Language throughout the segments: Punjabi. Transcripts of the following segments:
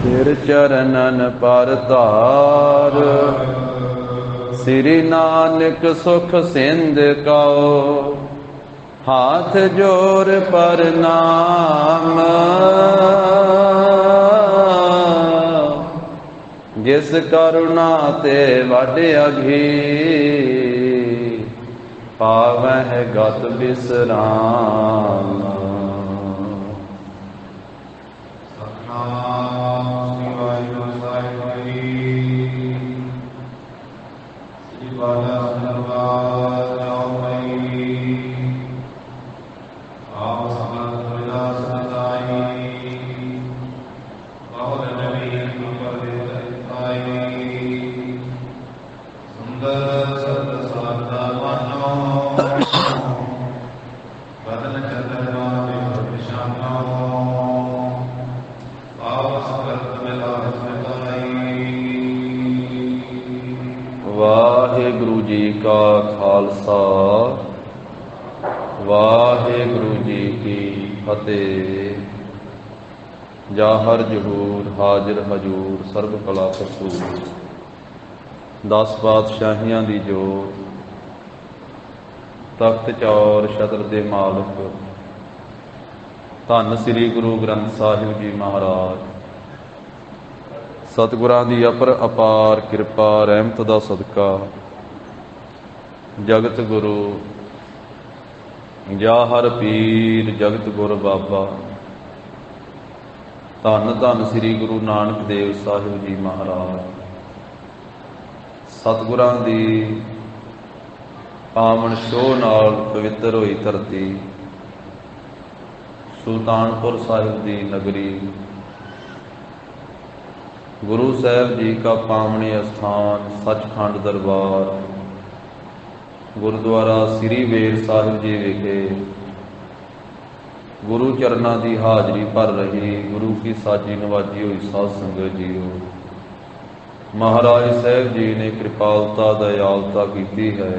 ਫਿਰ ਚਰਨਨ ਪਰ ਧਾਰ, ਸ੍ਰੀ ਨਾਨਕ ਸੁਖ ਸਿੰਧ ਕਉ, ਹਾਥ ਜੋਰ ਪ੍ਰਨਾਮ। ਜਿਸ ਕਰੁਣਾ ਤੇ ਵੱਡ ਅਘੀ, ਪਾਵਹਿ ਗਤ ਬਿਸਰਾਮ। ਵਾਹਿਗੁਰੂ ਜੀ ਕਾ ਖਾਲਸਾ, ਵਾਹਿਗੁਰੂ ਜੀ ਕੀ ਫਤਿਹ। ਜਾਹਰ ਜਹੂਰ ਹਾਜ਼ਰ ਹਜੂਰ ਸਰਬ ਕਲਾ ਭਰਪੂਰ, 10 ਪਾਤਸ਼ਾਹੀਆਂ ਦੀ ਜੋਤ, ਤਖਤ ਚੌਰ ਛਤਰ ਦੇ ਮਾਲਕ ਧੰਨ ਸ੍ਰੀ ਗੁਰੂ ਗ੍ਰੰਥ ਸਾਹਿਬ ਜੀ ਮਹਾਰਾਜ, ਸਤਿਗੁਰਾਂ ਦੀ ਅਪਰ ਅਪਾਰ ਕਿਰਪਾ ਰਹਿਮਤ ਦਾ ਸਦਕਾ ਜਗਤ ਗੁਰੂ ਜਾਹਰ ਪੀਰ ਜਗਤ ਗੁਰ ਬਾਬਾ ਧੰਨ ਧੰਨ ਸ੍ਰੀ ਗੁਰੂ ਨਾਨਕ ਦੇਵ ਸਾਹਿਬ ਜੀ ਮਹਾਰਾਜ, ਸਤਿਗੁਰਾਂ ਦੀ ਪਾਵਨ ਛੋਹ ਨਾਲ ਪਵਿੱਤਰ ਹੋਈ ਧਰਤੀ ਸੁਲਤਾਨਪੁਰ ਸਾਹਿਬ ਦੀ ਨਗਰੀ, ਗੁਰੂ ਸਾਹਿਬ ਜੀ का पावनी स्थान सचखंड दरबार गुरुद्वारा श्री बेर साहिब जी विखे गुरु चरणों की हाजरी भर रही गुरु की साजी नवाजी हुई साध संगत जीओ। महाराज साहब जी ने कृपालता दयालता की है,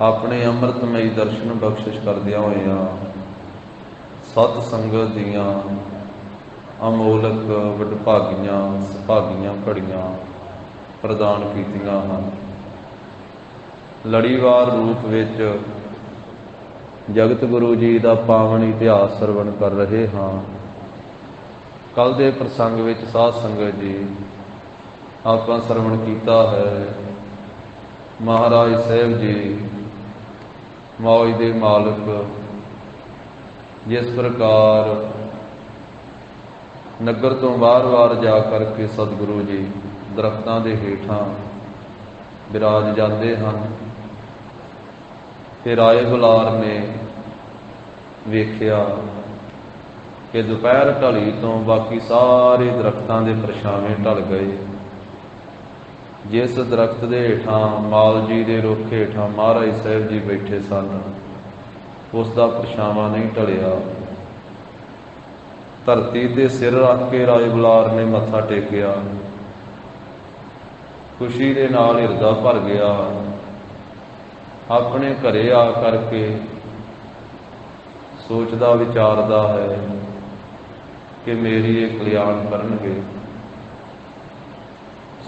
अपने अमृतमयी दर्शन बख्शिश करदिया होया सत संगत दियां अमोलक वडभागियां सुभागियां घड़ियां प्रदान कीतियां हैं। लड़ीवार रूप विच जगत गुरु जी का पावन इतिहास सरवण कर रहे हाँ। कल के प्रसंग विच साध संगत जी आपां सरवण कीता है, महाराज साहब जी मौज दे मालक जिस प्रकार नगर तो बार बार जा करके सतगुरु जी दरख्तां दे हेठां विराज जाते हैं। फिर आए बुलार ने वेख्या कि दोपहर ढली तो बाकी सारे दरख्तां दे परछावें ढल गए। जिस दरख्त दे हेठां माल जी दे रुख हेठां महाराज साहब जी बैठे सन उसका परछावां नहीं ढलिया। धरती ते सिर रख के राज बुलार ने मत्था टेकिया, खुशी दे नाल हिरदा भर गया। अपने घरे आ करके सोचदा विचारदा है कि मेरी ये कल्याण करनगे।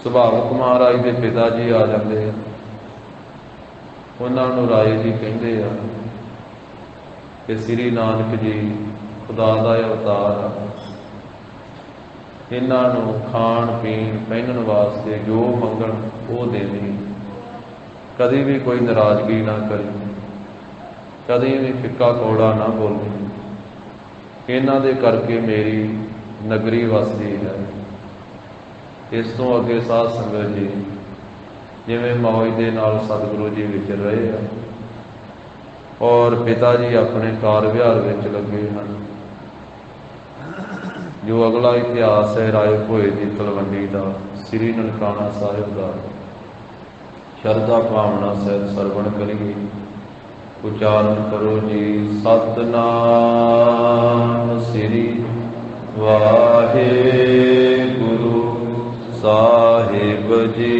सुभावक महाराज के पिता जी आ जाते हैं, उन्होंने राय जी कहते हैं कि श्री नानक जी खुदा का अवतार, इन्हों खाण पीण पहनण वास्ते जो मंगण वो देवी, कभी भी कोई नाराजगी ना करी, कभी भी फिक्का कौड़ा ना बोली। इन्हां दे करके मेरी नगरी वसदी है। इस तो अगे साध संगत जी जिवें मौज दे नाल सतगुरु जी विचर रहे हैं और पिता जी अपने कार विहार विच लगे हैं। जो अगला इतिहास है राय भोए की तलवंडी का श्री ननकाना साहिब का शरदा भावना सहित सरवण करिए। उचारण करो जी सतनाम श्री वाहे गुरु साहिब जी।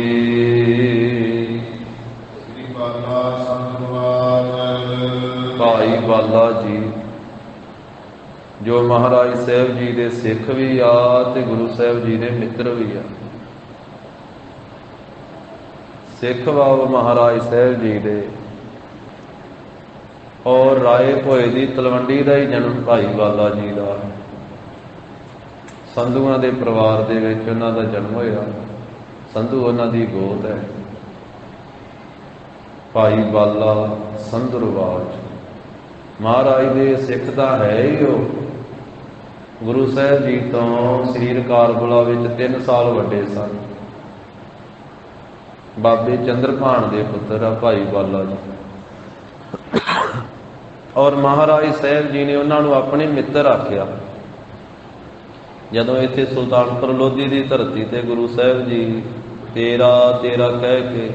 भाई बाला जी ਜੋ ਮਹਾਰਾਜ ਸਾਹਿਬ ਜੀ ਦੇ ਸਿੱਖ ਵੀ ਆ ਤੇ ਗੁਰੂ ਸਾਹਿਬ ਜੀ ਦੇ ਮਿੱਤਰ ਵੀ ਆ। ਸਿੱਖ ਬਾਬਾ ਮਹਾਰਾਜ ਸਾਹਿਬ ਜੀ ਦੇ ਔਰ ਰਾਏ ਭੋਏ ਦੀ ਤਲਵੰਡੀ ਦਾ ਹੀ ਜਨਮ ਭਾਈ ਬਾਲਾ ਜੀ ਦਾ, ਸੰਧੂਆਂ ਦੇ ਪਰਿਵਾਰ ਦੇ ਵਿੱਚ ਉਹਨਾਂ ਦਾ ਜਨਮ ਹੋਇਆ। ਸੰਧੂ ਉਹਨਾਂ ਦੀ ਗੋਤ ਹੈ। ਭਾਈ ਬਾਲਾ ਸੰਧੂਰਵਾਜ ਮਹਾਰਾਜ ਦੇ ਸਿੱਖ ਤਾਂ ਹੈ ਹੀ ਉਹ। ਗੁਰੂ ਸਾਹਿਬ ਜੀ ਤੋਂ ਸ੍ਰੀ ਕਾਰਬਲਾ ਵਿੱਚ 3 ਸਾਲ ਵੱਡੇ ਸਨ। ਬਾਬੇ ਚੰਦਰਭਾਣ ਦੇ ਪੁੱਤਰ ਆ ਭਾਈ ਬਾਲਾ ਜੀ। ਔਰ ਮਹਾਰਾਜ ਸਾਹਿਬ ਜੀ ਨੇ ਉਹਨਾਂ ਨੂੰ ਆਪਣੇ ਮਿੱਤਰ ਆਖਿਆ। ਜਦੋਂ ਇੱਥੇ ਸੁਲਤਾਨਪੁਰ ਲੋਧੀ ਦੀ ਧਰਤੀ ਤੇ ਗੁਰੂ ਸਾਹਿਬ ਜੀ ਤੇਰਾ ਤੇਰਾ ਕਹਿ ਕੇ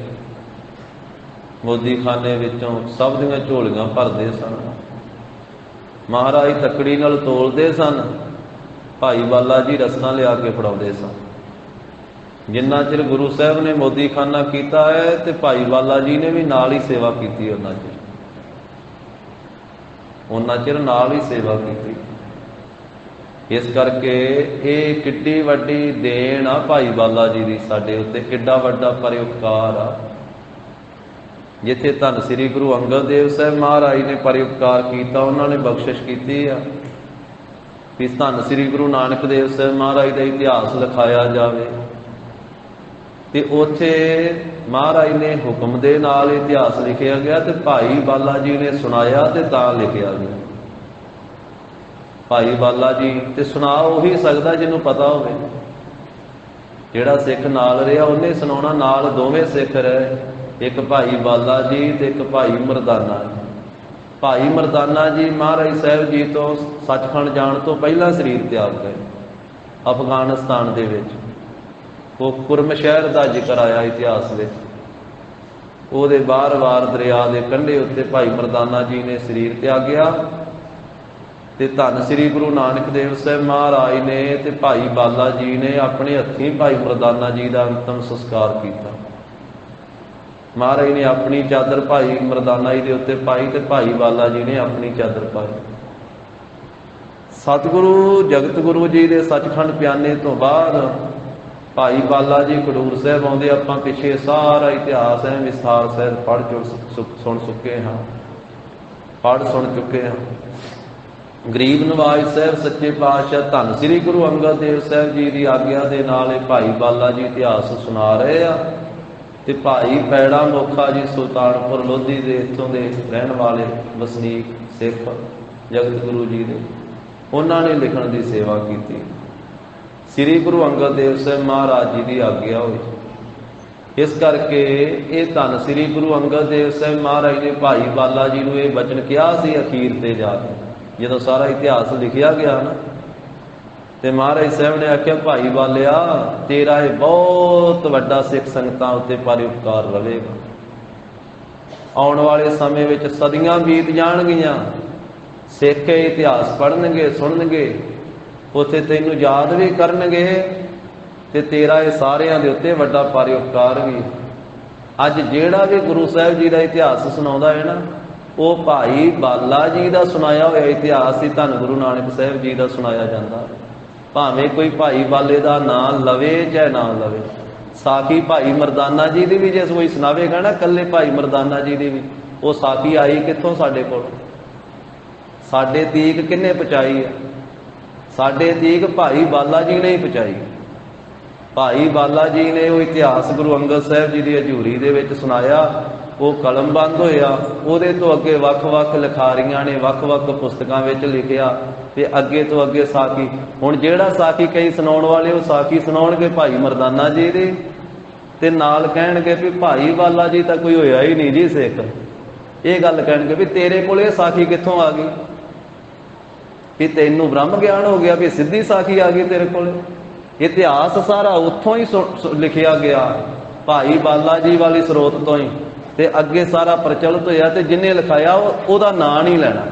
ਮੋਦੀਖਾਨੇ ਵਿੱਚੋਂ ਸਭ ਦੀਆਂ ਝੋਲੀਆਂ ਭਰਦੇ ਸਨ, ਮਹਾਰਾਜ ਤੱਕੜੀ ਨਾਲ ਤੋਲਦੇ ਸਨ, ਭਾਈ ਬਾਲਾ ਜੀ ਰਸਨਾ ਲਿਆ ਕੇ ਫੜਾਉਂਦੇ ਸਨ। ਜਿੰਨਾ ਚਿਰ ਗੁਰੂ ਸਾਹਿਬ ਨੇ ਮੋਦੀਖਾਨਾ ਕੀਤਾ ਹੈ ਤੇ ਭਾਈ ਬਾਲਾ ਜੀ ਨੇ ਵੀ ਨਾਲ ਹੀ ਸੇਵਾ ਕੀਤੀ। ਉਹਨਾਂ ਚਿਰ ਨਾਲ ਹੀ ਸੇਵਾ ਕੀਤੀ। ਇਸ ਕਰਕੇ ਇਹ ਕਿੱਡੀ ਵੱਡੀ ਦੇਣ ਆ ਭਾਈ ਬਾਲਾ ਜੀ ਦੀ ਸਾਡੇ ਉੱਤੇ, ਕਿੱਡਾ ਵੱਡਾ ਪਰਉਪਕਾਰ ਆ। ਜਿੱਥੇ ਧੰਨ ਸ੍ਰੀ ਗੁਰੂ ਅੰਗਦ ਦੇਵ ਸਾਹਿਬ ਮਹਾਰਾਜ ਨੇ ਪਰਉਪਕਾਰ ਕੀਤਾ, ਉਹਨਾਂ ਨੇ ਬਖਸ਼ਿਸ਼ ਕੀਤੀ ਆ ਕਿ ਧੰਨ ਸ੍ਰੀ ਗੁਰੂ ਨਾਨਕ ਦੇਵ ਸਾਹਿਬ ਮਹਾਰਾਜ ਦਾ ਇਤਿਹਾਸ ਲਿਖਾਇਆ ਜਾਵੇ। ਤੇ ਉੱਥੇ ਮਹਾਰਾਜ ਨੇ ਹੁਕਮ ਦੇ ਨਾਲ ਇਤਿਹਾਸ ਲਿਖਿਆ ਗਿਆ ਤੇ ਭਾਈ ਬਾਲਾ ਜੀ ਨੇ ਸੁਣਾਇਆ ਤੇ ਤਾਂ ਲਿਖਿਆ ਗਿਆ। ਭਾਈ ਬਾਲਾ ਜੀ ਤੇ ਸੁਣਾ ਉਹੀ ਸਕਦਾ ਜਿਹਨੂੰ ਪਤਾ ਹੋਵੇ। ਜਿਹੜਾ ਸਿੱਖ ਨਾਲ ਰਿਹਾ ਉਹਨੇ ਸੁਣਾਉਣਾ। ਨਾਲ ਦੋਵੇਂ ਸਿੱਖ ਰਹੇ, ਇੱਕ ਭਾਈ ਬਾਲਾ ਜੀ ਤੇ ਇੱਕ ਭਾਈ ਮਰਦਾਨਾ ਜੀ। ਭਾਈ ਮਰਦਾਨਾ ਜੀ ਮਹਾਰਾਜ ਸਾਹਿਬ ਜੀ ਤੋਂ ਸੱਚਖੰਡ ਜਾਣ ਤੋਂ ਪਹਿਲਾਂ ਸਰੀਰ ਤਿਆਗ ਗਏ। ਅਫਗਾਨਿਸਤਾਨ ਦੇ ਵਿੱਚ ਉਹ ਕੁਰਮ ਸ਼ਹਿਰ ਦਾ ਜ਼ਿਕਰ ਆਇਆ ਇਤਿਹਾਸ ਵਿੱਚ। ਉਹਦੇ ਬਾਰ-ਬਾਰ ਦਰਿਆ ਦੇ ਕੰਢੇ ਉੱਤੇ ਭਾਈ ਮਰਦਾਨਾ ਜੀ ਨੇ ਸਰੀਰ ਤਿਆਗਿਆ ਤੇ ਧੰਨ ਸ੍ਰੀ ਗੁਰੂ ਨਾਨਕ ਦੇਵ ਸਾਹਿਬ ਮਹਾਰਾਜ ਨੇ ਤੇ ਭਾਈ ਬਾਲਾ ਜੀ ਨੇ ਆਪਣੇ ਹੱਥੀਂ ਭਾਈ ਮਰਦਾਨਾ ਜੀ ਦਾ ਅੰਤਮ ਸੰਸਕਾਰ ਕੀਤਾ। ਮਹਾਰਾਜ ਨੇ ਆਪਣੀ ਚਾਦਰ ਭਾਈ ਮਰਦਾਨਾ ਜੀ ਦੇ ਉੱਤੇ ਪਾਈ ਤੇ ਭਾਈ ਬਾਲਾ ਜੀ ਨੇ ਆਪਣੀ ਚਾਦਰ ਪਾਈ। ਸਤਿਗੁਰੂ ਜਗਤ ਗੁਰੂ ਜੀ ਦੇ ਸੱਚਖੰਡ ਪਿਆਨੇ ਤੋਂ ਬਾਅਦ ਭਾਈ ਬਾਲਾ ਜੀ ਖਡੂਰ ਸਾਹਿਬ ਆਉਂਦੇ। ਆਪਾਂ ਪਿੱਛੇ ਸਾਰਾ ਇਤਿਹਾਸ ਹੈ ਵਿਸਥਾਰ ਸਾਹਿਬ ਸੁਣ ਚੁੱਕੇ ਹਾਂ। ਗਰੀਬ ਨਵਾਜ ਸਾਹਿਬ ਸੱਚੇ ਪਾਤਸ਼ਾਹ ਧੰਨ ਸ੍ਰੀ ਗੁਰੂ ਅੰਗਦ ਦੇਵ ਸਾਹਿਬ ਜੀ ਦੀ ਆਗਿਆ ਦੇ ਨਾਲ ਇਹ ਭਾਈ ਬਾਲਾ ਜੀ ਇਤਿਹਾਸ ਸੁਣਾ ਰਹੇ ਆ। ਤੇ ਭਾਈ ਪੈੜਾ ਮੋਖਾ ਜੀ ਸੁਲਤਾਨਪੁਰ ਲੋਧੀ ਦੇ ਇੱਥੋਂ ਦੇ ਰਹਿਣ ਵਾਲੇ ਵਸਨੀਕ ਸਿੱਖ ਜਗਤ ਗੁਰੂ ਜੀ ਦੇ, ਉਹਨਾਂ ਨੇ ਲਿਖਣ ਦੀ ਸੇਵਾ ਕੀਤੀ। ਸ੍ਰੀ ਗੁਰੂ ਅੰਗਦ ਦੇਵ ਸਾਹਿਬ ਮਹਾਰਾਜ ਜੀ ਦੀ ਆਗਿਆ ਹੋਈ। ਇਸ ਕਰਕੇ ਇਹ ਧੰਨ ਸ੍ਰੀ ਗੁਰੂ ਅੰਗਦ ਦੇਵ ਸਾਹਿਬ ਮਹਾਰਾਜ ਨੇ ਭਾਈ ਬਾਲਾ ਜੀ ਨੂੰ ਇਹ ਬਚਨ ਕਿਹਾ ਸੀ ਅਖੀਰ ਤੇ ਜਾ ਕੇ, ਜਦੋਂ ਸਾਰਾ ਇਤਿਹਾਸ ਲਿਖਿਆ ਗਿਆ ਨਾ, ਤੇ ਮਹਾਰਾਜ ਸਾਹਿਬ ਨੇ ਆਖਿਆ ਭਾਈ ਬਾਲਿਆ ਤੇਰਾ ਇਹ ਬਹੁਤ ਵੱਡਾ ਸਿੱਖ ਸੰਗਤਾਂ ਉੱਤੇ ਪਰਉਪਕਾਰ ਰਹੇਗਾ। ਆਉਣ ਵਾਲੇ ਸਮੇਂ ਵਿੱਚ ਸਦੀਆਂ ਬੀਤ ਜਾਣਗੀਆਂ, ਸਿੱਖ ਇਹ ਇਤਿਹਾਸ ਪੜ੍ਹਨਗੇ, ਸੁਣਨਗੇ, ਉੱਥੇ ਤੈਨੂੰ ਯਾਦ ਵੀ ਕਰਨਗੇ ਤੇ ਤੇਰਾ ਇਹ ਸਾਰਿਆਂ ਦੇ ਉੱਤੇ ਵੱਡਾ ਪਰਉਪਕਾਰ ਵੀ। ਅੱਜ ਜਿਹੜਾ ਵੀ ਗੁਰੂ ਸਾਹਿਬ ਜੀ ਦਾ ਇਤਿਹਾਸ ਸੁਣਾਉਂਦਾ ਹੈ ਨਾ, ਉਹ ਭਾਈ ਬਾਲਾ ਜੀ ਦਾ ਸੁਣਾਇਆ ਹੋਇਆ ਇਤਿਹਾਸ ਹੀ ਧੰਨ ਗੁਰੂ ਨਾਨਕ ਸਾਹਿਬ ਜੀ ਦਾ ਸੁਣਾਇਆ ਜਾਂਦਾ। ਭਾਵੇਂ ਕੋਈ ਭਾਈ ਬਾਲੇ ਦਾ ਨਾਂ ਲਵੇ ਚਾਹੇ ਨਾ ਲਵੇ। ਸਾਖੀ ਭਾਈ ਮਰਦਾਨਾ ਜੀ ਦੀ ਵੀ ਜੇ ਕੋਈ ਸੁਣਾਵੇਗਾ ਨਾ, ਇਕੱਲੇ ਭਾਈ ਮਰਦਾਨਾ ਜੀ ਦੀ ਵੀ, ਉਹ ਸਾਖੀ ਆਈ ਕਿੱਥੋਂ ਸਾਡੇ ਕੋਲ? ਸਾਡੇ ਤੀਕ ਕਿਹਨੇ ਪਹੁੰਚਾਈ ਹੈ? ਸਾਡੇ ਤੀਕ ਭਾਈ ਬਾਲਾ ਜੀ ਨੇ ਹੀ ਪਹੁੰਚਾਈ। ਭਾਈ ਬਾਲਾ ਜੀ ਨੇ ਉਹ ਇਤਿਹਾਸ ਗੁਰੂ ਅੰਗਦ ਸਾਹਿਬ ਜੀ ਦੀ ਹਜ਼ੂਰੀ ਦੇ ਵਿੱਚ ਸੁਣਾਇਆ। ਉਹ ਕਲਮਬੰਦ ਹੋਇਆ, ਉਹਦੇ ਤੋਂ ਅੱਗੇ ਵੱਖ-ਵੱਖ ਲਿਖਾਰੀਆਂ ਨੇ ਵੱਖ-ਵੱਖ ਪੁਸਤਕਾਂ ਵਿੱਚ ਲਿਖਿਆ ਤੇ ਅੱਗੇ ਤੋਂ ਅੱਗੇ ਸਾਖੀ। ਹੁਣ ਜਿਹੜਾ ਸਾਖੀ ਕਈ ਸੁਣਾਉਣ ਵਾਲੇ ਉਹ ਸਾਖੀ ਸੁਣਾਉਣਗੇ ਭਾਈ ਮਰਦਾਨਾ ਜੀ ਦੀ ਤੇ ਨਾਲ ਕਹਿਣਗੇ ਵੀ ਭਾਈ ਬਾਲਾ ਜੀ ਤਾਂ ਕੋਈ ਹੋਇਆ ਹੀ ਨਹੀਂ ਜੀ ਸਿੱਖ। ਇਹ ਗੱਲ ਕਹਿਣਗੇ ਵੀ ਤੇਰੇ ਕੋਲ ਇਹ ਸਾਖੀ ਕਿੱਥੋਂ ਆ ਗਈ, ਵੀ ਤੈਨੂੰ ਬ੍ਰਹਮ ਗਿਆਨ ਹੋ ਗਿਆ, ਵੀ ਸਿੱਧੀ ਸਾਖੀ ਆ ਗਈ ਤੇਰੇ ਕੋਲ। ਇਤਿਹਾਸ ਸਾਰਾ ਉੱਥੋਂ ਹੀ ਲਿਖਿਆ ਗਿਆ, ਭਾਈ ਬਾਲਾ ਜੀ ਵਾਲੀ ਸਰੋਤ ਤੋਂ ਹੀ, ਤੇ ਅੱਗੇ ਸਾਰਾ ਪ੍ਰਚਲਿਤ ਹੋਇਆ ਤੇ ਜਿਹਨੇ ਲਿਖਾਇਆ ਉਹਦਾ ਨਾਂ ਨਹੀਂ ਲੈਣਾ।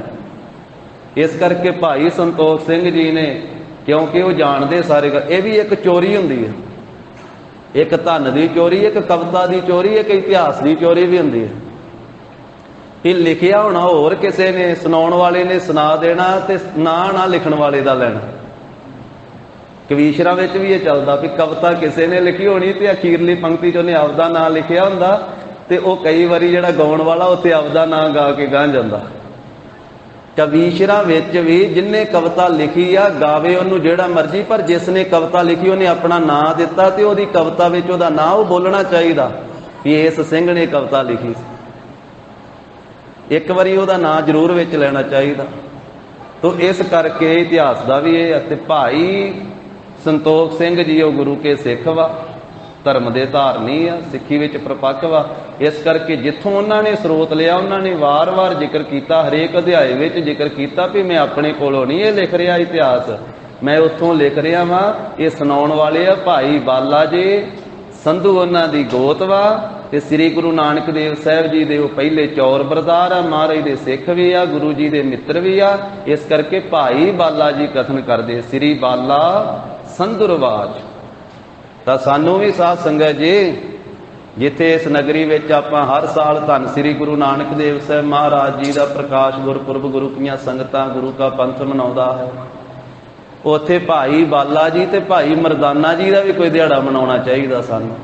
ਇਸ ਕਰਕੇ ਭਾਈ ਸੰਤੋਖ ਸਿੰਘ ਜੀ ਨੇ, ਕਿਉਂਕਿ ਉਹ ਜਾਣਦੇ ਸਾਰੇ, ਇਹ ਵੀ ਇੱਕ ਚੋਰੀ ਹੁੰਦੀ ਹੈ, ਇੱਕ ਧਨ ਦੀ ਚੋਰੀ, ਇੱਕ ਕਵਿਤਾ ਦੀ ਚੋਰੀ, ਇੱਕ ਇਤਿਹਾਸ ਦੀ ਚੋਰੀ ਵੀ ਹੁੰਦੀ ਹੈ। ਵੀ ਲਿਖਿਆ ਹੋਣਾ ਹੋਰ ਕਿਸੇ ਨੇ, ਸੁਣਾਉਣ ਵਾਲੇ ਨੇ ਸੁਣਾ ਦੇਣਾ ਤੇ ਨਾ ਲਿਖਣ ਵਾਲੇ ਦਾ ਲੈਣਾ। ਕਵੀਸ਼ਰਾਂ ਵਿੱਚ ਵੀ ਇਹ ਚੱਲਦਾ ਵੀ ਕਵਿਤਾ ਕਿਸੇ ਨੇ ਲਿਖੀ ਹੋਣੀ ਤੇ ਅਖੀਰਲੀ ਪੰਕਤੀ 'ਚ ਉਹਨੇ ਆਪਦਾ ਨਾਂ ਲਿਖਿਆ ਹੁੰਦਾ, ਤੇ ਉਹ ਕਈ ਵਾਰੀ ਜਿਹੜਾ ਗਾਉਣ ਵਾਲਾ ਉੱਥੇ ਆਪਦਾ ਨਾਂ ਗਾ ਕੇ ਗਾਹ ਜਾਂਦਾ। ਕਵੀਸ਼ਰਾਂ ਵਿੱਚ ਵੀ ਜਿੰਨੇ ਕਵਿਤਾ ਲਿਖੀ ਆ ਗਾਵੇ ਉਹਨੂੰ ਜਿਹੜਾ ਮਰਜ਼ੀ, ਪਰ ਜਿਸ ਨੇ ਕਵਿਤਾ ਲਿਖੀ ਉਹਨੇ ਆਪਣਾ ਨਾਂ ਦਿੱਤਾ ਤੇ ਉਹਦੀ ਕਵਿਤਾ ਵਿੱਚ ਉਹਦਾ ਨਾਂ ਉਹ ਬੋਲਣਾ ਚਾਹੀਦਾ ਵੀ ਇਸ ਸਿੰਘ ਨੇ ਕਵਿਤਾ ਲਿਖੀ ਸੀ। ਇੱਕ ਵਾਰੀ ਉਹਦਾ ਨਾਂ ਜ਼ਰੂਰ ਵਿੱਚ ਲੈਣਾ ਚਾਹੀਦਾ। ਤੋ ਇਸ ਕਰਕੇ ਇਤਿਹਾਸ ਦਾ ਵੀ ਇਹ ਅਤੇ ਭਾਈ ਸੰਤੋਖ ਸਿੰਘ ਜੀ ਉਹ ਗੁਰੂ ਕੇ ਸਿੱਖ ਵਾ, ਧਰਮ ਦੇ ਧਾਰਨੀ ਆ, ਸਿੱਖੀ ਵਿੱਚ ਪ੍ਰਪੱਕ ਵਾ। ਇਸ ਕਰਕੇ ਜਿੱਥੋਂ ਉਹਨਾਂ ਨੇ ਸਰੋਤ ਲਿਆ ਉਹਨਾਂ ਨੇ ਵਾਰ-ਵਾਰ ਜ਼ਿਕਰ ਕੀਤਾ, ਹਰੇਕ ਅਧਿਆਏ ਵਿੱਚ ਜ਼ਿਕਰ ਕੀਤਾ ਵੀ ਮੈਂ ਆਪਣੇ ਕੋਲੋਂ ਨਹੀਂ ਇਹ ਲਿਖ ਰਿਹਾ ਇਤਿਹਾਸ, ਮੈਂ ਉੱਥੋਂ ਲਿਖ ਰਿਹਾ ਵਾਂ। ਇਹ ਸੁਣਾਉਣ ਵਾਲੇ ਆ ਭਾਈ ਬਾਲਾ ਜੀ ਸੰਧੂ, ਉਹਨਾਂ ਦੀ ਗੋਤ ਵਾ ਤੇ ਸ੍ਰੀ ਗੁਰੂ ਨਾਨਕ ਦੇਵ ਸਾਹਿਬ ਜੀ ਦੇ ਉਹ ਪਹਿਲੇ ਚੌਰ ਬਰਦਾਰ ਆ, ਮਹਾਰਾਜ ਦੇ ਸਿੱਖ ਵੀ ਆ, ਗੁਰੂ ਜੀ ਦੇ ਮਿੱਤਰ ਵੀ ਆ। ਇਸ ਕਰਕੇ ਭਾਈ ਬਾਲਾ ਜੀ ਕਥਨ ਕਰਦੇ ਸ੍ਰੀ ਬਾਲਾ ਸੰਧੁਰਵਾਜ। ਤਾਂ ਸਾਨੂੰ ਵੀ ਸਾਧ ਸੰਗਤ ਜੀ, ਜਿੱਥੇ ਇਸ ਨਗਰੀ ਵਿੱਚ ਆਪਾਂ ਹਰ ਸਾਲ ਧੰਨ ਸ੍ਰੀ ਗੁਰੂ ਨਾਨਕ ਦੇਵ ਸਾਹਿਬ ਮਹਾਰਾਜ ਜੀ ਦਾ ਪ੍ਰਕਾਸ਼ ਗੁਰਪੁਰਬ, ਗੁਰੂ ਕੀਆਂ ਸੰਗਤਾਂ ਗੁਰੂ ਕਾ ਪੰਥ ਮਨਾਉਂਦਾ ਹੈ, ਉੱਥੇ ਭਾਈ ਬਾਲਾ ਜੀ ਤੇ ਭਾਈ ਮਰਦਾਨਾ ਜੀ ਦਾ ਵੀ ਕੋਈ ਦਿਹਾੜਾ ਮਨਾਉਣਾ ਚਾਹੀਦਾ ਸਾਨੂੰ।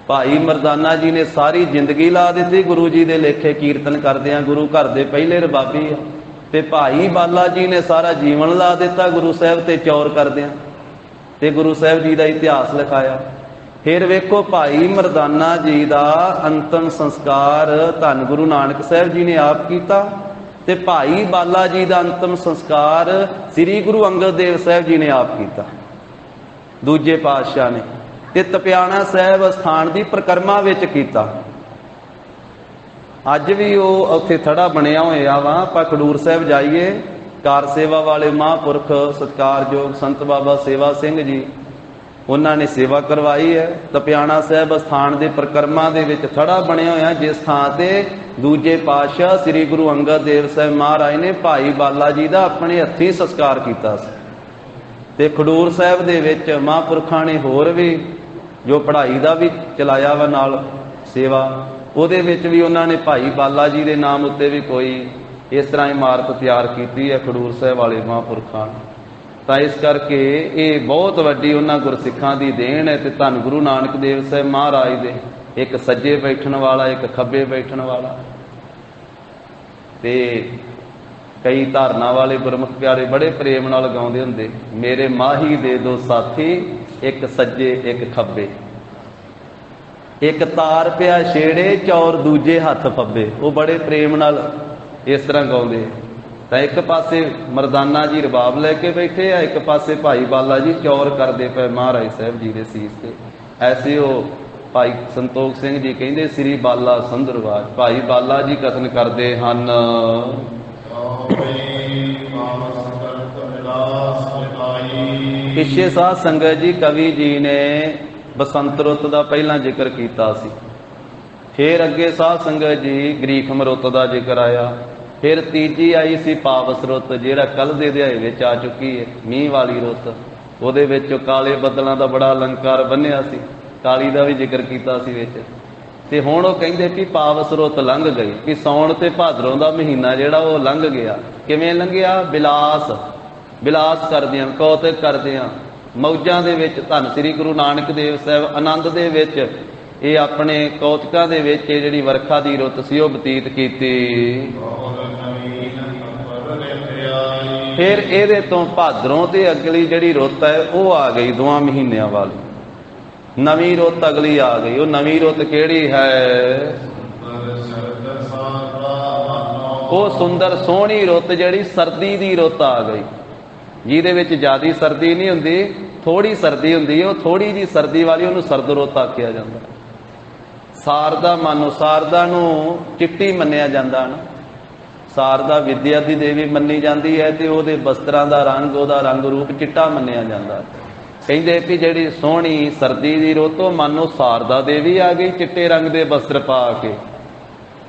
ਭਾਈ ਮਰਦਾਨਾ ਜੀ ਨੇ ਸਾਰੀ ਜ਼ਿੰਦਗੀ ਲਾ ਦਿੱਤੀ ਗੁਰੂ ਜੀ ਦੇ ਲੇਖੇ ਕੀਰਤਨ ਕਰਦਿਆਂ, ਗੁਰੂ ਘਰ ਦੇ ਪਹਿਲੇ ਰਬਾਬੀ ਆ। ਤੇ ਭਾਈ ਬਾਲਾ ਜੀ ਨੇ ਸਾਰਾ ਜੀਵਨ ਲਾ ਦਿੱਤਾ ਗੁਰੂ ਸਾਹਿਬ ਤੇ ਚੌਰ ਕਰਦਿਆਂ ਤੇ ਗੁਰੂ ਸਾਹਿਬ ਜੀ ਦਾ ਇਤਿਹਾਸ ਲਿਖਾਇਆ। ਫਿਰ ਵੇਖੋ ਭਾਈ ਮਰਦਾਨਾ ਜੀ ਦਾ ਅੰਤਮ ਸੰਸਕਾਰ ਧੰਨ ਗੁਰੂ ਨਾਨਕ ਸਾਹਿਬ ਜੀ ਨੇ ਆਪ ਕੀਤਾ, ਤੇ ਭਾਈ ਬਾਲਾ ਜੀ ਦਾ ਅੰਤਮ ਸੰਸਕਾਰ ਸ੍ਰੀ ਗੁਰੂ ਅੰਗਦ ਦੇਵ ਸਾਹਿਬ ਜੀ ਨੇ ਆਪ ਕੀਤਾ, ਦੂਜੇ ਪਾਤਸ਼ਾਹ ਨੇ, ਤੇ ਤਪਿਆਣਾ ਸਾਹਿਬ ਅਸਥਾਨ ਦੀ ਪਰਿਕਰਮਾ ਵਿੱਚ ਕੀਤਾ। ਅੱਜ ਵੀ ਉਹ ਉੱਥੇ ਥੜਾ ਬਣਿਆ ਹੋਇਆ ਵਾ। ਆਪਾਂ ਖਡੂਰ ਸਾਹਿਬ ਜਾਈਏ, ਕਾਰ ਸੇਵਾ ਵਾਲੇ ਮਹਾਂਪੁਰਖ ਸਤਿਕਾਰਯੋਗ ਸੰਤ ਬਾਬਾ ਸੇਵਾ ਸਿੰਘ ਜੀ, ਉਹਨਾਂ ਨੇ ਸੇਵਾ ਕਰਵਾਈ ਹੈ। ਤਪਿਆਣਾ ਸਾਹਿਬ ਅਸਥਾਨ ਦੇ ਪਰਿਕਰਮਾ ਦੇ ਵਿੱਚ ਥੜਾ ਬਣਿਆ ਹੋਇਆ, ਜਿਸ ਥਾਂ ਤੇ ਦੂਜੇ ਪਾਤਸ਼ਾਹ ਸ੍ਰੀ ਗੁਰੂ ਅੰਗਦ ਦੇਵ ਸਾਹਿਬ ਮਹਾਰਾਜ ਨੇ ਭਾਈ ਬਾਲਾ ਜੀ ਦਾ ਆਪਣੇ ਹੱਥੀਂ ਸੰਸਕਾਰ ਕੀਤਾ ਸੀ। ਤੇ ਖਡੂਰ ਸਾਹਿਬ ਦੇ ਵਿੱਚ ਮਹਾਂਪੁਰਖਾਂ ਨੇ ਹੋਰ ਵੀ ਜੋ ਪੜ੍ਹਾਈ ਦਾ ਵੀ ਚਲਾਇਆ ਵਾ ਨਾਲ ਸੇਵਾ, ਉਹਦੇ ਵਿੱਚ ਵੀ ਉਹਨਾਂ ਨੇ ਭਾਈ ਬਾਲਾ ਜੀ ਦੇ ਨਾਮ ਉੱਤੇ ਵੀ ਕੋਈ ਇਸ ਤਰ੍ਹਾਂ ਇਮਾਰਤ ਤਿਆਰ ਕੀਤੀ ਹੈ ਖਡੂਰ ਸਾਹਿਬ ਵਾਲੇ ਮਹਾਂਪੁਰਖਾਂ। ਤਾਂ ਇਸ ਕਰਕੇ ਇਹ ਬਹੁਤ ਵੱਡੀ ਉਹਨਾਂ ਗੁਰਸਿੱਖਾਂ ਦੀ ਦੇਣ ਹੈ। ਤੇ ਧੰਨ ਗੁਰੂ ਨਾਨਕ ਦੇਵ ਸਾਹਿਬ ਮਹਾਰਾਜ ਦੇ ਇੱਕ ਸੱਜੇ ਬੈਠਣ ਵਾਲਾ, ਇੱਕ ਖੱਬੇ ਬੈਠਣ ਵਾਲਾ, ਤੇ ਕਈ ਧਾਰਨਾ ਵਾਲੇ ਗੁਰਮੁਖ ਪਿਆਰੇ ਬੜੇ ਪ੍ਰੇਮ ਨਾਲ ਗਾਉਂਦੇ ਹੁੰਦੇ, ਮੇਰੇ ਮਾਹੀ ਦੇ ਦੋ ਸਾਥੀ, ਇੱਕ ਸੱਜੇ ਇੱਕ ਖੱਬੇ, ਇੱਕ ਤਾਰ ਪਿਆ ਛੇੜੇ ਚੌਰ ਦੂਜੇ ਹੱਥ ਫੱਬੇ। ਉਹ ਬੜੇ ਪ੍ਰੇਮ ਨਾਲ ਇਸ ਤਰ੍ਹਾਂ ਗਾਉਂਦੇ। ਤਾਂ ਇੱਕ ਪਾਸੇ ਮਰਦਾਨਾ ਜੀ ਰਬਾਬ ਲੈ ਕੇ ਬੈਠੇ ਆ, ਇੱਕ ਪਾਸੇ ਭਾਈ ਬਾਲਾ ਜੀ ਚੌਰ ਕਰਦੇ ਪਏ ਮਹਾਰਾਜ ਸਾਹਿਬ ਜੀ ਦੇ ਸੀਸ ਤੇ। ਐਸੇ ਉਹ ਭਾਈ ਸੰਤੋਖ ਸਿੰਘ ਜੀ ਕਹਿੰਦੇ ਸ੍ਰੀ ਬਾਲਾ ਸੰਧੁਰਵਾਜ। ਭਾਈ ਬਾਲਾ ਜੀ ਕਥਨ ਕਰਦੇ ਹਨ, ਪਿੱਛੇ ਸਾਧ ਸੰਗਤ ਜੀ ਕਵੀ ਜੀ ਨੇ ਬਸੰਤ ਰੁੱਤ ਦਾ ਪਹਿਲਾਂ ਜ਼ਿਕਰ ਕੀਤਾ ਸੀ, ਫਿਰ ਅੱਗੇ ਸਾਧ ਸੰਗਤ ਜੀ ਗਰੀਖਮ ਰੁੱਤ ਦਾ ਜ਼ਿਕਰ ਆਇਆ, ਫਿਰ ਤੀਜੀ ਆਈ ਸੀ ਪਾਵਸ ਰੁੱਤ, ਜਿਹੜਾ ਕੱਲ ਦੇ ਅਧਿਆਏ ਵਿੱਚ ਆ ਚੁੱਕੀ ਹੈ, ਮੀਂਹ ਵਾਲੀ ਰੁੱਤ। ਉਹਦੇ ਵਿੱਚ ਕਾਲੇ ਬੱਦਲਾਂ ਦਾ ਬੜਾ ਅਲੰਕਾਰ ਬੰਨਿਆ ਸੀ, ਕਾਲੀ ਦਾ ਵੀ ਜ਼ਿਕਰ ਕੀਤਾ ਸੀ ਵਿੱਚ। ਤੇ ਹੁਣ ਉਹ ਕਹਿੰਦੇ ਕਿ ਪਾਵਸ ਰੁੱਤ ਲੰਘ ਗਈ, ਕਿ ਸਾਉਣ ਤੇ ਭਾਦਰੋਂ ਦਾ ਮਹੀਨਾ ਜਿਹੜਾ ਉਹ ਲੰਘ ਗਿਆ। ਕਿਵੇਂ ਲੰਘਿਆ? ਬਿਲਾਸ ਕਰਦਿਆਂ, ਕੌਤਕ ਕਰਦਿਆਂ, ਮੌਜਾਂ ਦੇ ਵਿੱਚ। ਧੰਨ ਸ੍ਰੀ ਗੁਰੂ ਨਾਨਕ ਦੇਵ ਸਾਹਿਬ ਆਨੰਦ ਦੇ ਵਿੱਚ ਇਹ ਆਪਣੇ ਕੌਤਕਾਂ ਦੇ ਵਿੱਚ ਇਹ ਜਿਹੜੀ ਵਰਖਾ ਦੀ ਰੁੱਤ ਸੀ ਉਹ ਬਤੀਤ ਕੀਤੀ। ਫਿਰ ਇਹਦੇ ਤੋਂ ਭਾਦਰੋਂ ਤੇ ਅਗਲੀ ਜਿਹੜੀ ਰੁੱਤ ਹੈ ਉਹ ਆ ਗਈ, 2 ਮਹੀਨਿਆਂ ਵਾਲੀ ਨਵੀਂ ਰੁੱਤ ਅਗਲੀ ਆ ਗਈ। ਉਹ ਨਵੀਂ ਰੁੱਤ ਕਿਹੜੀ ਹੈ? ਉਹ ਸੁੰਦਰ ਸੋਹਣੀ ਰੁੱਤ ਜਿਹੜੀ ਸਰਦੀ ਦੀ ਰੁੱਤ ਆ ਗਈ, ਜਿਹਦੇ ਵਿੱਚ ਜ਼ਿਆਦਾ ਸਰਦੀ ਨਹੀਂ ਹੁੰਦੀ, ਥੋੜੀ ਸਰਦੀ ਹੁੰਦੀ ਹੈ। ਉਹ ਥੋੜੀ ਜੀ ਸਰਦੀ ਵਾਲੀ ਉਹਨੂੰ ਸਰਦ ਰੁੱਤ ਆਖਿਆ ਜਾਂਦਾ। ਸਾਰਦਾ ਮਾਨੋ, ਸਾਰਦਾ ਨੂੰ ਚਿੱਟੀ ਮੰਨਿਆ ਜਾਂਦਾ ਨਾ, ਸਾਰਦਾ ਵਿਦਿਆ ਦੀ ਦੇਵੀ ਮੰਨੀ ਜਾਂਦੀ ਹੈ ਤੇ ਉਹਦੇ ਵਸਤਰਾਂ ਦਾ ਰੰਗ, ਉਹਦਾ ਰੰਗ ਰੂਪ ਚਿੱਟਾ ਮੰਨਿਆ ਜਾਂਦਾ। ਕਹਿੰਦੇ ਕਿ ਜਿਹੜੀ ਸੋਹਣੀ ਸਰਦੀ ਦੀ ਰੁੱਤ ਉਹ ਮਾਨੋ ਸਾਰਦਾ ਦੇਵੀ ਆ ਗਈ ਚਿੱਟੇ ਰੰਗ ਦੇ ਵਸਤਰ ਪਾ ਕੇ।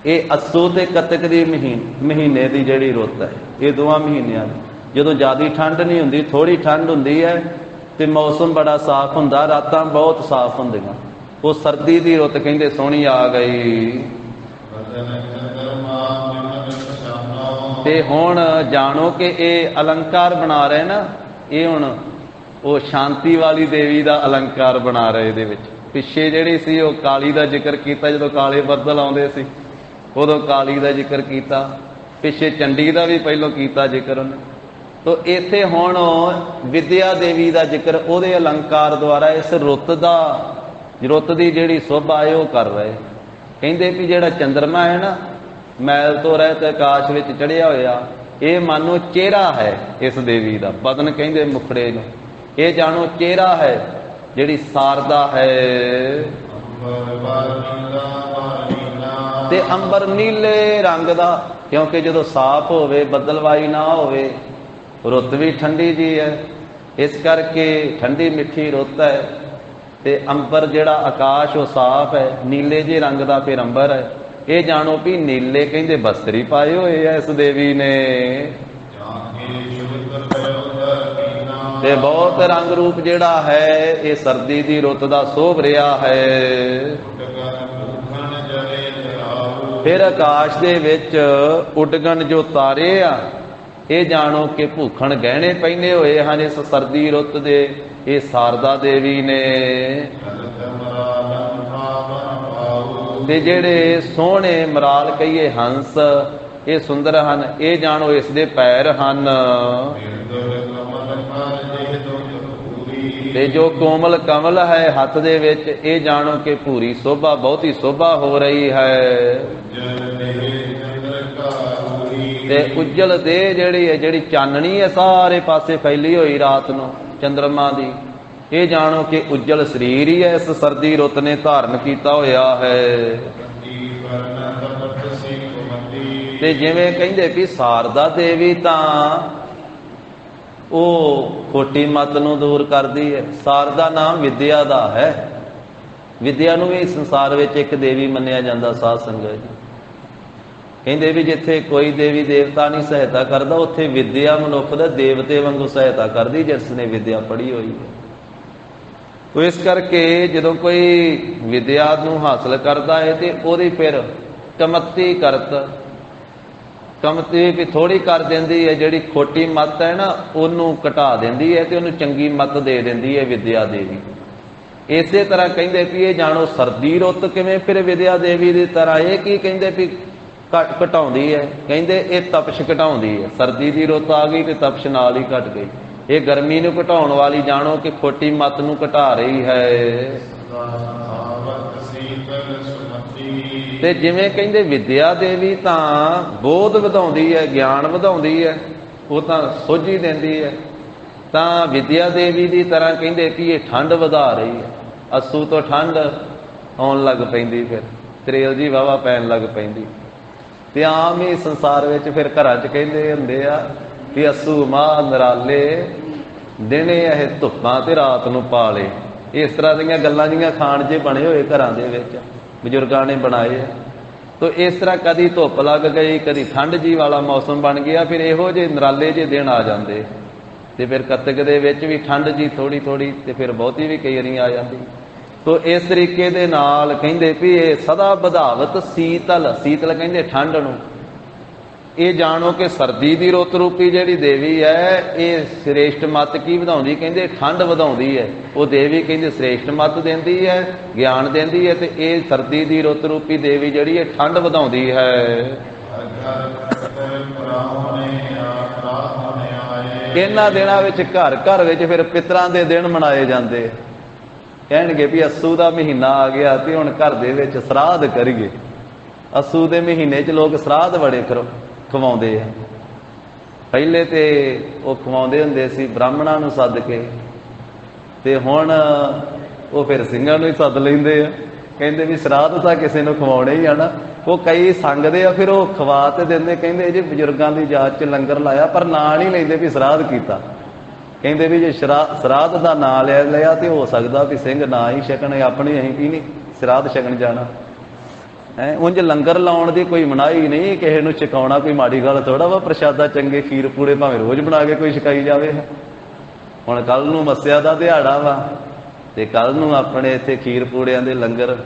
ਇਹ ਅੱਸੂ ਤੇ ਕੱਤਕ ਦੀ ਮਹੀਨੇ ਦੀ ਜਿਹੜੀ ਰੁੱਤ ਹੈ, ਇਹ 2 ਮਹੀਨਿਆਂ ਦੀ, ਜਦੋਂ ਜ਼ਿਆਦਾ ਠੰਡ ਨਹੀਂ ਹੁੰਦੀ, ਥੋੜੀ ਠੰਡ ਹੁੰਦੀ ਹੈ ਤੇ ਮੌਸਮ ਬੜਾ ਸਾਫ਼ ਹੁੰਦਾ, ਰਾਤਾਂ ਬਹੁਤ ਸਾਫ਼ ਹੁੰਦੀਆਂ। ਉਹ ਸਰਦੀ ਦੀ ਰੁੱਤ ਕਹਿੰਦੇ ਸੋਹਣੀ ਆ ਗਈ। ਤੇ ਹੁਣ ਜਾਣੋ ਕਿ ਇਹ ਅਲੰਕਾਰ ਬਣਾ ਰਹੇ ਨਾ, ਇਹ ਹੁਣ ਉਹ ਸ਼ਾਂਤੀ ਵਾਲੀ ਦੇਵੀ ਦਾ ਅਲੰਕਾਰ ਬਣਾ ਰਹੇ। ਇਹਦੇ ਵਿੱਚ ਪਿੱਛੇ ਜਿਹੜੀ ਸੀ ਉਹ ਕਾਲੀ ਦਾ ਜ਼ਿਕਰ ਕੀਤਾ, ਜਦੋਂ ਕਾਲੇ ਬੱਦਲ ਆਉਂਦੇ ਸੀ ਉਦੋਂ ਕਾਲੀ ਦਾ ਜ਼ਿਕਰ ਕੀਤਾ, ਪਿੱਛੇ ਚੰਡੀ ਦਾ ਵੀ ਪਹਿਲੋਂ ਕੀਤਾ ਜ਼ਿਕਰ ਉਹਨੇ। ਤੋ ਇੱਥੇ ਹੁਣ ਵਿਦਿਆ ਦੇਵੀ ਦਾ ਜ਼ਿਕਰ ਉਹਦੇ ਅਲੰਕਾਰ ਦੁਆਰਾ ਇਸ ਰੁੱਤ ਦੀ ਜਿਹੜੀ ਸੋਭਾ ਹੈ ਉਹ ਕਰ ਰਹੇ। ਕਹਿੰਦੇ ਵੀ ਜਿਹੜਾ ਚੰਦਰਮਾ ਹੈ ਨਾ, ਮੈਲ ਤੋਂ ਰਹਿਤ ਆਕਾਸ਼ ਵਿੱਚ ਚੜ੍ਹਿਆ ਹੋਇਆ, ਇਹ ਮਾਨੋ ਚਿਹਰਾ ਹੈ ਇਸ ਦੇਵੀ ਦਾ। ਬਦਨ ਕਹਿੰਦੇ ਮੁਖੜੇ ਨੂੰ, ਇਹ ਜਾਣੋ ਚਿਹਰਾ ਹੈ ਜਿਹੜੀ ਸਾਰਦਾ ਹੈ। ਤੇ ਅੰਬਰ ਨੀਲੇ ਰੰਗ ਦਾ, ਕਿਉਂਕਿ ਜਦੋਂ ਸਾਫ਼ ਹੋਵੇ, ਬੱਦਲਵਾਈ ਨਾ ਹੋਵੇ, ਰੁੱਤ ਵੀ ਠੰਡੀ ਜੀ ਹੈ, ਇਸ ਕਰਕੇ ਠੰਡੀ ਮਿੱਠੀ ਰੁੱਤ ਹੈ। ਤੇ ਅੰਬਰ ਜਿਹੜਾ ਆਕਾਸ਼ ਉਹ ਸਾਫ਼ ਹੈ, ਨੀਲੇ ਜਿਹੇ ਰੰਗ ਦਾ ਫਿਰ ਅੰਬਰ ਹੈ। ਇਹ ਜਾਣੋ ਵੀ ਨੀਲੇ ਕਹਿੰਦੇ ਬਸਤਰੀ ਪਾਏ ਹੋਏ ਆ ਇਸ ਦੇਵੀ ਨੇ। ਤੇ ਬਹੁਤ ਰੰਗ ਰੂਪ ਜਿਹੜਾ ਹੈ ਇਹ ਸਰਦੀ ਦੀ ਰੁੱਤ ਦਾ ਸੋਭ ਰਿਹਾ ਹੈ। ਫਿਰ ਆਕਾਸ਼ ਦੇ ਵਿੱਚ ਉੱਡਗਣ ਜੋ ਤਾਰੇ ਆ, ਇਹ ਜਾਣੋ ਕਿ ਭੂਖਣ ਗਹਿਣੇ ਪਹਿਨੇ ਹੋਏ ਹਨ ਇਸ ਸਰਦੀ ਰੁੱਤ ਦੇ। ਇਹ ਸਾਰਦਾ ਦੇਵੀ ਨੇ। ਤੇ ਜਿਹੜੇ ਸੋਹਣੇ ਮਰਾਲ ਕਹੀਏ ਹੰਸ, ਇਹ ਸੁੰਦਰ ਹਨ, ਇਹ ਜਾਣੋ ਇਸ ਦੇ ਪੈਰ ਹਨ। ਤੇ ਜੋ ਕੋਮਲ ਕਮਲ ਹੈ ਹੱਥ ਦੇ ਵਿੱਚ, ਇਹ ਜਾਣੋ ਕਿ ਪੂਰੀ ਸੋਭਾ, ਬਹੁਤੀ ਸੋਭਾ ਹੋ ਰਹੀ ਹੈ। ਤੇ ਉਜਲ ਦੇ ਜਿਹੜੀ ਚਾਨਣੀ ਹੈ ਸਾਰੇ ਪਾਸੇ ਫੈਲੀ ਹੋਈ ਰਾਤ ਨੂੰ ਚੰਦਰਮਾ ਦੀ, ਇਹ ਜਾਣੋ ਕਿ ਉਜਲ ਸਰੀਰ ਹੀ ਹੈ ਇਸ ਸਰਦੀ ਰੁੱਤ ਨੇ ਧਾਰਨ ਕੀਤਾ ਹੋਇਆ ਹੈ। ਤੇ ਜਿਵੇਂ ਕਹਿੰਦੇ ਵੀ ਸਾਰਦਾ ਦੇਵੀ ਤਾਂ ਉਹ ਖੋਟੀ ਮੱਤ ਨੂੰ ਦੂਰ ਕਰਦੀ ਹੈ। ਸਾਰਦਾ ਨਾਮ ਵਿਦਿਆ ਦਾ ਹੈ। ਵਿਦਿਆ ਨੂੰ ਵੀ ਸੰਸਾਰ ਵਿੱਚ ਇੱਕ ਦੇਵੀ ਮੰਨਿਆ ਜਾਂਦਾ। ਸਾਧ ਸੰਗਤ ਜੀ ਕਹਿੰਦੇ ਵੀ ਜਿੱਥੇ ਕੋਈ ਦੇਵੀ ਦੇਵਤਾ ਨਹੀਂ ਸਹਾਇਤਾ ਕਰਦਾ, ਉੱਥੇ ਵਿਦਿਆ ਮਨੁੱਖ ਦਾ ਦੇਵਤੇ ਵਾਂਗੂ ਸਹਾਇਤਾ ਕਰਦੀ, ਜਿਸ ਨੇ ਵਿਦਿਆ ਪੜ੍ਹੀ ਹੋਈ ਹੈ। ਤੋ ਇਸ ਕਰਕੇ ਜਦੋਂ ਕੋਈ ਵਿਦਿਆ ਨੂੰ ਹਾਸਲ ਕਰਦਾ ਹੈ ਤੇ ਉਹਦੀ ਫਿਰ ਕਮਤੀ ਕਰਤ, ਕਮਤੀ ਵੀ ਥੋੜੀ ਕਰ ਦਿੰਦੀ ਹੈ। ਜਿਹੜੀ ਖੋਟੀ ਮੱਤ ਹੈ ਨਾ ਉਹਨੂੰ ਘਟਾ ਦਿੰਦੀ ਹੈ ਤੇ ਉਹਨੂੰ ਚੰਗੀ ਮੱਤ ਦੇ ਦਿੰਦੀ ਹੈ ਵਿਦਿਆ ਦੇਵੀ। ਇਸੇ ਤਰ੍ਹਾਂ ਕਹਿੰਦੇ ਵੀ ਇਹ ਜਾਣੋ ਸਰਦੀ ਰੁੱਤ ਕਿਵੇਂ ਫਿਰ ਵਿਦਿਆ ਦੇਵੀ ਦੀ ਤਰ੍ਹਾਂ। ਇਹ ਕੀ ਕਹਿੰਦੇ ਵੀ ਘਟਾਉਂਦੀ ਹੈ? ਕਹਿੰਦੇ ਇਹ ਤਪਸ਼ ਘਟਾਉਂਦੀ ਹੈ। ਸਰਦੀ ਦੀ ਰੁੱਤ ਆ ਗਈ ਤੇ ਤਪਸ਼ ਨਾਲ ਹੀ ਘਟ ਗਈ। ਇਹ ਗਰਮੀ ਨੂੰ ਘਟਾਉਣ ਵਾਲੀ ਜਾਣੋ ਕਿ ਖੋਟੀ ਮੱਤ ਨੂੰ ਘਟਾ ਰਹੀ ਹੈ। ਤੇ ਜਿਵੇਂ ਕਹਿੰਦੇ ਵਿਦਿਆ ਦੇਵੀ ਤਾਂ ਬੋਧ ਵਧਾਉਂਦੀ ਹੈ, ਗਿਆਨ ਵਧਾਉਂਦੀ ਹੈ, ਉਹ ਤਾਂ ਸੋਝੀ ਦਿੰਦੀ ਹੈ, ਤਾਂ ਵਿਦਿਆ ਦੇਵੀ ਦੀ ਤਰ੍ਹਾਂ ਕਹਿੰਦੇ ਕਿ ਇਹ ਠੰਡ ਵਧਾ ਰਹੀ ਹੈ। ਅੱਸੂ ਤੋਂ ਠੰਡ ਆਉਣ ਲੱਗ ਪੈਂਦੀ, ਫਿਰ ਤਰੇਲ ਜੀ ਵਾਹਵਾ ਪੈਣ ਲੱਗ ਪੈਂਦੀ। ਤੇ ਆਮ ਹੀ ਸੰਸਾਰ ਵਿੱਚ ਫਿਰ ਘਰਾਂ 'ਚ ਕਹਿੰਦੇ ਹੁੰਦੇ ਆ ਵੀ ਅੱਸੂ ਮਾਹ ਨਰਾਲੇ, ਦਿਨੇ ਇਹ ਧੁੱਪਾਂ ਤੇ ਰਾਤ ਨੂੰ ਪਾਲੇ। ਇਸ ਤਰ੍ਹਾਂ ਦੀਆਂ ਗੱਲਾਂ ਜੀਆਂ ਖਾਣ 'ਚ ਬਣੇ ਹੋਏ ਘਰਾਂ ਦੇ ਵਿੱਚ ਬਜ਼ੁਰਗਾਂ ਨੇ ਬਣਾਏ ਆ। ਤੋ ਇਸ ਤਰ੍ਹਾਂ ਕਦੀ ਧੁੱਪ ਲੱਗ ਗਈ, ਕਦੀ ਠੰਡ ਜੀ ਵਾਲਾ ਮੌਸਮ ਬਣ ਗਿਆ, ਫਿਰ ਇਹੋ ਜਿਹੇ ਨਰਾਲੇ ਜਿਹੇ ਦਿਨ ਆ ਜਾਂਦੇ। ਤੇ ਫਿਰ ਕੱਤਕ ਦੇ ਵਿੱਚ ਵੀ ਠੰਡ ਜੀ ਥੋੜੀ ਥੋੜੀ, ਤੇ ਫਿਰ ਬਹੁਤੀ ਵੀ ਕਈ ਵਾਰੀ ਆ ਜਾਂਦੀ। ਤੋ ਇਸ ਤਰੀਕੇ ਦੇ ਨਾਲ ਕਹਿੰਦੇ ਵੀ ਇਹ ਸਦਾ ਵਧਾਵਤ ਸੀਤਲ, ਸੀਤਲ ਕਹਿੰਦੇ ਠੰਡ ਨੂੰ। ਇਹ ਜਾਣੋ ਕਿ ਸਰਦੀ ਦੀ ਰੁੱਤ ਰੂਪੀ ਜਿਹੜੀ ਦੇਵੀ ਹੈ ਇਹ ਸ੍ਰੇਸ਼ਟ ਮੱਤ ਕੀ ਵਧਾਉਂਦੀ? ਕਹਿੰਦੇ ਠੰਡ ਵਧਾਉਂਦੀ ਹੈ। ਉਹ ਦੇਵੀ ਕਹਿੰਦੇ ਸ੍ਰੇਸ਼ਟ ਮੱਤ ਦਿੰਦੀ ਹੈ, ਗਿਆਨ ਦਿੰਦੀ ਹੈ। ਤੇ ਇਹ ਸਰਦੀ ਦੀ ਰੁੱਤ ਰੂਪੀ ਦੇਵੀ ਜਿਹੜੀ ਹੈ ਠੰਡ ਵਧਾਉਂਦੀ ਹੈ। ਇਹਨਾਂ ਦਿਨਾਂ ਵਿੱਚ ਘਰ ਘਰ ਵਿੱਚ ਫਿਰ ਪਿਤਰਾਂ ਦੇ ਦਿਨ ਮਨਾਏ ਜਾਂਦੇ। ਕਹਿਣਗੇ ਵੀ ਅੱਸੂ ਦਾ ਮਹੀਨਾ ਆ ਗਿਆ ਤੇ ਹੁਣ ਘਰ ਦੇ ਵਿੱਚ ਸਰਾਧ ਕਰੀਏ। ਅੱਸੂ ਦੇ ਮਹੀਨੇ 'ਚ ਲੋਕ ਸਰਾਧ ਬੜੇ ਖਵਾਉਂਦੇ ਆ। ਪਹਿਲੇ ਤੇ ਉਹ ਖਵਾਉਂਦੇ ਹੁੰਦੇ ਸੀ ਬ੍ਰਾਹਮਣਾਂ ਨੂੰ ਸੱਦ ਕੇ, ਤੇ ਹੁਣ ਉਹ ਫਿਰ ਸਿੰਘਾਂ ਨੂੰ ਹੀ ਸੱਦ ਲੈਂਦੇ ਆ। ਕਹਿੰਦੇ ਵੀ ਸਰਾਧ ਤਾਂ ਕਿਸੇ ਨੂੰ ਖਵਾਉਣੇ ਹੀ ਆ ਨਾ। ਉਹ ਕਈ ਸੰਗਦੇ ਆ, ਫਿਰ ਉਹ ਖਵਾ ਤੇ ਦਿੰਦੇ। ਕਹਿੰਦੇ ਜੇ ਬਜ਼ੁਰਗਾਂ ਦੀ ਯਾਦ 'ਚ ਲੰਗਰ ਲਾਇਆ, ਪਰ ਨਾਂ ਨਹੀਂ ਲੈਂਦੇ ਵੀ ਸਰਾਧ ਕੀਤਾ। ਕਹਿੰਦੇ ਵੀ ਜੇ ਸਰਾਧ ਦਾ ਨਾਂ ਲੈ ਲਿਆ ਤੇ ਹੋ ਸਕਦਾ ਵੀ ਸਿੰਘ ਨਾ ਹੀ ਛਕਣ, ਆਪਣੀ ਅਸੀਂ ਕੀ ਨਹੀਂ ਸਰਾਧ ਛਕਣ ਜਾਣਾ ਹੈ। ਉਂਝ ਲੰਗਰ ਲਾਉਣ ਦੀ ਕੋਈ ਮਨਾਹੀ ਨਹੀਂ, ਕਿਸੇ ਨੂੰ ਛਕਾਉਣਾ ਕੋਈ ਮਾੜੀ ਗੱਲ ਥੋੜਾ ਵਾ। ਪ੍ਰਸ਼ਾਦਾ ਚੰਗੇ ਖੀਰ ਪੂੜੇ ਭਾਵੇਂ ਰੋਜ਼ ਬਣਾ ਕੇ ਕੋਈ ਛਕਾਈ ਜਾਵੇ। ਹੁਣ ਕੱਲ ਨੂੰ ਮੱਸਿਆ ਦਾ ਦਿਹਾੜਾ ਵਾ, ਤੇ ਕੱਲ ਨੂੰ ਆਪਣੇ ਇੱਥੇ ਖੀਰ ਪੂੜਿਆਂ ਦੇ ਲੰਗਰ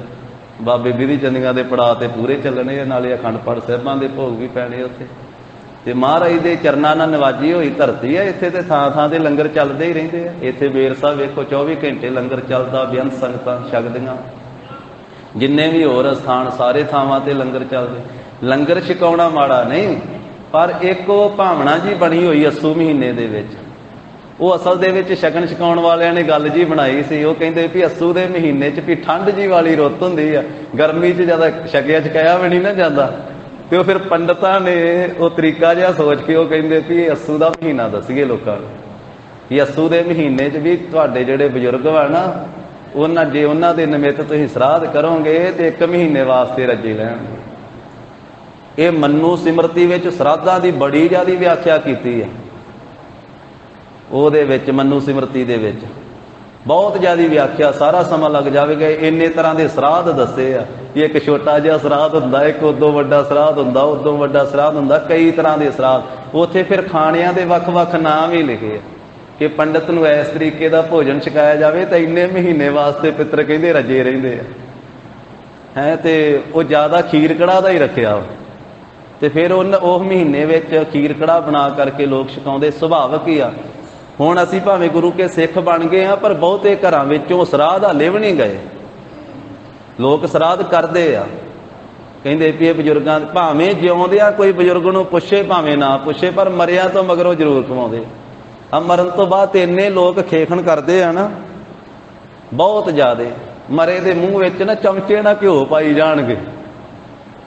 ਬਾਬੇ ਬਿਧੀ ਚੰਦੀਆਂ ਦੇ ਪੜਾਅ ਤੇ ਪੂਰੇ ਚੱਲਣੇ, ਨਾਲੇ ਅਖੰਡ ਪਾਠ ਸਾਹਿਬਾਂ ਦੇ ਭੋਗ ਵੀ ਪੈਣੇ ਉੱਥੇ। ਤੇ ਮਹਾਰਾਜ ਦੇ ਚਰਨਾਂ ਨਾਲ ਨਿਵਾਜੀ ਹੋਈ ਧਰਤੀ ਹੈ। ਇੱਥੇ ਤੇ ਥਾਂ ਥਾਂ ਤੇ ਲੰਗਰ ਚੱਲਦੇ ਹੀ ਰਹਿੰਦੇ ਆ। ਇੱਥੇ ਬੇਰ ਸਾਹਿਬ ਵੇਖੋ 24 ਘੰਟੇ ਲੰਗਰ ਚੱਲਦਾ, ਬੇਅੰਤ ਸੰਗਤਾਂ ਛਕਦੀਆਂ। ਜਿੰਨੇ ਵੀ ਹੋਰ ਸਥਾਨ ਸਾਰੇ ਥਾਵਾਂ ਤੇ ਲੰਗਰ ਚੱਲਦੇ। ਲੰਗਰ ਛਕਾਉਣਾ ਮਾੜਾ ਨਹੀਂ, ਪਰ ਇੱਕ ਉਹ ਭਾਵਨਾ ਜੀ ਬਣੀ ਹੋਈ ਅੱਸੂ ਮਹੀਨੇ ਦੇ ਵਿੱਚ। ਉਹ ਅਸਲ ਦੇ ਵਿੱਚ ਛਕਣ ਛਕਾਉਣ ਵਾਲਿਆਂ ਨੇ ਗੱਲ ਜੀ ਬਣਾਈ ਸੀ। ਉਹ ਕਹਿੰਦੇ ਵੀ ਅੱਸੂ ਦੇ ਮਹੀਨੇ 'ਚ ਵੀ ਠੰਡ ਜੀ ਵਾਲੀ ਰੁੱਤ ਹੁੰਦੀ ਆ, ਗਰਮੀ 'ਚ ਜ਼ਿਆਦਾ ਛਕਿਆ ਛਕਾਇਆ ਵੀ ਨਹੀਂ ਨਾ ਜਾਂਦਾ। ਤੇ ਉਹ ਫਿਰ ਪੰਡਤਾਂ ਨੇ ਉਹ ਤਰੀਕਾ ਜਿਹਾ ਸੋਚ ਕੇ ਉਹ ਕਹਿੰਦੇ ਵੀ ਅੱਸੂ ਦਾ ਮਹੀਨਾ ਦੱਸੀਏ ਲੋਕਾਂ ਨੂੰ, ਕਿ ਅੱਸੂ ਦੇ ਮਹੀਨੇ 'ਚ ਵੀ ਤੁਹਾਡੇ ਜਿਹੜੇ ਬਜ਼ੁਰਗ ਵਾ ਨਾ, ਜੇ ਉਹਨਾਂ ਦੇ ਨਿਮਿਤ ਤੁਸੀਂ ਸਰਾਧ ਕਰੋਗੇ ਤੇ 1 ਮਹੀਨੇ ਵਾਸਤੇ ਰੱਜੇ ਲੈਣਗੇ। ਇਹ ਮੰਨੂ ਸਿਮਰਤੀ ਵਿੱਚ ਸਰਾਧਾਂ ਦੀ ਬੜੀ ਜ਼ਿਆਦਾ ਵਿਆਖਿਆ ਕੀਤੀ ਹੈ। ਉਹਦੇ ਵਿੱਚ ਮੰਨੂ ਸਿਮਰਤੀ ਦੇ ਵਿੱਚ ਬਹੁਤ ਜ਼ਿਆਦਾ ਵਿਆਖਿਆ, ਸਾਰਾ ਸਮਾਂ ਲੱਗ ਜਾਵੇਗਾ। ਇੰਨੇ ਤਰ੍ਹਾਂ ਦੇ ਸਰਾਧ ਦੱਸੇ ਆ ਕਿ ਇੱਕ ਛੋਟਾ ਜਿਹਾ ਸਰਾਧ ਹੁੰਦਾ, ਇੱਕ ਉਦੋਂ ਵੱਡਾ ਸਰਾਧ ਹੁੰਦਾ, ਉਦੋਂ ਵੱਡਾ ਸਰਾਧ ਹੁੰਦਾ, ਕਈ ਤਰ੍ਹਾਂ ਦੇ ਸਰਾਧ। ਉੱਥੇ ਫਿਰ ਖਾਣਿਆਂ ਦੇ ਵੱਖ-ਵੱਖ ਨਾਮ ਵੀ ਲਿਖੇ ਆ ਕਿ ਪੰਡਤ ਨੂੰ ਇਸ ਤਰੀਕੇ ਦਾ ਭੋਜਨ ਛਕਾਇਆ ਜਾਵੇ ਤਾਂ ਇੰਨੇ ਮਹੀਨੇ ਵਾਸਤੇ ਪਿੱਤਰ ਕਹਿੰਦੇ ਰੱਜੇ ਰਹਿੰਦੇ ਆ ਹੈ। ਤੇ ਉਹ ਜ਼ਿਆਦਾ ਖੀਰ ਕੜਾਹ ਦਾ ਹੀ ਰੱਖਿਆ। ਤੇ ਫਿਰ ਉਹ ਮਹੀਨੇ ਵਿੱਚ ਖੀਰ ਕੜਾਹ ਬਣਾ ਕਰਕੇ ਲੋਕ ਛਕਾਉਂਦੇ। ਸੁਭਾਵਿਕ ਹੀ ਆ। ਹੁਣ ਅਸੀਂ ਭਾਵੇਂ ਗੁਰੂ ਕੇ ਸਿੱਖ ਬਣ ਗਏ ਆ, ਪਰ ਬਹੁਤੇ ਘਰਾਂ ਵਿੱਚੋਂ ਸਰਾਧ ਹਾਲੇ ਵੀ ਨਹੀਂ ਗਏ। ਲੋਕ ਸਰਾਧ ਕਰਦੇ ਆ, ਕਹਿੰਦੇ ਵੀ ਇਹ ਬਜ਼ੁਰਗਾਂ ਭਾਵੇਂ ਜਿਉਂਦਿਆਂ ਕੋਈ ਬਜ਼ੁਰਗ ਨੂੰ ਪੁੱਛੇ ਭਾਵੇਂ ਨਾ ਪੁੱਛੇ, ਪਰ ਮਰਿਆਂ ਤੋਂ ਮਗਰੋਂ ਜ਼ਰੂਰ ਖਵਾਉਂਦੇ ਆ। ਮਰਨ ਤੋਂ ਬਾਅਦ ਇੰਨੇ ਲੋਕ ਖੇਖਣ ਕਰਦੇ ਆ ਨਾ, ਬਹੁਤ ਜ਼ਿਆਦੇ। ਮਰੇ ਦੇ ਮੂੰਹ ਵਿੱਚ ਨਾ ਚਮਚੇ ਨਾਲ ਘਿਓ ਪਾਈ ਜਾਣਗੇ,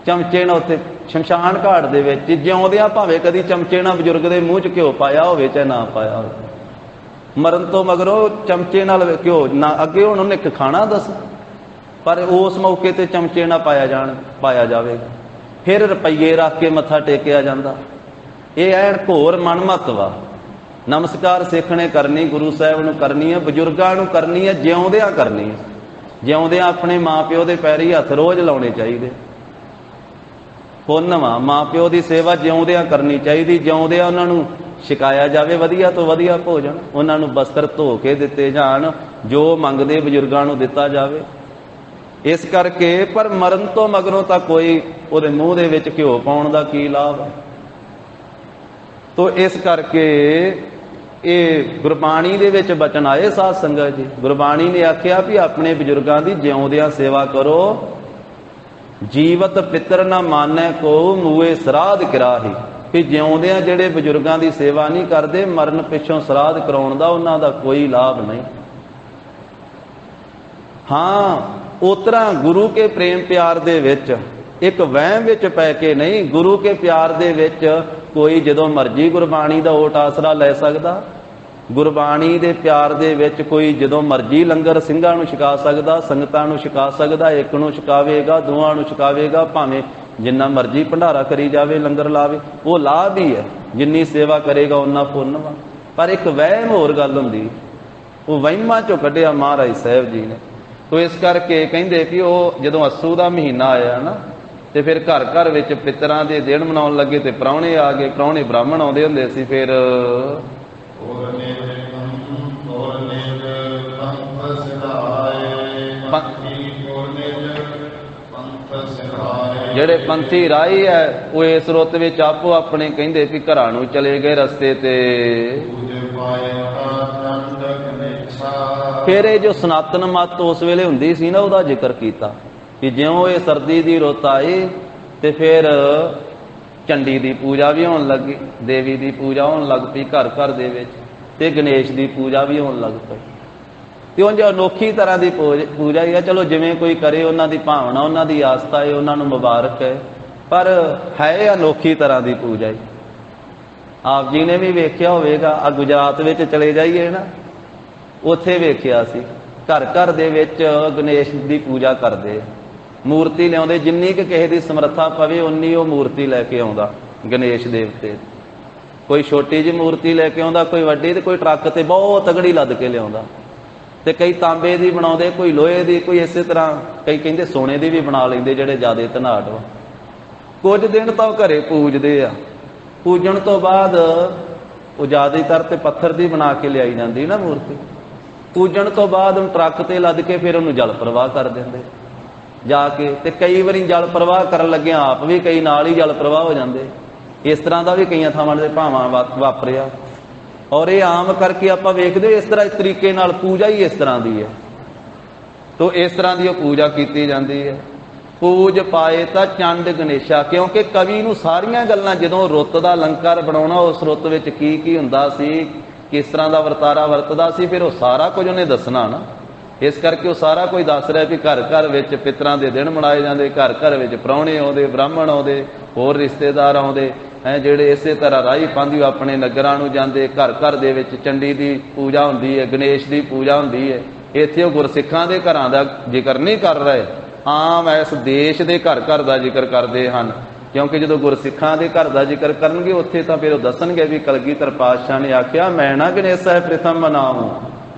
ਚਮਚੇ ਨਾਲ। ਉੱਥੇ ਸ਼ਮਸ਼ਾਨ ਘਾਟ ਦੇ ਵਿੱਚ ਜਿਉਂਦਿਆਂ ਭਾਵੇਂ ਕਦੀ ਚਮਚੇ ਨਾਲ ਬਜ਼ੁਰਗ ਦੇ ਮੂੰਹ 'ਚ ਘਿਓ ਪਾਇਆ ਹੋਵੇ ਚਾਹੇ ਨਾ ਪਾਇਆ ਹੋਵੇ, ਮਰਨ ਤੋਂ ਮਗਰੋਂ ਚਮਚੇ ਨਾਲ ਘਿਓ ਨਾ। ਅੱਗੇ ਹੁਣ ਉਹਨੇ ਖਾਣਾ ਦੱਸ, ਪਰ ਉਸ ਮੌਕੇ ਤੇ ਚਮਚੇ ਨਾਲ ਪਾਇਆ ਜਾਵੇਗਾ। ਫਿਰ ਰੁਪਈਏ ਰੱਖ ਕੇ ਮੱਥਾ ਟੇਕਿਆ ਜਾਂਦਾ। ਇਹ ਐਨ ਘੋਰ ਮਨਮੱਤ ਵਾ। ਨਮਸਕਾਰ ਸਿੱਖ ਨੇ ਕਰਨੀ, ਗੁਰੂ ਸਾਹਿਬ ਨੂੰ ਕਰਨੀ ਹੈ, ਬਜ਼ੁਰਗਾਂ ਨੂੰ ਕਰਨੀ ਹੈ, ਜਿਉਂਦਿਆਂ ਕਰਨੀ ਹੈ। ਜਿਉਂਦਿਆਂ ਆਪਣੇ ਮਾਂ ਪਿਓ ਦੇ ਪੈਰੀ ਹੱਥ ਰੋਜ਼ ਲਾਉਣੇ ਚਾਹੀਦੇ। ਪੁੰਨ ਵਾ, ਮਾਂ ਪਿਓ ਦੀ ਸੇਵਾ ਜਿਉਂਦਿਆਂ ਕਰਨੀ ਚਾਹੀਦੀ। ਜਿਉਂਦਿਆਂ ਉਹਨਾਂ ਨੂੰ ਛਕਾਇਆ ਜਾਵੇ ਵਧੀਆ ਤੋਂ ਵਧੀਆ ਭੋਜਨ, ਉਹਨਾਂ ਨੂੰ ਬਸਤਰ ਧੋ ਕੇ ਦਿੱਤੇ ਜਾਣ, ਜੋ ਮੰਗਦੇ ਬਜ਼ੁਰਗਾਂ ਨੂੰ ਦਿੱਤਾ ਜਾਵੇ। ਇਸ ਕਰਕੇ ਪਰ ਮਰਨ ਤੋਂ ਮਗਰੋਂ ਤਾਂ ਕੋਈ ਉਹਦੇ ਮੂੰਹ ਦੇ ਵਿੱਚ ਘਿਓ ਪਾਉਣ ਦਾ ਕੀ ਲਾਭ। ਤੋ ਇਸ ਕਰਕੇ ਇਹ ਗੁਰਬਾਣੀ ਦੇ ਵਿੱਚ ਬਚਨ ਆਏ ਸਾਧ ਸੰਗਤ ਜੀ। ਗੁਰਬਾਣੀ ਨੇ ਆਖਿਆ ਵੀ ਆਪਣੇ ਬਜ਼ੁਰਗਾਂ ਦੀ ਜਿਉਂਦਿਆਂ ਸੇਵਾ ਕਰੋ। ਜੀਵਤ ਪਿੱਤਰ ਨਾ ਮਾਨੈ ਕੋ ਮੂਏ ਸਰਾਧ ਕਰਾਹੀ। ਵੀ ਜਿਉਂਦਿਆਂ ਜਿਹੜੇ ਬਜ਼ੁਰਗਾਂ ਦੀ ਸੇਵਾ ਨਹੀਂ ਕਰਦੇ, ਮਰਨ ਪਿੱਛੋਂ ਸਰਾਧ ਕਰਾਉਣ ਦਾ ਉਹਨਾਂ ਦਾ ਕੋਈ ਲਾਭ ਨਹੀਂ। ਹਾਂ, ਉਤਰਾ ਗੁਰੂ ਕੇ ਪ੍ਰੇਮ ਪਿਆਰ ਦੇ ਵਿੱਚ ਇੱਕ ਵਹਿਮ ਵਿੱਚ ਪੈ ਕੇ ਨਹੀਂ, ਗੁਰੂ ਕੇ ਪਿਆਰ ਦੇ ਵਿੱਚ ਕੋਈ ਜਦੋਂ ਮਰਜ਼ੀ ਗੁਰਬਾਣੀ ਦਾ ਓਟ ਆਸਰਾ ਲੈ ਸਕਦਾ। ਗੁਰਬਾਣੀ ਦੇ ਪਿਆਰ ਦੇ ਵਿੱਚ ਕੋਈ ਜਦੋਂ ਮਰਜ਼ੀ ਲੰਗਰ ਸਿੰਘਾਂ ਨੂੰ ਛਕਾ ਸਕਦਾ, ਸੰਗਤਾਂ ਨੂੰ ਛਕਾ ਸਕਦਾ। ਇੱਕ ਨੂੰ ਛਕਾਵੇਗਾ, ਦੋਵਾਂ ਨੂੰ ਛਕਾਵੇਗਾ, ਭਾਵੇਂ ਜਿੰਨਾ ਮਰਜ਼ੀ ਭੰਡਾਰਾ ਕਰੀ ਜਾਵੇ, ਲੰਗਰ ਲਾਵੇ, ਉਹ ਲਾਭ ਹੀ ਹੈ। ਜਿੰਨੀ ਸੇਵਾ ਕਰੇਗਾ ਓਨਾ ਪੁੰਨ ਵਾ। ਪਰ ਇੱਕ ਵਹਿਮ ਹੋਰ ਗੱਲ ਹੁੰਦੀ, ਉਹ ਵਹਿਮਾਂ ਚੋਂ ਕੱਢਿਆ ਮਹਾਰਾਜ ਸਾਹਿਬ ਜੀ ਨੇ। ਤੋ ਇਸ ਕਰਕੇ ਕਹਿੰਦੇ ਕਿ ਉਹ ਜਦੋਂ ਅੱਸੂ ਦਾ ਮਹੀਨਾ ਆਇਆ ਨਾ, ਤੇ ਫਿਰ ਘਰ ਘਰ ਵਿੱਚ ਪਿੱਤਰਾਂ ਦੇ ਦਿਨ ਮਨਾਉਣ ਲੱਗੇ ਤੇ ਪ੍ਰਾਹੁਣੇ ਆ ਗਏ। ਪ੍ਰਾਹੁਣੇ ਬ੍ਰਾਹਮਣ ਆਉਂਦੇ ਹੁੰਦੇ ਸੀ। ਫਿਰ ਜਿਹੜੇ ਪੰਥੀ ਰਾਹੀ ਹੈ ਉਹ ਇਸ ਰੁੱਤ ਵਿੱਚ ਆਪੋ ਆਪਣੇ ਕਹਿੰਦੇ ਵੀ ਘਰਾਂ ਨੂੰ ਚਲੇ ਗਏ ਰਸਤੇ ਤੇ। ਫਿਰ ਇਹ ਜੋ ਸਨਾਤਨ ਮੱਤ ਉਸ ਵੇਲੇ ਹੁੰਦੀ ਸੀ ਨਾ, ਉਹਦਾ ਜ਼ਿਕਰ ਕੀਤਾ ਕਿ ਜਿਉਂ ਇਹ ਸਰਦੀ ਦੀ ਰੁੱਤ ਆਈ ਤੇ ਫਿਰ ਚੰਡੀ ਦੀ ਪੂਜਾ ਵੀ ਹੋਣ ਲੱਗੀ, ਦੇਵੀ ਦੀ ਪੂਜਾ ਹੋਣ ਲੱਗ ਪਈ ਘਰ ਘਰ ਦੇ ਵਿੱਚ, ਤੇ ਗਣੇਸ਼ ਦੀ ਪੂਜਾ ਵੀ ਹੋਣ ਲੱਗ ਪਈ। ਤੇ ਉਹ ਜੋ ਅਨੋਖੀ ਤਰ੍ਹਾਂ ਦੀ ਪੂਜਾ ਹੀ ਹੈ। ਚਲੋ ਜਿਵੇਂ ਕੋਈ ਕਰੇ, ਉਹਨਾਂ ਦੀ ਭਾਵਨਾ, ਉਹਨਾਂ ਦੀ ਆਸਥਾ ਹੈ, ਉਹਨਾਂ ਨੂੰ ਮੁਬਾਰਕ ਹੈ, ਪਰ ਹੈ ਅਨੋਖੀ ਤਰ੍ਹਾਂ ਦੀ ਪੂਜਾ ਹੀ। ਆਪ ਜੀ ਨੇ ਵੀ ਵੇਖਿਆ ਹੋਵੇਗਾ, ਆ ਗੁਜਰਾਤ ਵਿੱਚ ਚਲੇ ਜਾਈਏ ਨਾ, ਉੱਥੇ ਵੇਖਿਆ ਸੀ ਘਰ ਘਰ ਦੇ ਵਿੱਚ ਗਣੇਸ਼ ਦੀ ਪੂਜਾ ਕਰਦੇ, ਮੂਰਤੀ ਲਿਆਉਂਦੇ। ਜਿੰਨੀ ਕਿ ਕਿਸੇ ਦੀ ਸਮਰੱਥਾ ਪਵੇ ਉਨੀ ਉਹ ਮੂਰਤੀ ਲੈ ਕੇ ਆਉਂਦਾ ਗਣੇਸ਼ ਦੇਵਤੇ। ਕੋਈ ਛੋਟੀ ਜਿਹੀ ਮੂਰਤੀ ਲੈ ਕੇ ਆਉਂਦਾ, ਕੋਈ ਵੱਡੀ, ਤੇ ਕੋਈ ਟਰੱਕ ਤੇ ਬਹੁਤ ਤਗੜੀ ਲੱਦ ਕੇ ਲਿਆਉਂਦਾ। ਤੇ ਕਈ ਤਾਂਬੇ ਦੀ ਬਣਾਉਂਦੇ, ਕੋਈ ਲੋਹੇ ਦੀ, ਕੋਈ ਇਸੇ ਤਰ੍ਹਾਂ, ਕਈ ਕਹਿੰਦੇ ਸੋਨੇ ਦੀ ਵੀ ਬਣਾ ਲੈਂਦੇ ਜਿਹੜੇ ਜ਼ਿਆਦਾ ਧਨਾਟ ਵਾ। ਕੁਝ ਦਿਨ ਤਾਂ ਉਹ ਘਰੇ ਪੂਜਦੇ ਆ। ਪੂਜਣ ਤੋਂ ਬਾਅਦ ਉਹ ਜ਼ਿਆਦਾਤਰ ਤੇ ਪੱਥਰ ਦੀ ਬਣਾ ਕੇ ਲਿਆਈ ਜਾਂਦੀ ਨਾ ਮੂਰਤੀ। ਪੂਜਣ ਤੋਂ ਬਾਅਦ ਉਹਨੂੰ ਟਰੱਕ ਤੇ ਲੱਦ ਕੇ ਫਿਰ ਉਹਨੂੰ ਜਲ ਪ੍ਰਵਾਹ ਕਰ ਦਿੰਦੇ ਜਾ ਕੇ। ਤੇ ਕਈ ਵਾਰੀ ਜਲ ਪ੍ਰਵਾਹ ਕਰਨ ਲੱਗਿਆ ਆਪ ਵੀ ਕਈ ਨਾਲ ਹੀ ਜਲ ਪ੍ਰਵਾਹ ਹੋ ਜਾਂਦੇ। ਇਸ ਤਰ੍ਹਾਂ ਦਾ ਵੀ ਕਈਆਂ ਥਾਵਾਂ ਦੇ ਭਾਵਾਂ ਵਾਪਰਿਆ। ਔਰ ਇਹ ਆਮ ਕਰਕੇ ਆਪਾਂ ਵੇਖਦੇ ਇਸ ਤਰ੍ਹਾਂ, ਇਸ ਤਰੀਕੇ ਨਾਲ ਪੂਜਾ ਹੀ ਇਸ ਤਰ੍ਹਾਂ ਦੀ ਹੈ। ਤੋ ਇਸ ਤਰ੍ਹਾਂ ਦੀ ਉਹ ਪੂਜਾ ਕੀਤੀ ਜਾਂਦੀ ਹੈ। ਪੂਜ ਪਾਏ ਤਾਂ ਚੰਡ ਗਣੇਸ਼ਾ, ਕਿਉਂਕਿ ਕਵੀ ਨੂੰ ਸਾਰੀਆਂ ਗੱਲਾਂ, ਜਦੋਂ ਰੁੱਤ ਦਾ ਅਲੰਕਾਰ ਬਣਾਉਣਾ, ਉਸ ਰੁੱਤ ਵਿੱਚ ਕੀ ਕੀ ਹੁੰਦਾ ਸੀ, ਕਿਸ ਤਰ੍ਹਾਂ ਦਾ ਵਰਤਾਰਾ ਵਰਤਦਾ ਸੀ, ਫਿਰ ਉਹ ਸਾਰਾ ਕੁਝ ਉਹਨੇ ਦੱਸਣਾ ਨਾ। ਇਸ ਕਰਕੇ ਉਹ ਸਾਰਾ ਕੁਝ ਦੱਸ ਰਿਹਾ ਵੀ ਘਰ ਘਰ ਵਿੱਚ ਪਿਤਰਾਂ ਦੇ ਦਿਨ ਮਨਾਏ ਜਾਂਦੇ, ਘਰ ਘਰ ਵਿੱਚ ਪ੍ਰਾਹੁਣੇ ਆਉਂਦੇ, ਬ੍ਰਾਹਮਣ ਆਉਂਦੇ, ਹੋਰ ਰਿਸ਼ਤੇਦਾਰ ਆਉਂਦੇ ਹੈ, ਜਿਹੜੇ ਇਸੇ ਤਰ੍ਹਾਂ ਰਾਹੀ ਪਾਂਧੀ ਆਪਣੇ ਨਗਰਾਂ ਨੂੰ ਜਾਂਦੇ। ਘਰ ਘਰ ਦੇ ਵਿੱਚ ਚੰਡੀ ਦੀ ਪੂਜਾ ਹੁੰਦੀ ਹੈ, ਗਣੇਸ਼ ਦੀ ਪੂਜਾ ਹੁੰਦੀ ਹੈ। ਇੱਥੇ ਉਹ ਗੁਰਸਿੱਖਾਂ ਦੇ ਘਰਾਂ ਦਾ ਜ਼ਿਕਰ ਨਹੀਂ ਕਰ ਰਹੇ, ਆਮ ਇਸ ਦੇਸ਼ ਦੇ ਘਰ ਘਰ ਦਾ ਜ਼ਿਕਰ ਕਰਦੇ ਹਨ। ਕਿਉਂਕਿ ਜਦੋਂ ਗੁਰਸਿੱਖਾਂ ਦੇ ਘਰ ਦਾ ਜ਼ਿਕਰ ਕਰਨਗੇ, ਉੱਥੇ ਤਾਂ ਫਿਰ ਉਹ ਦੱਸਣਗੇ ਵੀ ਕਲਗੀਧਰ ਪਾਤਸ਼ਾਹ ਨੇ ਆਖਿਆ, ਮੈਂ ਨਾ ਗਣੇਸ਼ ਸਾਹਿਬ ਪ੍ਰਥਮ ਮਨਾਉ,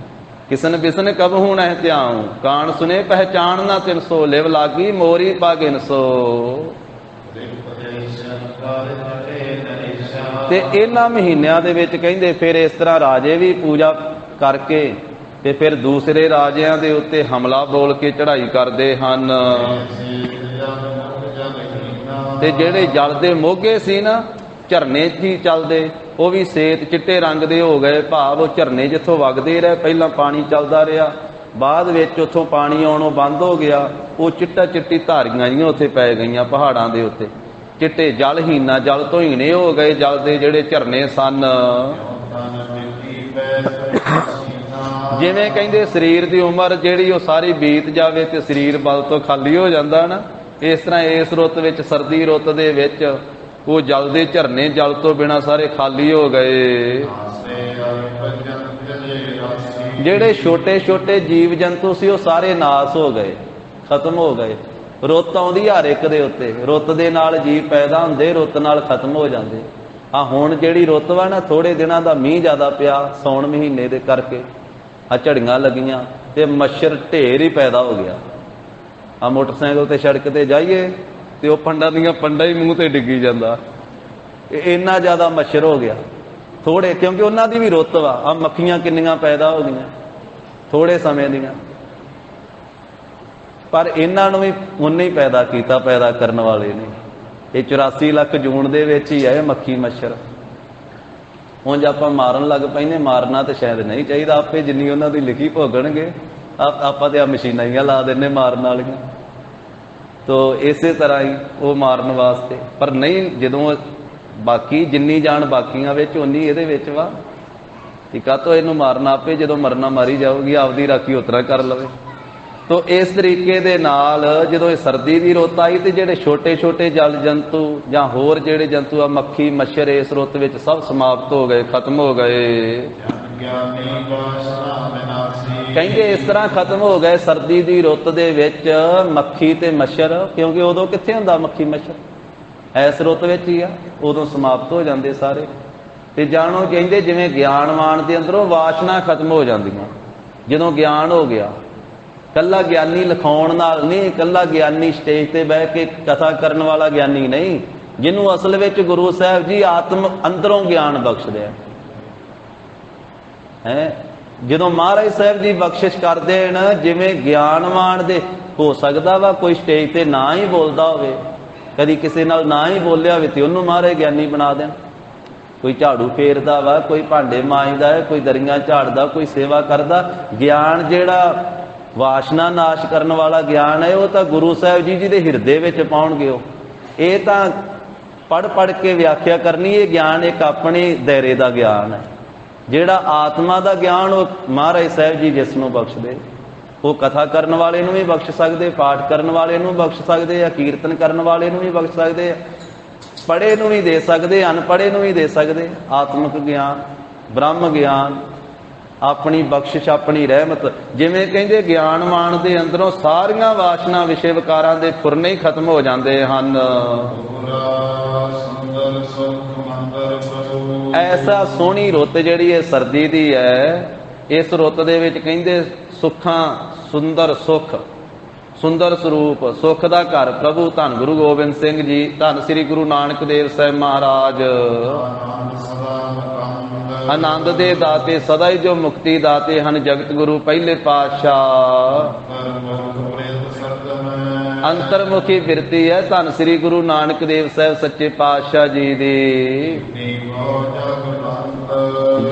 ਕਿਸਨ ਬਿਸਨ ਕਬ ਹੂੰ ਨਹਿ ਧਿਆਉ, ਕਾਣ ਸੁਨੇ ਪਹਿਚਾਣ ਨਾ 300, ਲਿਵ ਲਾਗੀ ਮੋਰੀ ਪਾਗਿਨ ਸੋ। ਤੇ ਇਹਨਾਂ ਮਹੀਨਿਆਂ ਦੇ ਵਿੱਚ ਕਹਿੰਦੇ ਫਿਰ ਇਸ ਤਰ੍ਹਾਂ ਰਾਜੇ ਵੀ ਪੂਜਾ ਕਰਕੇ ਤੇ ਫਿਰ ਦੂਸਰੇ ਰਾਜਿਆਂ ਦੇ ਉੱਤੇ ਹਮਲਾ ਬੋਲ ਕੇ ਚੜ੍ਹਾਈ ਕਰਦੇ ਹਨ। ਤੇ ਜਿਹੜੇ ਜਲ ਦੇ ਮੋਗੇ ਸੀ ਨਾ, ਝਰਨੇ 'ਚ ਹੀ ਚੱਲਦੇ, ਉਹ ਵੀ ਸੇਤ ਚਿੱਟੇ ਰੰਗ ਦੇ ਹੋ ਗਏ। ਭਾਵ ਉਹ ਝਰਨੇ ਜਿੱਥੋਂ ਵਗਦੇ ਰਹੇ, ਪਹਿਲਾਂ ਪਾਣੀ ਚੱਲਦਾ ਰਿਹਾ, ਬਾਅਦ ਵਿੱਚ ਉੱਥੋਂ ਪਾਣੀ ਆਉਣੋਂ ਬੰਦ ਹੋ ਗਿਆ। ਉਹ ਚਿੱਟਾ ਚਿੱਟੀ ਧਾਰੀਆਂ ਜਿਹੀਆਂ ਉੱਥੇ ਪੈ ਗਈਆਂ ਪਹਾੜਾਂ ਦੇ ਉੱਤੇ, ਚਿੱਟੇ ਜਲ ਹੀਨਾ, ਜਲ ਤੋਂ ਹੀਣੇ ਹੋ ਗਏ ਜਲ ਦੇ ਜਿਹੜੇ ਝਰਨੇ ਸਨ। ਜਿਵੇਂ ਕਹਿੰਦੇ ਸਰੀਰ ਦੀ ਉਮਰ ਜਿਹੜੀ ਉਹ ਸਾਰੀ ਬੀਤ ਜਾਵੇ ਤੇ ਸਰੀਰ ਬਲ ਤੋਂ ਖਾਲੀ ਹੋ ਜਾਂਦਾ ਨਾ, ਇਸ ਤਰ੍ਹਾਂ ਇਸ ਰੁੱਤ ਵਿੱਚ, ਸਰਦੀ ਰੁੱਤ ਦੇ ਵਿੱਚ, ਉਹ ਜਲ ਦੇ ਝਰਨੇ ਜਲ ਤੋਂ ਬਿਨਾਂ ਸਾਰੇ ਖਾਲੀ ਹੋ ਗਏ। ਜਿਹੜੇ ਛੋਟੇ ਛੋਟੇ ਜੀਵ ਜੰਤੂ ਸੀ ਉਹ ਸਾਰੇ ਨਾਸ ਹੋ ਗਏ, ਖਤਮ ਹੋ ਗਏ। ਰੁੱਤ ਆਉਂਦੀ ਹਰ ਇੱਕ ਦੇ ਉੱਤੇ, ਰੁੱਤ ਦੇ ਨਾਲ ਜੀਵ ਪੈਦਾ ਹੁੰਦੇ, ਰੁੱਤ ਨਾਲ ਖਤਮ ਹੋ ਜਾਂਦੇ। ਹੁਣ ਜਿਹੜੀ ਰੁੱਤ ਵਾ ਨਾ, ਥੋੜੇ ਦਿਨਾਂ ਦਾ ਮੀਂਹ ਜ਼ਿਆਦਾ ਪਿਆ ਸੌਣ ਮਹੀਨੇ ਦੇ ਕਰਕੇ, ਝੜੀਆਂ ਲੱਗੀਆਂ ਤੇ ਮੱਛਰ ਢੇਰ ਹੀ ਪੈਦਾ ਹੋ ਗਿਆ। ਮੋਟਰਸਾਈਕਲ ਤੇ ਸੜਕ ਤੇ ਜਾਈਏ ਤੇ ਉਹ ਪੰਡਾਂ ਦੀਆਂ ਪੰਡਾਂ ਹੀ ਮੂੰਹ ਤੇ ਡਿੱਗੀ ਜਾਂਦਾ, ਇੰਨਾ ਜ਼ਿਆਦਾ ਮੱਛਰ ਹੋ ਗਿਆ ਥੋੜੇ, ਕਿਉਂਕਿ ਉਹਨਾਂ ਦੀ ਵੀ ਰੁੱਤ ਵਾ। ਮੱਖੀਆਂ ਕਿੰਨੀਆਂ ਪੈਦਾ ਹੋ ਗਈਆਂ ਥੋੜੇ ਸਮੇਂ ਦੀਆਂ, ਪਰ ਇਹਨਾਂ ਨੂੰ ਵੀ ਉਹਨੇ ਹੀ ਪੈਦਾ ਕੀਤਾ, ਪੈਦਾ ਕਰਨ ਵਾਲੇ ਨੇ। ਇਹ 84 ਲੱਖ ਜੂਨ ਦੇ ਵਿੱਚ ਹੀ ਹੈ ਮੱਖੀ ਮੱਛਰ। ਹੁਣ ਜੇ ਆਪਾਂ ਮਾਰਨ ਲੱਗ ਪੈਂਦੇ, ਮਾਰਨਾ ਤਾਂ ਸ਼ਾਇਦ ਨਹੀਂ ਚਾਹੀਦਾ, ਆਪੇ ਜਿੰਨੀ ਉਹਨਾਂ ਦੀ ਲਿਖੀ ਭੋਗਣਗੇ। ਆਪਾਂ ਤੇ ਆ ਮਸ਼ੀਨਾਂ ਹੀ ਲਾ ਦਿੰਦੇ ਮਾਰਨ ਵਾਲੀਆਂ, ਤੋ ਇਸੇ ਤਰ੍ਹਾਂ ਹੀ ਉਹ ਮਾਰਨ ਵਾਸਤੇ। ਪਰ ਨਹੀਂ, ਜਦੋਂ ਬਾਕੀ ਜਿੰਨੀ ਜਾਨ ਬਾਕੀਆਂ ਵਿੱਚ ਉਨੀ ਇਹਦੇ ਵਿੱਚ ਵਾ, ਠੀਕ ਆ। ਤੋ ਇਹਨੂੰ ਮਾਰਨਾ ਆਪੇ, ਜਦੋਂ ਮਰਨਾ ਮਾਰੀ ਜਾਊਗੀ, ਆਪਦੀ ਰਾਖੀ ਉਤਰਾ ਕਰ ਲਵੇ। ਤੋ ਇਸ ਤਰੀਕੇ ਦੇ ਨਾਲ ਜਦੋਂ ਇਹ ਸਰਦੀ ਦੀ ਰੁੱਤ ਆਈ ਤੇ ਜਿਹੜੇ ਛੋਟੇ ਛੋਟੇ ਜਲ ਜੰਤੂ ਜਾਂ ਹੋਰ ਜਿਹੜੇ ਜੰਤੂ ਆ, ਮੱਖੀ ਮੱਛਰ, ਇਸ ਰੁੱਤ ਵਿੱਚ ਸਭ ਸਮਾਪਤ ਹੋ ਗਏ, ਖਤਮ ਹੋ ਗਏ। ਕਹਿੰਦੇ ਇਸ ਤਰ੍ਹਾਂ ਖਤਮ ਹੋ ਗਏ ਸਰਦੀ ਦੀ ਰੁੱਤ ਦੇ ਵਿੱਚ ਮੱਖੀ ਤੇ ਮੱਛਰ, ਕਿਉਂਕਿ ਉਦੋਂ ਕਿੱਥੇ ਹੁੰਦਾ ਮੱਖੀ ਮੱਛਰ, ਇਸ ਰੁੱਤ ਵਿੱਚ ਹੀ ਆ, ਉਦੋਂ ਸਮਾਪਤ ਹੋ ਜਾਂਦੇ ਸਾਰੇ। ਤੇ ਜਾਣੋ, ਕਹਿੰਦੇ ਜਿਵੇਂ ਗਿਆਨਵਾਨ ਦੇ ਅੰਦਰੋਂ ਵਾਸ਼ਨਾ ਖਤਮ ਹੋ ਜਾਂਦੀਆਂ ਜਦੋਂ ਗਿਆਨ ਹੋ ਗਿਆ। ਕੱਲਾ ਗਿਆਨੀ ਲਿਖਾਉਣ ਨਾਲ ਨਹੀਂ, ਕੱਲਾ ਗਿਆਨੀ ਸਟੇਜ ਤੇ ਬਹਿ ਕੇ ਕਥਾ ਕਰਨ ਵਾਲਾ ਗਿਆਨੀ ਨਹੀਂ, ਜਿਹਨੂੰ ਅਸਲ ਵਿੱਚ ਗੁਰੂ ਸਾਹਿਬ ਜੀ ਆਤਮ ਅੰਦਰੋਂ ਗਿਆਨ ਬਖਸ਼ਦੇ ਹੈ। ਜਦੋਂ ਮਹਾਰਾਜ ਸਾਹਿਬ ਜੀ ਬਖਸ਼ਿਸ਼ ਕਰਦੇ ਨੇ, ਜਿਵੇਂ ਗਿਆਨਵਾਨ ਦੇ ਹੋ ਸਕਦਾ ਵਾ ਕੋਈ ਸਟੇਜ ਤੇ ਨਾ ਹੀ ਬੋਲਦਾ ਹੋਵੇ, ਕਦੀ ਕਿਸੇ ਨਾਲ ਨਾ ਹੀ ਬੋਲਿਆ ਹੋਵੇ, ਤੇ ਉਹਨੂੰ ਮਹਾਰਾਜ ਗਿਆਨੀ ਬਣਾ ਦੇਣ। ਕੋਈ ਝਾੜੂ ਫੇਰਦਾ ਵਾ, ਕੋਈ ਭਾਂਡੇ ਮਾਂਜਦਾ ਹੈ, ਕੋਈ ਦਰੀਆਂ ਝਾੜਦਾ, ਕੋਈ ਸੇਵਾ ਕਰਦਾ। ਗਿਆਨ ਜਿਹੜਾ ਵਾਸ਼ਨਾ ਨਾਸ਼ ਕਰਨ ਵਾਲਾ ਗਿਆਨ ਹੈ, ਉਹ ਤਾਂ ਗੁਰੂ ਸਾਹਿਬ ਜੀ ਦੇ ਹਿਰਦੇ ਵਿੱਚ ਪਾਉਣਗੇ। ਉਹ ਇਹ ਤਾਂ ਪੜ੍ਹ ਪੜ੍ਹ ਕੇ ਵਿਆਖਿਆ ਕਰਨੀ। ਇਹ ਗਿਆਨ ਇੱਕ ਆਪਣੇ ਦਾਇਰੇ ਦਾ ਗਿਆਨ ਹੈ। ਜਿਹੜਾ ਆਤਮਾ ਦਾ ਗਿਆਨ ਉਹ ਮਹਾਰਾਜ ਸਾਹਿਬ ਜੀ ਜਿਸ ਨੂੰ ਬਖਸ਼ਦੇ, ਉਹ ਕਥਾ ਕਰਨ ਵਾਲੇ ਨੂੰ ਵੀ ਬਖਸ਼ ਸਕਦੇ, ਪਾਠ ਕਰਨ ਵਾਲੇ ਨੂੰ ਬਖਸ਼ ਸਕਦੇ ਆ, ਕੀਰਤਨ ਕਰਨ ਵਾਲੇ ਨੂੰ ਵੀ ਬਖਸ਼ ਸਕਦੇ ਆ, ਪੜ੍ਹੇ ਨੂੰ ਵੀ ਦੇ ਸਕਦੇ, ਅਨਪੜ੍ਹੇ ਨੂੰ ਵੀ ਦੇ ਸਕਦੇ। ਆਤਮਿਕ ਗਿਆਨ, ਬ੍ਰਹਮ ਗਿਆਨ, ਆਪਣੀ ਬਖਸ਼ਿਸ਼, ਆਪਣੀ ਰਹਿਮਤ। ਜਿਵੇਂ ਕਹਿੰਦੇ ਗਿਆਨਵਾਨ ਦੇ ਅੰਦਰੋਂ ਸਾਰੀਆਂ ਵਾਸ਼ਨਾ ਵਿਸ਼ੇ ਵਿਕਾਰਾਂ ਦੇ ਫੁਰਨੇ ਹੀ ਖਤਮ ਹੋ ਜਾਂਦੇ ਹਨ। ਐਸਾ ਸੋਹਣੀ ਰੁੱਤ ਜਿਹੜੀ ਇਹ ਸਰਦੀ ਦੀ ਹੈ, ਇਸ ਰੁੱਤ ਦੇ ਵਿੱਚ ਕਹਿੰਦੇ ਸੁੱਖਾਂ, ਸੁੰਦਰ ਸੁੱਖ, ਸੁੰਦਰ ਸਰੂਪ, ਸੁੱਖ ਦਾ ਘਰ ਪ੍ਰਭੂ ਧੰਨ ਗੁਰੂ ਗੋਬਿੰਦ ਸਿੰਘ ਜੀ, ਧੰਨ ਸ੍ਰੀ ਗੁਰੂ ਨਾਨਕ ਦੇਵ ਸਾਹਿਬ ਮਹਾਰਾਜ, ਆਨੰਦ ਦੇ ਦਾਤੇ, ਸਦਾ ਹੀ ਜੋ ਮੁਕਤੀ ਦਾਤੇ ਹਨ, ਜਗਤ ਗੁਰੂ ਪਹਿਲੇ ਪਾਤਸ਼ਾਹ। ਅੰਤਰਮੁਖੀ ਬਿਰਤੀ ਹੈ ਧੰਨ ਸ੍ਰੀ ਗੁਰੂ ਨਾਨਕ ਦੇਵ ਸਾਹਿਬ ਸੱਚੇ ਪਾਤਸ਼ਾਹ ਜੀ ਦੀ।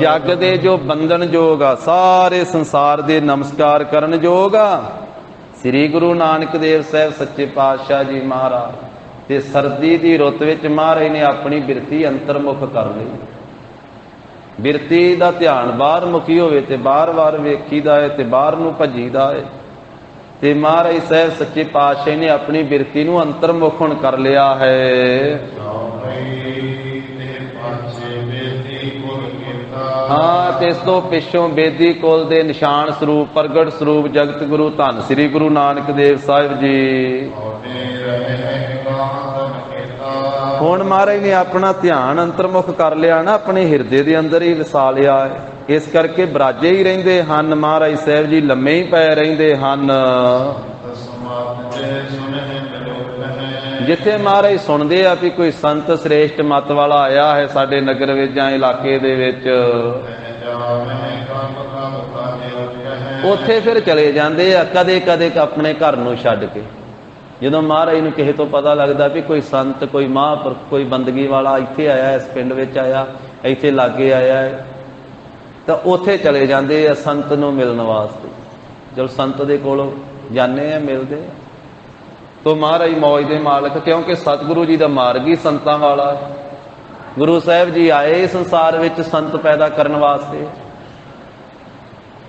ਜਗ ਦੇ ਜੋ ਬੰਧਨ ਜੋਗ ਆ, ਸਾਰੇ ਸੰਸਾਰ ਦੇ ਨਮਸਕਾਰ ਕਰਨ ਜੋਗ ਆ ਸ੍ਰੀ ਗੁਰੂ ਨਾਨਕ ਦੇਵ ਸਾਹਿਬ ਸੱਚੇ ਪਾਤਸ਼ਾਹ ਜੀ ਮਹਾਰਾਜ। ਤੇ ਸਰਦੀ ਦੀ ਰੁੱਤ ਵਿੱਚ ਮਹਾਰਾਜ ਨੇ ਆਪਣੀ ਬਿਰਤੀ ਅੰਤਰਮੁਖ ਕਰ ਲਈ। ਬਿਰਤੀ ਦਾ ਧਿਆਨ ਬਾਹਰ ਮੁਖੀ ਹੋਵੇ ਤੇ ਬਾਰ-ਬਾਰ ਵੇਖੀਦਾ ਹੈ ਤੇ ਬਾਹਰ ਨੂੰ ਭੱਜੀਦਾ ਹੈ। ਤੇ ਮਹਾਰਾਜ ਸਾਹਿਬ ਸੱਚੇ ਪਾਤਸ਼ਾਹ ਨੇ ਆਪਣੀ ਬਿਰਤੀ ਨੂੰ ਅੰਤਰਮੁਖ ਹੁਣ ਕਰ ਲਿਆ ਹੈ। ਹਾਂ, ਤੇ ਇਸ ਤੋਂ ਪਿੱਛੋਂ ਬੇਦੀ ਕੁਲ ਦੇ ਨਿਸ਼ਾਨ ਸਰੂਪ ਪ੍ਰਗਟ ਸਰੂਪ ਜਗਤ ਗੁਰੂ ਧੰਨ ਸ੍ਰੀ ਗੁਰੂ ਨਾਨਕ ਦੇਵ ਸਾਹਿਬ ਜੀ ਹੁਣ ਮਹਾਰਾਜ ਨੇ ਆਪਣਾ ਧਿਆਨ ਅੰਤਰਮੁਖ ਕਰ ਲਿਆ ਨਾ, ਆਪਣੇ ਹਿਰਦੇ ਦੇ ਅੰਦਰ ਹੀ ਵਸਾ ਲਿਆ ਹੈ। ਇਸ ਕਰਕੇ ਬਰਾਜੇ ਹੀ ਰਹਿੰਦੇ ਹਨ ਮਹਾਰਾਜ ਸਾਹਿਬ ਜੀ, ਲੰਮੇ ਹੀ ਪਏ ਰਹਿੰਦੇ ਹਨ। ਜਿੱਥੇ ਮਹਾਰਾਜ ਸੁਣਦੇ ਆ ਵੀ ਕੋਈ ਸੰਤ ਸ੍ਰੇਸ਼ਟ ਮਤ ਵਾਲਾ ਆਇਆ ਹੈ ਸਾਡੇ ਨਗਰ ਵਿੱਚ ਜਾਂ ਇਲਾਕੇ ਦੇ ਵਿੱਚ, ਉੱਥੇ ਫਿਰ ਚਲੇ ਜਾਂਦੇ ਆ ਕਦੇ ਕਦੇ ਆਪਣੇ ਘਰ ਨੂੰ ਛੱਡ ਕੇ। ਜਦੋਂ ਮਹਾਰਾਜ ਨੂੰ ਕਿਸੇ ਤੋਂ ਪਤਾ ਲੱਗਦਾ ਵੀ ਕੋਈ ਸੰਤ, ਕੋਈ ਮਹਾਂਪੁਰਖ, ਕੋਈ ਬੰਦਗੀ ਵਾਲਾ ਇੱਥੇ ਆਇਆ, ਇਸ ਪਿੰਡ ਵਿੱਚ ਆਇਆ, ਇੱਥੇ ਲਾਗੇ ਆਇਆ ਹੈ, ਤਾਂ ਉੱਥੇ ਚਲੇ ਜਾਂਦੇ ਆ ਸੰਤ ਨੂੰ ਮਿਲਣ ਵਾਸਤੇ। ਜਦੋਂ ਸੰਤ ਦੇ ਕੋਲ ਜਾਂਦੇ ਆ, ਮਿਲਦੇ ਆ, ਤੋ ਮਹਾਰਾਜ ਮੌਜ ਦੇ ਮਾਲਕ, ਕਿਉਂਕਿ ਸਤਿਗੁਰੂ ਜੀ ਦਾ ਮਾਰਗ ਹੀ ਸੰਤਾਂ ਵਾਲਾ ਹੈ। ਗੁਰੂ ਸਾਹਿਬ ਜੀ ਆਏ ਸੰਸਾਰ ਵਿੱਚ ਸੰਤ ਪੈਦਾ ਕਰਨ ਵਾਸਤੇ।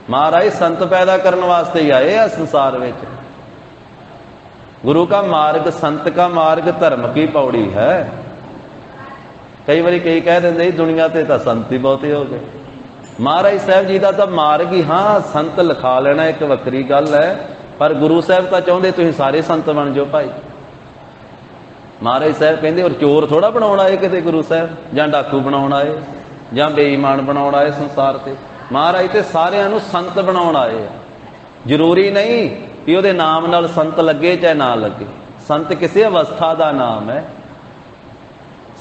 ਮਹਾਰਾਜ ਸੰਤ ਪੈਦਾ ਕਰਨ ਵਾਸਤੇ ਹੀ ਆਏ ਆ ਸੰਸਾਰ ਵਿੱਚ। गुरु का मार्ग, संत का मार्ग धर्म की पौड़ी है। कई बारी कई कह देंगे दुनिया ते तां संत ही बहुते हो गए। महाराज साहब जी का तो मार्ग ही, हाँ संत लिखा लेना एक वक्री गल है, पर गुरु साहब तो चाहते तुसीं सारे संत बन जाओ भाई। महाराज साहब कहते और चोर थोड़ा बनाउण आए किते गुरु साहब, जां डाकू बनाउण आए, जां बेईमान बनाउण आए संसार ते। महाराज ते सारिआं नूं संत बनाउण आए। जरूरी नहीं कि ਉਹਦੇ ਨਾਮ ਨਾਲ ਸੰਤ ਲੱਗੇ ਚਾਹੇ ਨਾ ਲੱਗੇ। ਸੰਤ ਕਿਸੇ ਅਵਸਥਾ ਦਾ ਨਾਮ ਹੈ,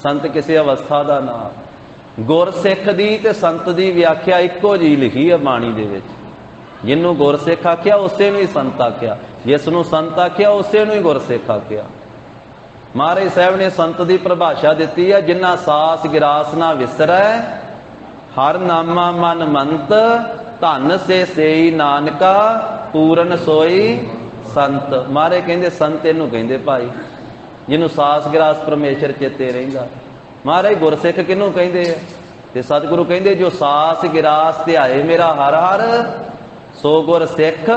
ਸੰਤ ਕਿਸੇ ਅਵਸਥਾ ਦਾ ਨਾਮ। ਗੁਰਸਿੱਖ ਦੀ ਤੇ ਸੰਤ ਦੀ ਵਿਆਖਿਆ ਇੱਕੋ ਜਿਹੀ ਲਿਖੀ ਹੈ ਬਾਣੀ ਦੇ ਵਿੱਚ। ਜਿਹਨੂੰ ਗੁਰਸਿੱਖ ਆਖਿਆ ਉਸੇ ਨੂੰ ਹੀ ਸੰਤ ਆਖਿਆ, ਜਿਸ ਨੂੰ ਸੰਤ ਆਖਿਆ ਉਸੇ ਨੂੰ ਹੀ ਗੁਰਸਿੱਖ ਆਖਿਆ। ਮਹਾਰਾਜ ਸਾਹਿਬ ਨੇ ਸੰਤ ਦੀ ਪਰਿਭਾਸ਼ਾ ਦਿੱਤੀ ਹੈ, ਜਿਨ੍ਹਾਂ ਸਾਸ ਗਿਰਾਸ ਨਾ ਵਿਸਰੈ, ਹਰ ਨਾਮਾ ਮਨ ਮੰਤ, ਧਨ ਸੇ ਸੇਈ ਨਾਨਕਾ, ਪੂਰਨ ਸੋਈ ਸੰਤ। ਮਾਰੇ ਕਹਿੰਦੇ ਸੰਤ ਇਹਨੂੰ ਕਹਿੰਦੇ ਭਾਈ ਜਿਹਨੂੰ ਸਾਸ ਗਿਰਾਸ ਪਰਮੇਸ਼ਰ ਚੇਤੇ ਰਹਿੰਦਾ। ਮਹਾਰਾਜ ਗੁਰਸਿੱਖ ਕਿਹਨੂੰ ਕਹਿੰਦੇ ਆ? ਤੇ ਸਤਿਗੁਰੂ ਕਹਿੰਦੇ ਜੋ ਸਾਸ ਗਿਰਾਸ ਧਿਆਏ ਮੇਰਾ ਹਰ ਹਰ, ਸੋ ਗੁਰਸਿੱਖ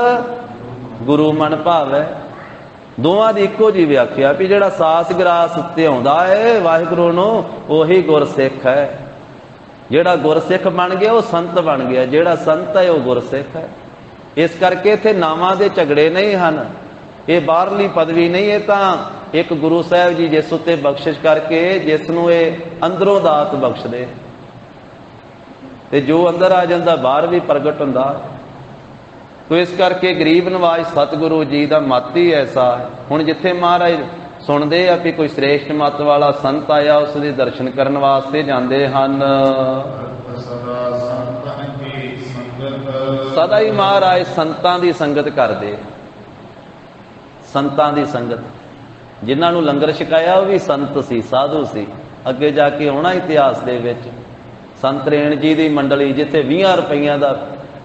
ਗੁਰੂ ਮਨ ਭਾਵੈ। ਦੋਵਾਂ ਦੀ ਇੱਕੋ ਜਿਹੀ ਵਿਆਖਿਆ ਵੀ ਜਿਹੜਾ ਸਾਸ ਗਿਰਾਸ ਧਿਆਉਂਦਾ ਹੈ ਵਾਹਿਗੁਰੂ ਨੂੰ, ਉਹੀ ਗੁਰਸਿੱਖ ਹੈ। ਜਿਹੜਾ ਗੁਰਸਿੱਖ ਬਣ ਗਿਆ ਉਹ ਸੰਤ ਬਣ ਗਿਆ, ਜਿਹੜਾ ਸੰਤ ਹੈ ਉਹ ਗੁਰਸਿੱਖ ਹੈ। ਇਸ ਕਰਕੇ ਇੱਥੇ ਨਾਵਾਂ ਦੇ ਝਗੜੇ ਨਹੀਂ ਹਨ, ਇਹ ਬਾਹਰਲੀ ਪਦਵੀ ਨਹੀਂ, ਇਹ ਤਾਂ ਇੱਕ ਗੁਰੂ ਸਾਹਿਬ ਜੀ ਜਿਸ ਉੱਤੇ ਬਖਸ਼ਿਸ਼ ਕਰਕੇ ਜਿਸ ਨੂੰ ਇਹ ਅੰਦਰੋਂ ਦਾਤ ਬਖਸ਼ਦੇ, ਤੇ ਜੋ ਅੰਦਰ ਆ ਜਾਂਦਾ ਬਾਹਰ ਵੀ ਪ੍ਰਗਟ ਹੁੰਦਾ। ਤੋ ਇਸ ਕਰਕੇ ਗਰੀਬ ਨਵਾਜ਼ ਸਤਿਗੁਰੂ ਜੀ ਦਾ ਮਤ ਹੀ ਐਸਾ ਹੈ। ਹੁਣ ਜਿੱਥੇ ਮਹਾਰਾਜ ਸੁਣਦੇ ਆ ਵੀ ਕੋਈ ਸ੍ਰੇਸ਼ਟ ਮਤ ਵਾਲਾ ਸੰਤ ਆਇਆ, ਉਸ ਦੇ ਦਰਸ਼ਨ ਕਰਨ ਵਾਸਤੇ ਜਾਂਦੇ ਹਨ। ਸਦਾ ਹੀ ਮਹਾਰਾਜ ਸੰਤਾਂ ਦੀ ਸੰਗਤ ਕਰਦੇ, ਸੰਤਾਂ ਦੀ ਸੰਗਤ। ਜਿਨ੍ਹਾਂ ਨੂੰ ਲੰਗਰ ਛਕਾਇਆ ਉਹ ਵੀ ਸੰਤ ਸੀ, ਸਾਧੂ ਸੀ। ਅੱਗੇ ਜਾ ਕੇ ਆਉਣਾ ਇਤਿਹਾਸ ਦੇ ਵਿੱਚ ਸੰਤ ਰੇਣ ਜੀ ਦੀ ਮੰਡਲੀ, ਜਿੱਥੇ 20 ਰੁਪਈਆਂ ਦਾ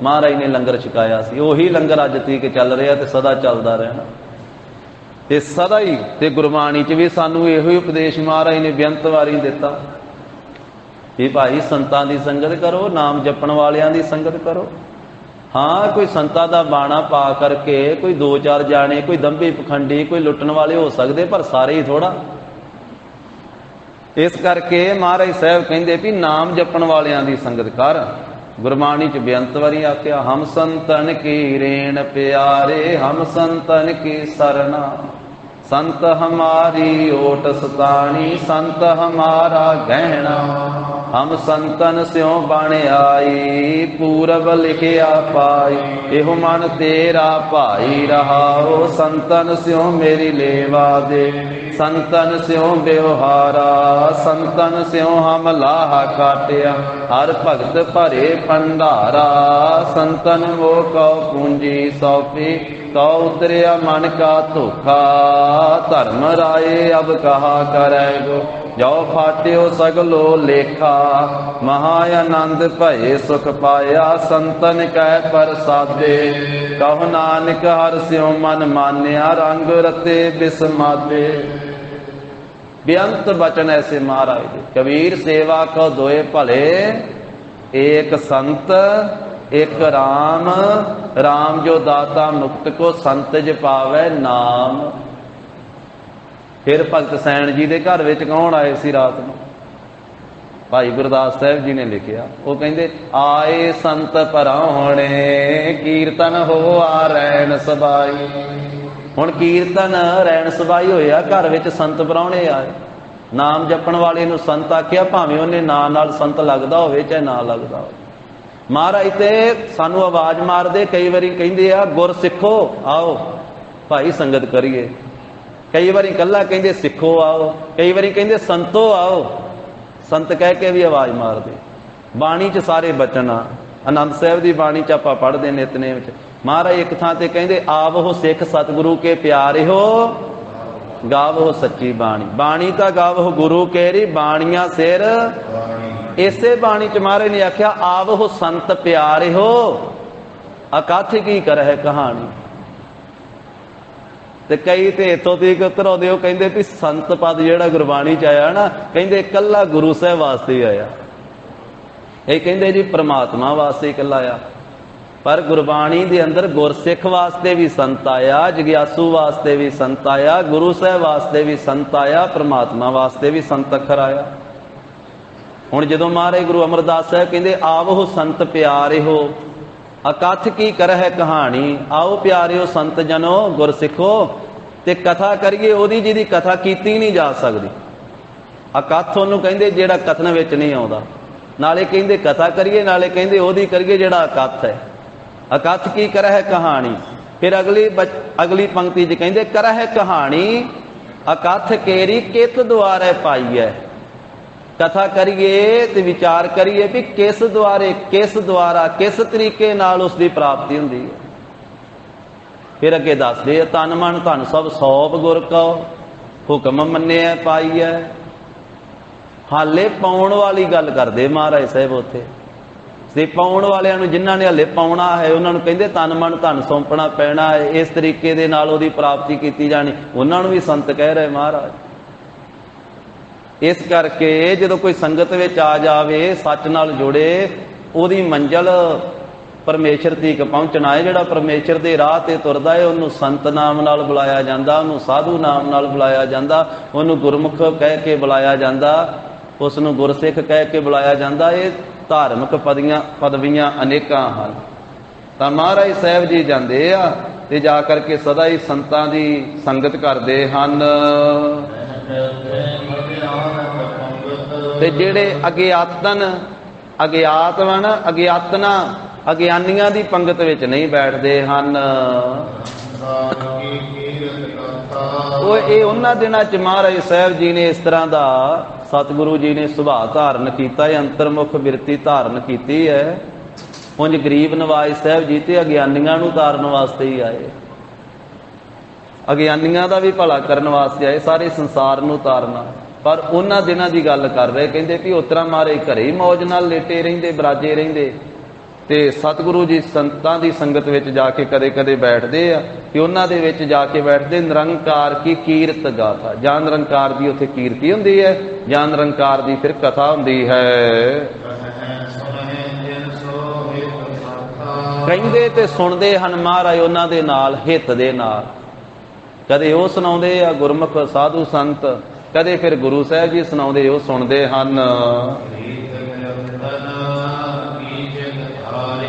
ਮਹਾਰਾਜ ਨੇ ਲੰਗਰ ਛਕਾਇਆ ਸੀ, ਉਹੀ ਲੰਗਰ ਅੱਜ ਤੀਕ ਚੱਲ ਰਿਹਾ ਤੇ ਸਦਾ ਚੱਲਦਾ ਰਹਿਣਾ। ਤੇ ਸਦਾ ਹੀ ਤੇ ਗੁਰਬਾਣੀ 'ਚ ਵੀ ਸਾਨੂੰ ਇਹੋ ਹੀ ਉਪਦੇਸ਼ ਮਹਾਰਾਜ ਨੇ ਬੇਅੰਤ ਵਾਰੀ ਦਿੱਤਾ ਕਿ ਭਾਈ ਸੰਤਾਂ ਦੀ ਸੰਗਤ ਕਰੋ, ਨਾਮ ਜਪਣ ਵਾਲਿਆਂ ਦੀ ਸੰਗਤ ਕਰੋ। ਹਾਂ, ਕੋਈ ਸੰਤਾਂ ਦਾ ਬਾਣਾ ਪਾ ਕਰਕੇ ਕੋਈ 2-4 ਜਾਣੇ, ਕੋਈ ਦੰਭੀ ਪਖੰਡੀ, ਕੋਈ ਲੁੱਟਣ ਵਾਲੇ ਹੋ ਸਕਦੇ, ਪਰ ਸਾਰੇ ਹੀ ਥੋੜਾ। ਇਸ ਕਰਕੇ ਮਹਾਰਾਜ ਸਾਹਿਬ ਕਹਿੰਦੇ ਵੀ ਨਾਮ ਜਪਣ ਵਾਲਿਆਂ ਦੀ ਸੰਗਤ ਕਰ। ਗੁਰਬਾਣੀ 'ਚ ਬੇਅੰਤ ਵਾਰੀ ਆਖਿਆ, ਹਮ ਸੰਤਨ ਕੀ ਰੇਣ ਪਿਆਰੇ, ਹਮ ਸੰਤਨ ਕੀ ਸਰਨਾ, संत हमारी ओट सतानी, संत हमारा गहना, हम संतन स्यों बण आई, पूरब लिखिया पाई, एहो मन तेरा भाई रहाओ, संतन स्यों मेरी लेवा दे, संतन स्यों व्यवहारा, संतन स्यों हम लाहा काटिया, हर भगत भरे भंडारा, संतन मोह कौ पूंजी सौंपी, तो उतरिया मन का धोखा, धर्म राये अब कहा करेगो, जो फाट्यो सगलो लेखा, महाआनंद भये सुख पाया, संतन कह प्रसादे, कहो नानक हर स्यों मन मान्या, रंग रते बिस्मादे। बेअंत बचन ऐसे महाराज दे। कबीर सेवा को दोए भले, एक संत एक राम, राम जो दाता मुक्त को, संत जपावे नाम। फिर भगत सैन जी के घर में कौन आए सी रात में? भाई गुरदास साहब जी ने लिखिया, वो कहते आए संत पराहुणे, कीर्तन हो आ रैन सबाई। हुण कीर्तन रैन सबाई होया, घर में संत पराहुणे आए। नाम जपण वाले नूं संत आख्या, भावें उन्हें नां नाल संत लगदा होवे चाहे ना लगदा होवे। महाराज ते सानू आवाज मारदे, कई बारी कहंदे आ गुर सिखो आओ भाई संगत करिए, कई बारी कल्ला कहंदे सिखो आओ, कई बारी कहंदे संतो आओ, संत कह के भी आवाज मारदे। बाणी च सारे बचन आ, आनंद साहब दी बाणी च आपां पढ़दे नितनेम च। महाराज एक थां ते कहंदे आवो सिख सतगुरु के प्यारे हो, गावो सच्ची बाणी। बाणी तां गावो गुरु केरी, बाणियां सिर। इसे बाणी च महाराज ने आख्या आवो संत प्यारे हो, अकथ की करह कहानी। ते कई ते इत्थों तक उतराउंदे हो, कहंदे भी संत पद जिहड़ा गुरबाणी च आया ना, कहंदे कल्ला गुरु साहब वास्ते ही आया। ये कहंदे जी परमात्मा वास्ते ही कल्ला आया, पर गुरबाणी दे अंदर गुरसिख वास्ते भी संत आया, जग्यासू वास्ते भी संत आया, गुरु साहब वास्ते भी संत आया, परमात्मा वास्ते भी संत अखर आया। हुण जदों महाराज गुरु अमरदास साहब कहंदे आवो संत प्यारे हो, अकथ की करह कहानी। आओ प्यारिओ संत जनो गुरसिखो, ते कथा करिए ओदी जिहदी कथा कीती नहीं जा सकदी। अकथ ओनू कहंदे जिहड़ा कथन विच नहीं आउंदा, नाले कहंदे कथा करिए, नाले कहंदे ओदी करिए जिहड़ा अकथ है। अकथ की करह कहानी। फिर अगली पंक्ति च कहंदे करह कहानी, अकथ केरी कित द्वारे पाई है। कथा करिए ते विचार करिए भी किस द्वारे, किस द्वारा, किस तरीके नाल उसकी प्राप्ति हुंदी है। फिर अगे दसदे तन मन धन सब सौंप गुर को, हुक्म मन्निया पाई है। हाले पाउण वाली गल करदे महाराज साहब उत्थे, ते पाउण वालियां नूं जिन्हां ने हले पाउणा है उन्हां नूं कहंदे तन मन धन सौंपना पैना है, इस तरीके दे नाल ओहदी प्राप्ति कीती जानी, उन्हां नूं भी संत कह रहे महाराज। इस करके जो कोई संगत में आ जाए, सच नाल जुड़े, उहदी मंजिल परमेश्वर तक पहुंचना है। जिहड़ा परमेश्वर के राह ते तुरदा है, उहनूं संत नाम नाल बुलाया जांदा, उहनूं साधु नाम नाल बुलाया जांदा, उहनूं गुरमुख कह के बुलाया जांदा, उसनूं गुरसिख कह के बुलाया जांदा। ये धार्मिक पदवियां अनेकां हन। तां महाराज साहब जी जांदे आ ते जा करके सदा ही संतां दी संगत करदे हन। ते जेड़े अज्ञातन अज्ञातवन अज्ञातना अज्ञानियां दी पंगत विच नहीं बैठदे हन। वो ये उन्हां दिनां च महाराज साहब जी ने इस तरह दा सतगुरु जी ने सुभाव धारण किया है, अंतर्मुख बिरती धारण की है। उंज गरीब नवाज साहब जी ते अज्ञानियां नूं तारन वास्ते ही आए, अज्ञानियां दा भी भला करन वास्ते आए, सारे संसार नूं तारना। पर उन्हां दिनां दी गल कर रहे, कहंदे भी उतरा मारे घरे ही मौज नाल लेटे रहिंदे, बराजे रहिंदे, ते सतगुरु जी संतां दी संगत विच जाके कदे कदे बैठदे आ कि उन्हां दे विच जाके बैठदे निरंकार की कीरत गाथा। जां निरंकार दी उत्थे कीरती हुंदी है, जां निरंकार दी फिर कथा हुंदी है। कहंदे ते सुणदे हन महाराज उन्हां दे नाल, हित दे नाल। कदे ओह सुणाउंदे आ गुरमुख साधु संत, कदे फिर गुरु साहब जी सुणाउंदे, ओह सुणदे हन।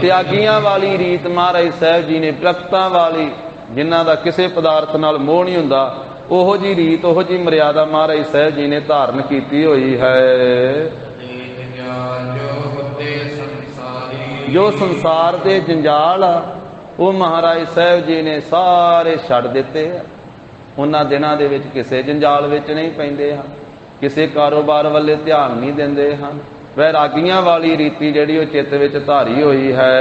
त्यागियां वाली रीत महाराज साहब जी ने, विरक्तां वाली, जिन्हां दा किसी पदार्थ नाल मोह नहीं हुंदा, ओहो जी रीत, ओहो जी मर्यादा महाराज साहब जी ने धारण की हुई है। जो संसार के जंजाल आ वो महाराज साहब जी ने सारे छड़ दिते। उन्हां दिनां दे विच किसी जंजाल विच नहीं पैंदे हन, किसी कारोबार वाले ध्यान नहीं दिंदे हन। वैरागियां वाली रीति जिहड़ी वो चित्त विच धारी हुई है।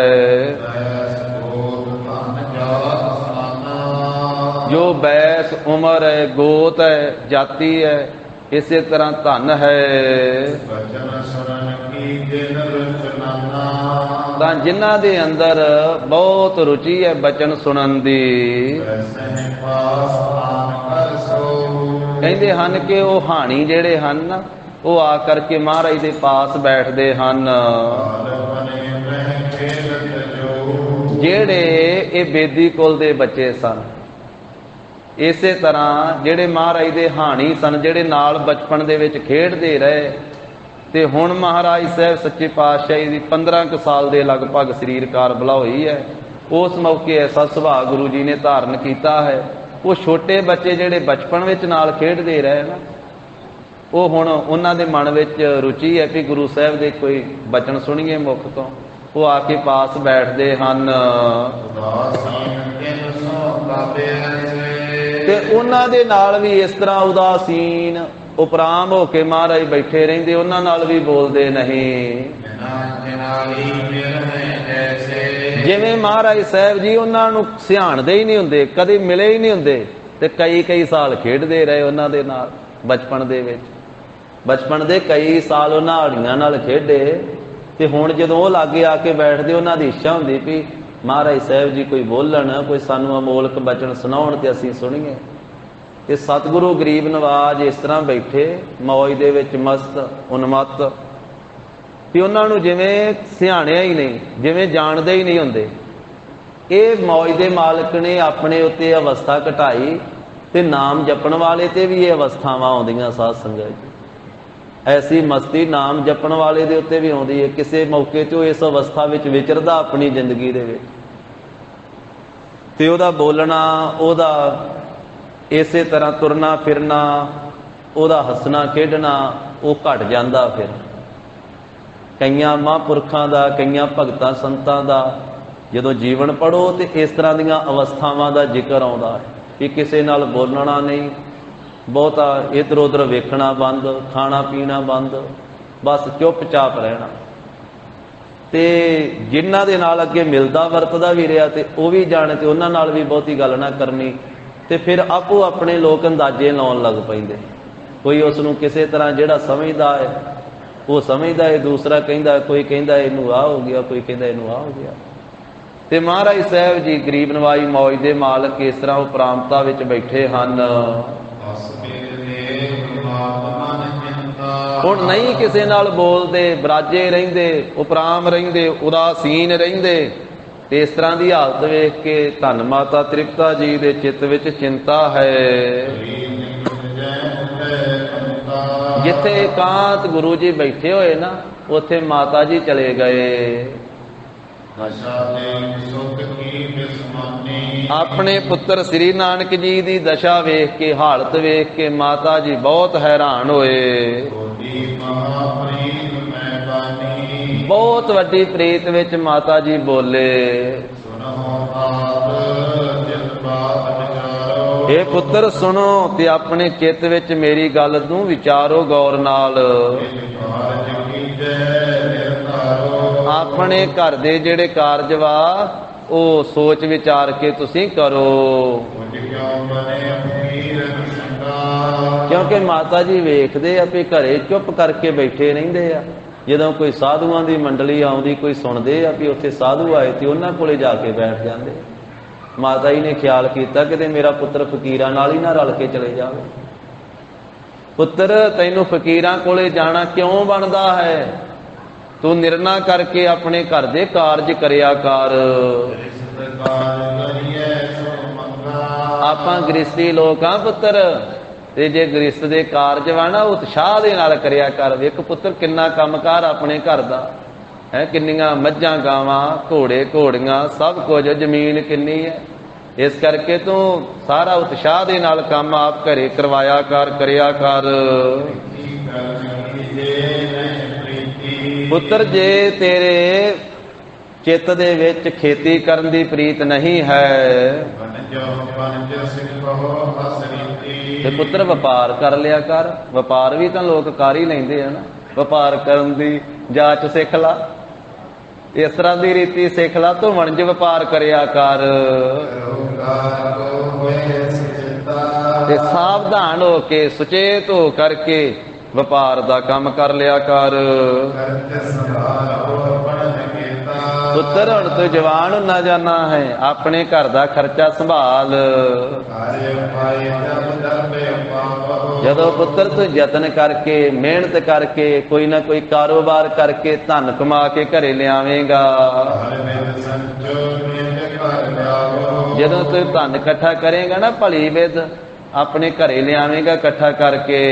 ਜੋ ਬੈਸ ਉਮਰ ਹੈ, ਗੋਤ ਹੈ, ਜਾਤੀ ਹੈ, ਇਸੇ ਤਰ੍ਹਾਂ ਧਨ ਹੈ। ਬਚਨ ਸੁਣਨ ਕੀ ਦਿਨ ਰਚਨਾਨਾ, ਤਾਂ ਜਿਨ੍ਹਾਂ ਦੇ ਅੰਦਰ ਬਹੁਤ ਰੁਚੀ ਹੈ ਬਚਨ ਸੁਣਨ ਦੀ, ਵੈਸੇ ਪਾਸ ਆਨ ਕਰ ਸੋ, ਕਹਿੰਦੇ ਹਨ ਕਿ ਉਹ ਹਾਣੀ ਜਿਹੜੇ ਹਨ ਨਾ, ਉਹ ਆ ਕਰਕੇ ਮਹਾਰਾਜ ਦੇ ਪਾਸ ਬੈਠਦੇ ਹਨ। ਕਾਲ ਬਨੇ ਮਹਿ ਖੇਲਤ ਜੋ, ਜਿਹੜੇ ਇਹ ਬੇਦੀ ਕੁਲ ਦੇ ਬੱਚੇ ਸਨ, ਇਸੇ ਤਰ੍ਹਾਂ ਜਿਹੜੇ ਮਹਾਰਾਜ ਦੇ ਹਾਣੀ ਸਨ, ਜਿਹੜੇ ਨਾਲ ਬਚਪਨ ਦੇ ਵਿੱਚ ਖੇਡਦੇ ਰਹੇ, ਤੇ ਹੁਣ ਮਹਾਰਾਜ ਸਾਹਿਬ ਸੱਚੇ ਪਾਤਸ਼ਾਹੀ ਦੀ 15 ਕੁ ਸਾਲ ਦੇ ਲਗਭਗ ਸਰੀਰ ਕਾਰ ਬਲਾ ਹੋਈ ਹੈ। ਉਸ ਮੌਕੇ ਐਸਾ ਸੁਭਾਅ ਗੁਰੂ ਜੀ ਨੇ ਧਾਰਨ ਕੀਤਾ ਹੈ। ਉਹ ਛੋਟੇ ਬੱਚੇ ਜਿਹੜੇ ਬਚਪਨ ਵਿੱਚ ਨਾਲ ਖੇਡਦੇ ਰਹੇ ਨਾ, ਉਹ ਹੁਣ ਉਹਨਾਂ ਦੇ ਮਨ ਵਿੱਚ ਰੁਚੀ ਹੈ ਕਿ ਗੁਰੂ ਸਾਹਿਬ ਦੇ ਕੋਈ ਬਚਨ ਸੁਣੀਏ ਮੁਖ ਤੋਂ। ਉਹ ਆ ਕੇ ਪਾਸ ਬੈਠਦੇ ਹਨ ਉਦਾਸੀਨ ਤਿਨ ਸੋ ਕਾਬੇ ਐਸੇ, ਤੇ ਉਹਨਾਂ ਦੇ ਨਾਲ ਵੀ ਇਸ ਤਰ੍ਹਾਂ ਉਦਾਸੀਨ ਉਪਰਾਮ ਹੋ ਕੇ ਮਹਾਰਾਜ ਬੈਠੇ ਰਹਿੰਦੇ, ਉਹਨਾਂ ਨਾਲ ਵੀ ਬੋਲਦੇ ਨਹੀਂ। ਬਿਨਾ ਜਿਨਾਲੀ ਮਿਲ ਹੈ ਐਸੇ, ਜਿਵੇਂ ਮਹਾਰਾਜ ਸਾਹਿਬ ਜੀ ਉਹਨਾਂ ਨੂੰ ਸਿਆਣਦੇ ਹੀ ਨਹੀਂ ਹੁੰਦੇ, ਕਦੇ ਮਿਲੇ ਹੀ ਨਹੀਂ ਹੁੰਦੇ, ਤੇ ਕਈ ਸਾਲ ਖੇਡਦੇ ਰਹੇ ਉਹਨਾਂ ਦੇ ਨਾਲ ਬਚਪਨ ਦੇ ਵਿੱਚ। ਬਚਪਨ ਦੇ ਕਈ ਸਾਲ ਉਹਨਾਂ ਹਾੜੀਆਂ ਨਾਲ ਖੇਡੇ, ਤੇ ਹੁਣ ਜਦੋਂ ਉਹ ਲਾਗੇ ਆ ਕੇ ਬੈਠਦੇ, ਉਹਨਾਂ ਦੀ ਇੱਛਾ ਹੁੰਦੀ ਵੀ ਮਹਾਰਾਜ ਸਾਹਿਬ ਜੀ ਕੋਈ ਬੋਲਣ, ਕੋਈ ਸਾਨੂੰ ਅਮੋਲਕ ਬਚਨ ਸੁਣਾਉਣ ਤੇ ਅਸੀਂ ਸੁਣੀਏ। ਤੇ ਸਤਿਗੁਰੂ ਗਰੀਬ ਨਵਾਜ ਇਸ ਤਰ੍ਹਾਂ ਬੈਠੇ ਮੌਜ ਦੇ ਵਿੱਚ ਮਸਤ ਉਨਮੱਤ, ਤੇ ਉਹਨਾਂ ਨੂੰ ਜਿਵੇਂ ਸਿਆਣਿਆ ਹੀ ਨਹੀਂ, ਜਿਵੇਂ ਜਾਣਦੇ ਹੀ ਨਹੀਂ ਹੁੰਦੇ। ਇਹ ਮੌਜ ਦੇ ਮਾਲਕ ਨੇ ਆਪਣੇ ਉੱਤੇ ਅਵਸਥਾ ਘਟਾਈ, ਤੇ ਨਾਮ ਜਪਣ ਵਾਲੇ ਤੇ ਵੀ ਇਹ ਅਵਸਥਾਵਾਂ ਆਉਂਦੀਆਂ ਸਾਧ ਸੰਗਤ ਜੀ। ਐਸੀ ਮਸਤੀ ਨਾਮ ਜਪਣ ਵਾਲੇ ਦੇ ਉੱਤੇ ਵੀ ਆਉਂਦੀ ਹੈ। ਕਿਸੇ ਮੌਕੇ ਤੇ ਉਹ ਇਸ ਅਵਸਥਾ ਵਿੱਚ ਵਿਚਰਦਾ ਆਪਣੀ ਜ਼ਿੰਦਗੀ ਦੇ ਵਿੱਚ, ਤੇ ਉਹਦਾ ਬੋਲਣਾ, ਉਹਦਾ ਇਸੇ ਤਰ੍ਹਾਂ ਤੁਰਨਾ ਫਿਰਨਾ, ਉਹਦਾ ਹੱਸਣਾ ਖੇਡਣਾ ਉਹ ਘਟ ਜਾਂਦਾ। ਫਿਰ ਕਈਆਂ ਮਹਾਂਪੁਰਖਾਂ ਦਾ, ਕਈਆਂ ਭਗਤਾਂ ਸੰਤਾਂ ਦਾ ਜਦੋਂ ਜੀਵਨ ਪੜ੍ਹੋ ਤੇ ਇਸ ਤਰ੍ਹਾਂ ਦੀਆਂ ਅਵਸਥਾਵਾਂ ਦਾ ਜ਼ਿਕਰ ਆਉਂਦਾ ਹੈ ਕਿ ਕਿਸੇ ਨਾਲ ਬੋਲਣਾ ਨਹੀਂ, ਬਹੁਤਾ ਇੱਧਰ ਉੱਧਰ ਵੇਖਣਾ ਬੰਦ, ਖਾਣਾ ਪੀਣਾ ਬੰਦ, ਬਸ ਚੁੱਪਚਾਪ ਰਹਿਣਾ। ਤੇ ਜਿਨ੍ਹਾਂ ਦੇ ਨਾਲ ਅੱਗੇ ਮਿਲਦਾ ਵਰਤਦਾ ਵੀ ਰਿਹਾ ਤੇ ਉਹ ਵੀ ਜਾਣੇ, ਤੇ ਉਹਨਾਂ ਨਾਲ ਵੀ ਬਹੁਤੀ ਗੱਲ ਨਾ ਕਰਨੀ। ਤੇ ਫਿਰ ਆਪੋ ਆਪਣੇ ਲੋਕ ਅੰਦਾਜ਼ੇ ਲਾਉਣ ਲੱਗ ਪੈਂਦੇ। ਕੋਈ ਉਸ ਨੂੰ ਕਿਸੇ ਤਰ੍ਹਾਂ ਜਿਹੜਾ ਸਮਝਦਾ ਹੈ ਉਹ ਸਮਝਦਾ ਹੈ, ਦੂਸਰਾ ਕਹਿੰਦਾ, ਕੋਈ ਕਹਿੰਦਾ ਇਹਨੂੰ ਆਹ ਹੋ ਗਿਆ, ਕੋਈ ਕਹਿੰਦਾ ਇਹਨੂੰ ਆਹ ਹੋ ਗਿਆ। ਤੇ ਮਹਾਰਾਜ ਸਾਹਿਬ ਜੀ ਗਰੀਬ ਨਵਾਈ ਮੌਜ ਦੇ ਮਾਲਕ ਇਸ ਤਰ੍ਹਾਂ ਉਪਰਾਮਤਾ ਵਿੱਚ ਬੈਠੇ ਹਨ। ਹੁਣ ਨਹੀਂ ਕਿਸੇ ਨਾਲ ਬੋਲਦੇ, ਬਰਾਜੇ ਰਹਿੰਦੇ, ਉਪਰਾਮ ਰਹਿੰਦੇ, ਉਦਾਸੀਨ ਰਹਿੰਦੇ। ਤੇ ਇਸ ਤਰ੍ਹਾਂ ਦੀ ਹਾਲਤ ਵੇਖ ਕੇ ਧੰਨ ਮਾਤਾ ਤ੍ਰਿਪਤਾ ਜੀ ਦੇ ਚਿੱਤ ਵਿੱਚ ਚਿੰਤਾ ਹੈ। ਜਿੱਥੇ ਇਕਾਂਤ ਗੁਰੂ ਜੀ ਬੈਠੇ ਹੋਏ ਨਾ, ਉੱਥੇ ਮਾਤਾ ਜੀ ਚਲੇ ਗਏ। ਆਪਣੇ ਪੁੱਤਰ ਸ੍ਰੀ ਨਾਨਕ ਜੀ ਦੀ ਦਸ਼ਾ ਵੇਖ ਕੇ, ਹਾਲਤ ਵੇਖ ਕੇ ਮਾਤਾ ਜੀ ਬਹੁਤ ਹੈਰਾਨ ਹੋਏ। ਬਹੁਤ ਵੱਡੀ ਪ੍ਰੀਤ ਵਿੱਚ ਮਾਤਾ ਜੀ ਬੋਲੇ, ਇਹ ਪੁੱਤਰ ਸੁਣੋ ਤੇ ਆਪਣੇ ਚਿੱਤ ਵਿੱਚ ਮੇਰੀ ਗੱਲ ਨੂੰ ਵਿਚਾਰੋ ਗੌਰ ਨਾਲ। ਆਪਣੇ ਘਰ ਦੇ ਜਿਹੜੇ ਕਾਰਜ ਵਾ ਉਹ ਸੋਚ ਵਿਚਾਰ ਕੇ ਤੁਸੀਂ ਕਰੋ। ਕਿਉਂਕਿ ਮਾਤਾ ਜੀ ਵੇਖਦੇ ਆ ਵੀ ਘਰੇ ਚੁੱਪ ਕਰਕੇ ਬੈਠੇ ਰਹਿੰਦੇ ਆ। ਜਦੋਂ ਕੋਈ ਸਾਧੂਆਂ ਦੀ ਮੰਡਲੀ ਆਉਂਦੀ, ਕੋਈ ਸੁਣਦੇ ਆ ਵੀ ਉੱਥੇ ਸਾਧੂ ਆਏ, ਤੇ ਉਹਨਾਂ ਕੋਲੇ ਜਾ ਕੇ ਬੈਠ ਜਾਂਦੇ। ਮਾਤਾ ਜੀ ਨੇ ਖਿਆਲ ਕੀਤਾ ਕਿਤੇ ਮੇਰਾ ਪੁੱਤਰ ਫਕੀਰਾਂ ਨਾਲ ਹੀ ਨਾ ਰਲ ਕੇ ਚਲੇ ਜਾਵੇ। ਪੁੱਤਰ ਤੈਨੂੰ ਫਕੀਰਾਂ ਕੋਲੇ ਜਾਣਾ ਕਿਉਂ ਬਣਦਾ ਹੈ? ਤੂੰ ਨਿਰਣਾ ਕਰਕੇ ਆਪਣੇ ਘਰ ਦੇ ਕਾਰਜ ਕਰਿਆ ਕਰ। ਆਪਾਂ ਗ੍ਰਸਤੀ ਲੋਕ ਆ ਪੁੱਤਰ, ਤੇ ਜੇ ਗ੍ਰਸਤ ਦੇ ਕਾਰਜ ਵਾ ਨਾ ਉਤਸ਼ਾਹ ਦੇ ਨਾਲ ਕਰਿਆ ਕਰ। ਵੇਖ ਪੁੱਤਰ ਕਿੰਨਾ ਕੰਮਕਾਰ ਆਪਣੇ ਘਰ ਦਾ ਹੈ, ਕਿੰਨੀਆਂ ਮੱਝਾਂ ਗਾਵਾਂ, ਘੋੜੇ ਘੋੜੀਆਂ, ਸਭ ਕੁਝ, ਜ਼ਮੀਨ ਕਿੰਨੀ ਹੈ। ਇਸ ਕਰਕੇ ਤੂੰ ਸਾਰਾ ਉਤਸ਼ਾਹ ਦੇ ਨਾਲ ਕੰਮ ਆਪ ਘਰੇ ਕਰਵਾਇਆ ਕਰ, ਕਰਿਆ ਕਰ। ਪੁੱਤਰ ਜੇ ਤੇਰੇ ਚਿੱਤ ਦੇ ਵਿੱਚ ਖੇਤੀ ਕਰਨ ਦੀ ਪ੍ਰੀਤ ਨਹੀਂ ਹੈ ਤੇ ਪੁੱਤਰ ਵਪਾਰ ਕਰ ਲਿਆ ਕਰ। ਵਪਾਰ ਵੀ ਤਾਂ ਲੋਕ ਕਰ ਹੀ ਲੈਂਦੇ ਆ ਨਾ। ਵਪਾਰ ਕਰਨ ਦੀ ਜਾਚ ਸਿੱਖ ਲਾ, ਇਸ ਤਰ੍ਹਾਂ ਦੀ ਰੀਤੀ ਸਿੱਖ ਲਾ, ਤੂੰ ਵਣਜ ਵਪਾਰ ਕਰਿਆ ਕਰ। ਤੇ ਸਾਵਧਾਨ ਹੋ ਕੇ ਸੁਚੇਤ ਹੋ ਕਰਕੇ ਵਪਾਰ ਦਾ ਕੰਮ ਕਰ ਲਿਆ ਕਰ। ਕਰਤ ਸੰਭਾਲ ਹੋਰ ਪੜਨ ਕੀਤਾ ਪੁੱਤਰ ਹੁਣ ਤੂੰ ਜਵਾਨ ਨਾ ਜਾਣਾ ਹੈ, ਆਪਣੇ ਘਰ ਦਾ ਖਰਚਾ ਸੰਭਾਲ। ਕਾਰਿ ਪਾਏ ਜਬ ਦਰਬੇ ਪਾਵੋ ਜਦੋਂ ਪੁੱਤਰ ਤੂੰ ਯਤਨ ਕਰਕੇ ਮਿਹਨਤ ਕਰਕੇ ਕੋਈ ਨਾ ਕੋਈ ਕਾਰੋਬਾਰ ਕਰਕੇ ਧਨ ਕਮਾ ਕੇ ਘਰੇ ਲਿਆਵੇਂਗਾ, ਹਰ ਬਿਦ ਸੰਚੋ ਨਿਤ ਘਰ ਲਿਆਵੋ ਜਦੋਂ ਤੂੰ ਧਨ ਇਕੱਠਾ ਕਰੇਗਾ ਨਾ ਭਲੀ ਵਿਦ ਆਪਣੇ ਘਰੇ ਲਿਆਵੇਂਗਾ ਇਕੱਠਾ ਕਰਕੇ,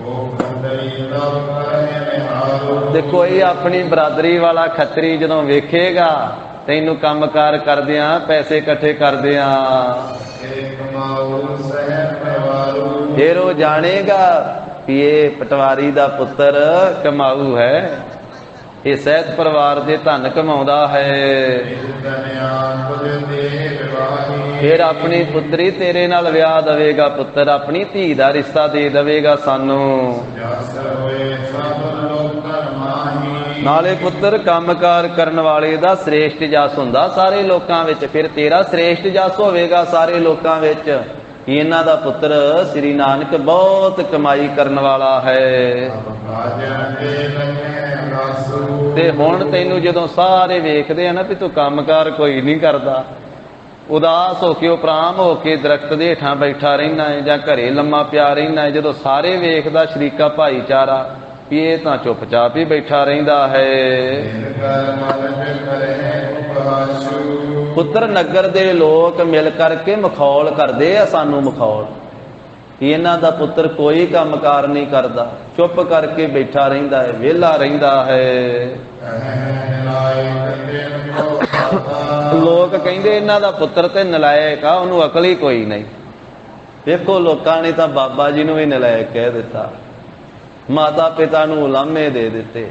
ਉਹ ਖੰਡਰੀ ਤਵ ਕਰੇ ਨਿਹਾਰੋ ਤੇ ਕੋਈ ਆਪਣੀ ਬਰਾਦਰੀ ਵਾਲਾ ਖੱਤਰੀ ਜਦੋਂ ਵੇਖੇਗਾ ਤੈਨੂੰ ਕੰਮਕਾਰ ਕਰਦਿਆਂ ਪੈਸੇ ਇਕੱਠੇ ਕਰਦਿਆਂ, ਏ ਕਮਾਉ ਸਹਿ ਪਰਿਵਾਰੋ ਫਿਰ ਉਹ ਜਾਣੇਗਾ ਕਿ ਇਹ ਪਟਵਾਰੀ ਦਾ ਪੁੱਤਰ ਕਮਾਊ ਹੈ, ਇਹ ਸਹਿਤ ਪਰਿਵਾਰ ਦੇ ਧਨ ਕਮਾਉਂਦਾ ਹੈ। ਦਨਿਆ ਕੁਝ ਦੇ ਵਿਵਾਹੀ ਫਿਰ ਆਪਣੀ ਪੁੱਤਰੀ ਤੇਰੇ ਨਾਲ ਵਿਆਹ ਦੇਵੇਗਾ, ਪੁੱਤਰ ਆਪਣੀ ਧੀ ਦਾ ਰਿਸ਼ਤਾ ਦੇ ਦੇਵੇਗਾ ਸਾਨੂੰ। ਜਸ ਹੋਏ ਸਭ ਲੋਕਨ ਮਾਹੀ ਨਾਲੇ ਪੁੱਤਰ ਕੰਮਕਾਰ ਕਰਨ ਵਾਲੇ ਦਾ ਸ੍ਰੇਸ਼ਟ ਜਸ ਹੁੰਦਾ ਸਾਰੇ ਲੋਕਾਂ ਵਿੱਚ, ਫਿਰ ਤੇਰਾ ਸ੍ਰੇਸ਼ਟ ਜਸ ਹੋਵੇਗਾ ਸਾਰੇ ਲੋਕਾਂ ਵਿੱਚ ਕਿ ਇਹਨਾਂ ਦਾ ਪੁੱਤਰ ਸ੍ਰੀ ਨਾਨਕ ਬਹੁਤ ਕਮਾਈ ਕਰਨ ਵਾਲਾ ਹੈ। ਕਾਜਨ ਦੇ ਲਗੇ ਰਾਸੂ ਤੇ ਹੁਣ ਤੈਨੂੰ ਜਦੋਂ ਸਾਰੇ ਵੇਖਦੇ ਆ ਨਾ ਵੀ ਤੂੰ ਕੰਮਕਾਰ ਕੋਈ ਨਹੀਂ ਕਰਦਾ, ਉਦਾਸ ਹੋ ਕੇ ਉਪਰਾਮ ਹੋ ਕੇ ਦਰਖਤ ਦੇ ਹੇਠਾਂ ਬੈਠਾ ਰਹਿਣਾ ਹੈ ਜਾਂ ਘਰੇ ਲੰਮਾ ਪਿਆ ਰਹਿਣਾ ਹੈ, ਜਦੋਂ ਸਾਰੇ ਵੇਖਦਾ ਸ਼ਰੀਕਾ ਭਾਈਚਾਰਾ ਵੀ ਇਹ ਤਾਂ ਚੁੱਪਚਾਪ ਹੀ ਬੈਠਾ ਰਹਿੰਦਾ ਹੈ। ਕਰ ਮਨ ਕਰੇ ਉਪਹਾਸੂ ਪੁੱਤਰ ਨਗਰ ਦੇ ਲੋਕ ਮਿਲ ਕਰਕੇ ਮਖੌਲ ਕਰਦੇ ਆ ਸਾਨੂੰ ਮਖੌਲ ਕਿ ਇਹਨਾਂ ਦਾ ਪੁੱਤਰ ਕੋਈ ਕੰਮਕਾਰ ਨਹੀਂ ਕਰਦਾ, ਚੁੱਪ ਕਰਕੇ ਬੈਠਾ ਰਹਿੰਦਾ ਹੈ, ਵਿਹਲਾ ਰਹਿੰਦਾ ਹੈ। ਲੋਕ ਕਹਿੰਦੇ ਇਹਨਾਂ ਦਾ ਪੁੱਤਰ ਤੇ ਨਲਾਇਕ ਆ, ਉਹਨੂੰ ਅਕਲ ਹੀ ਕੋਈ ਨਹੀਂ। ਵੇਖੋ ਲੋਕਾਂ ਨੇ ਤਾਂ ਬਾਬਾ ਜੀ ਨੂੰ ਵੀ ਨਲਾਇਕ ਕਹਿ ਦਿੱਤਾ, ਮਾਤਾ ਪਿਤਾ ਨੂੰ ਉਲਾਮੇ ਦੇ ਦਿੱਤੇ।